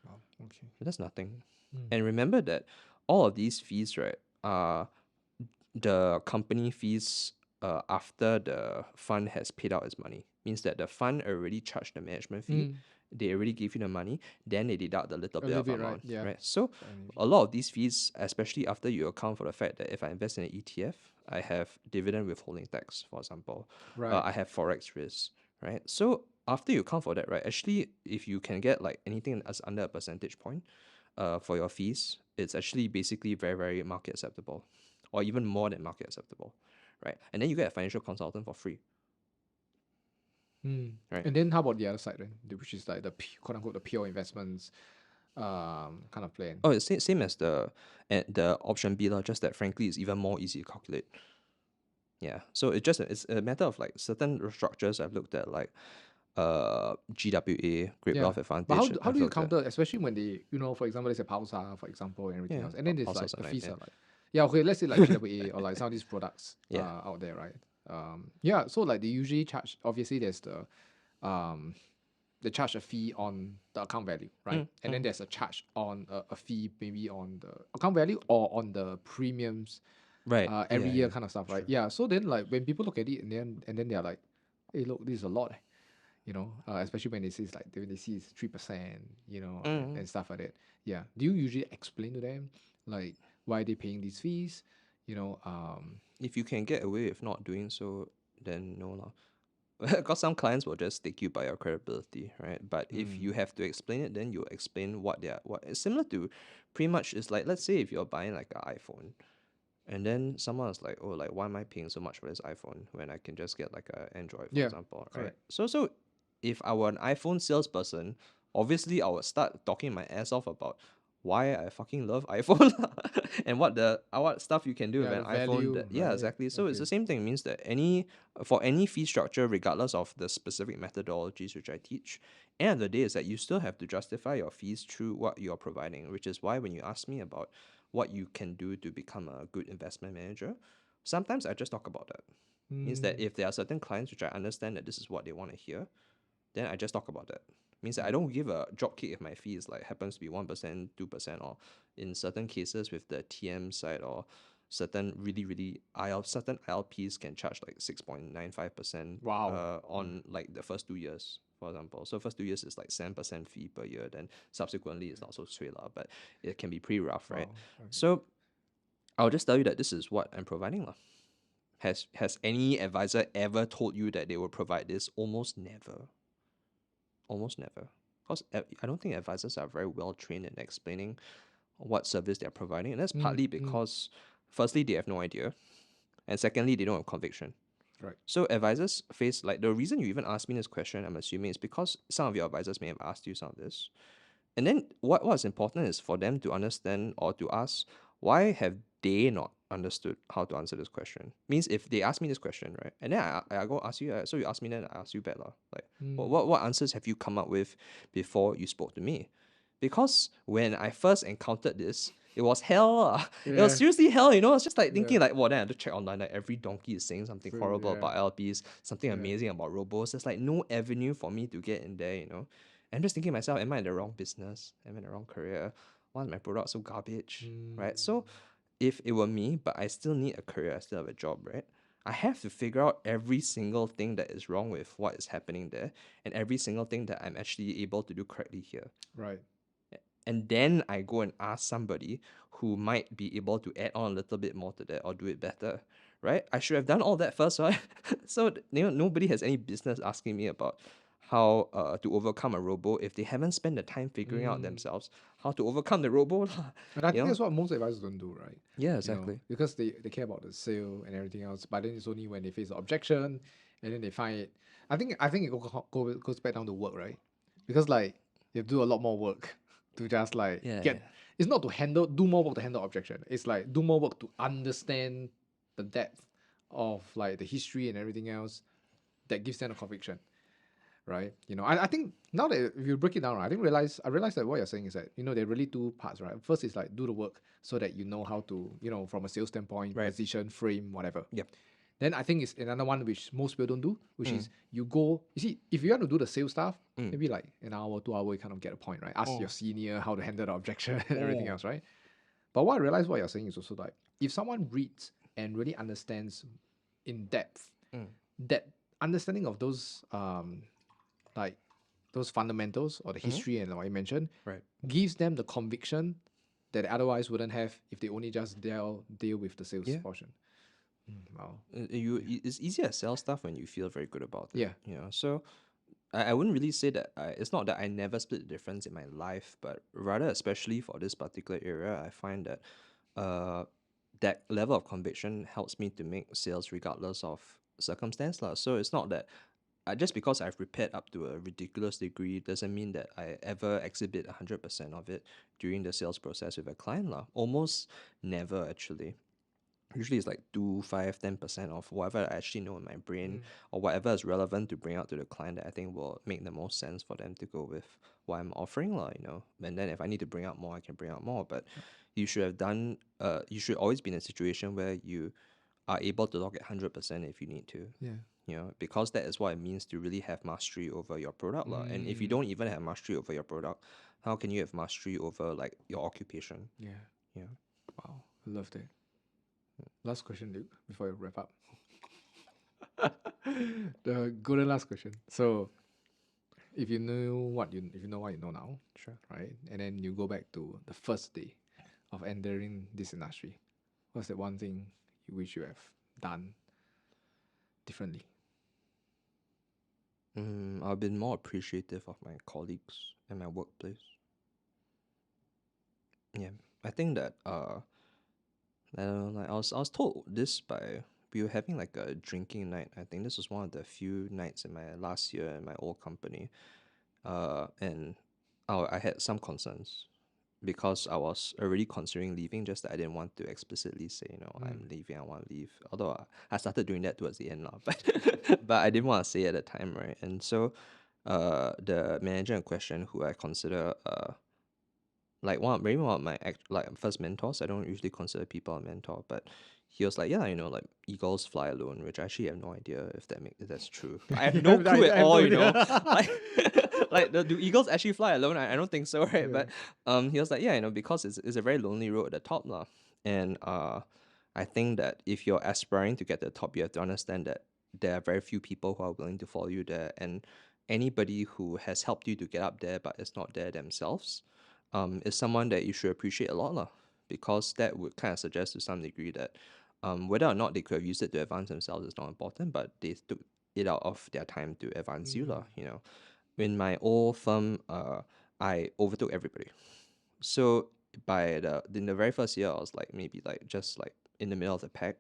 Wow. Okay. That's nothing. Mm. And remember that all of these fees, right, are the company fees after the fund has paid out its money. Means that the fund already charged the management fee, Mm. they already give you the money, then they deduct the little A bit little of bit, right? amount, Yeah. right? So For energy. a lot of these fees, especially after you account for the fact that if I invest in an ETF, I have dividend withholding tax, for example. Right. I have forex risk, right? So after you account for that, right, actually, if you can get like anything as under a percentage point for your fees, it's actually basically very, very market acceptable, or even more than market acceptable, right? And then you get a financial consultant for free, Mm. right? And then how about the other side then, which is like the quote unquote the pure investments kind of plan? Oh, it's same as the option B lah, just that frankly it's even more easy to calculate. Yeah, so it's a matter of like certain structures I've looked at, like GWA, Great Yeah. Wealth But Advantage. how I've do you looked at. counter, especially when they, for example, let's say Pausa, for example, and everything Yeah, else, and then there's like houses are the like fees yeah, are like, yeah, okay, let's say like GWA or like some of these products yeah, out there, right? Yeah, so like they usually charge. Obviously, there's um they charge a fee on the account value, right? And then there's a charge on a fee maybe on the account value or on the premiums right, every yeah, year yeah, kind of stuff, right? true. Yeah. So then like when people look at it and then they're like, hey, look, this is a lot, especially when they see it's like when they see it's 3%, and stuff like that. Yeah. Do you usually explain to them like why they're paying these fees? If you can get away with not doing so, then no lah. Because some clients will just take you by your credibility, right? But if you have to explain it, then you explain what it's similar to. Pretty much, it's like, let's say if you're buying like an iPhone, and then someone is like, oh, like why am I paying so much for this iPhone when I can just get like an Android, for Yeah. example, right? Correct. So if I were an iPhone salesperson, obviously I would start talking my ass off about why I fucking love iPhone and what stuff you can do with Yeah, an the iPhone. value, Yeah, right? exactly. So it's Okay. the same thing. It means that for any fee structure, regardless of the specific methodologies which I teach, end of the day is that you still have to justify your fees through what you're providing, which is why when you ask me about what you can do to become a good investment manager, sometimes I just talk about that. Means that if there are certain clients which I understand that this is what they want to hear, then I just talk about that. Means that I don't give a drop kick if my fee is like happens to be 1%, 2%, or in certain cases with the TM side or certain really certain ILPs can charge like 6.95% Wow. on like the first 2 years, for example. So first 2 years is like 7% fee per year, then subsequently it's not so sweet lah, but it can be pretty rough, right? Wow. Okay. So I'll just tell you that this is what I'm providing lah. Has any advisor ever told you that they will provide this? Almost never. Almost never. Because I don't think advisors are very well trained in explaining what service they're providing. And that's partly because, firstly, they have no idea. And secondly, they don't have conviction. Right. So advisors face, like, the reason you even asked me this question, I'm assuming, is because some of your advisors may have asked you some of this. And then what's important is for them to understand or to ask, why have they not understood how to answer this question? Means if they ask me this question, right, and then I go ask you, so you ask me, then I ask you back lah. Like, what answers have you come up with before you spoke to me? Because when I first encountered this, it was hell. It was Yeah. seriously hell, you know. It's just like Yeah. thinking like, well, then I have to check online. Like every donkey is saying something So, horrible yeah. about LPs, something amazing about robos. There's like no avenue for me to get in there, you know. I'm just thinking to myself, am I in the wrong business? Am I in the wrong career? Why is my product so garbage? Right? So if it were me, but I still need a career, I still have a job, right? I have to figure out every single thing that is wrong with what is happening there and every single thing that I'm actually able to do correctly here. Right. And then I go and ask somebody who might be able to add on a little bit more to that or do it better, right? I should have done all that first, right? So nobody has any business asking me about how to overcome a robo if they haven't spent the time figuring out themselves how to overcome the robo lah. And I You think know? that's what most advisors don't do, right? Yeah, exactly. Because they care about the sale and everything else, but then it's only when they face the objection and then they find it. I think it goes back down to work, right? Because like you have to do a lot more work to just like Yeah, get. yeah. It's not to do more work to handle objection. It's like do more work to understand the depth of like the history and everything else that gives them a conviction, right? I think now that if you break it down, right, I realize that what you're saying is that there are really two parts, right? First is like do the work so that you know how to, from a sales standpoint, Right. position, frame, whatever. Yep. Then I think it's another one which most people don't do, which is you go, you see, if you want to do the sales stuff, maybe like an hour, 2 hour, you kind of get a point, right? Ask your senior how to handle the objection and everything else, right? But what I realize what you're saying is also like, if someone reads and really understands in depth, that understanding of those like those fundamentals or the history and what you mentioned, Right. gives them the conviction that they otherwise wouldn't have if they only just deal with the sales portion. Wow. It's easier to sell stuff when you feel very good about it. Yeah. You know, so I wouldn't really say that it's not that I never split the difference in my life, but rather, especially for this particular area, I find that that level of conviction helps me to make sales regardless of circumstance lah. So it's not that just because I've prepared up to a ridiculous degree doesn't mean that I ever exhibit 100% of it during the sales process with a client lah. Almost never actually. Usually it's like 2, 5, 10% of whatever I actually know in my brain or whatever is relevant to bring out to the client that I think will make the most sense for them to go with what I'm offering lah, you know. And then if I need to bring out more, I can bring out more. But you should have done you should always be in a situation where you are able to talk at 100% if you need to. Yeah. You know, because that is what it means to really have mastery over your product lah. And if you don't even have mastery over your product, how can you have mastery over like your occupation? Yeah. Yeah. Wow. I love that. Last question, Luke, before you wrap up. The golden last question. So, if you know what you know now, Sure. right, and then you go back to the first day of entering this industry, what's the one thing you wish you have done differently? I've been more appreciative of my colleagues and my workplace. Yeah, I think that I don't know, like I was told this by we were having like a drinking night. I think this was one of the few nights in my last year in my old company, and I had some concerns because I was already considering leaving, just that I didn't want to explicitly say, you know, I'm leaving, I want to leave. Although I started doing that towards the end, lah, but but I didn't want to say at the time, right? And so, the manager in question, who I consider like maybe one of my first mentors. I don't usually consider people a mentor, but he was like, yeah, you know, like eagles fly alone, which I actually have no idea if that's true. I have no clue at all, you know. Like, do eagles actually fly alone? I don't think so, right? Yeah. But he was like, yeah, you know, because it's a very lonely road at the top, lah. And I think that if you're aspiring to get to the top, you have to understand that there are very few people who are willing to follow you there, and anybody who has helped you to get up there but is not there themselves is someone that you should appreciate a lot, lah, because that would kind of suggest to some degree that whether or not they could have used it to advance themselves is not important, but they took it out of their time to advance you, lah. You know, in my old firm, I overtook everybody. So in the very first year, I was like maybe like just like in the middle of the pack,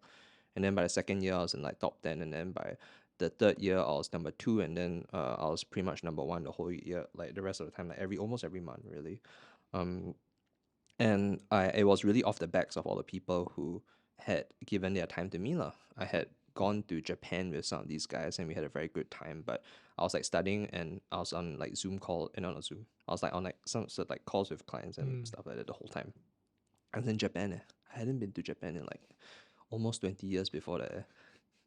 and then by the second year, I was in like top 10, and then by the third year, I was number 2, and then I was pretty much number 1 the whole year. Like the rest of the time, like almost every month, really. And it was really off the backs of all the people who had given their time to me, lah. I had gone to Japan with some of these guys, and we had a very good time. But I was like studying, and I was on like Zoom call, and not Zoom. I was like on like some sort of like calls with clients and stuff like that the whole time. I was in Japan. I hadn't been to Japan in like almost 20 years before that.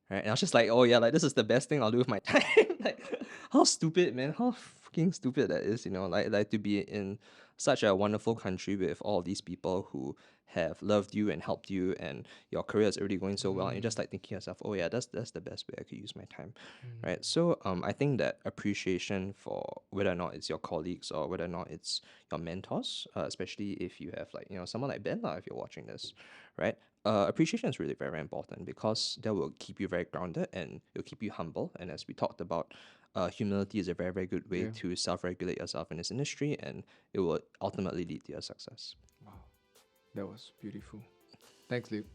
Right? And I was just like, oh yeah, like this is the best thing I'll do with my time. Like, how stupid, man! How freaking stupid that is, you know? Like to be in such a wonderful country with all these people who have loved you and helped you, and your career is already going so well, and you're just like thinking to yourself, oh yeah, that's the best way I could use my time, right? So I think that appreciation for whether or not it's your colleagues or whether or not it's your mentors, especially if you have like, you know, someone like Ben lah, if you're watching this, right? Appreciation is really very, very important because that will keep you very grounded and it'll keep you humble. And as we talked about, humility is a very, very good way Yeah. to self-regulate yourself in this industry, and it will ultimately lead to your success. Wow. That was beautiful. Thanks, Luke.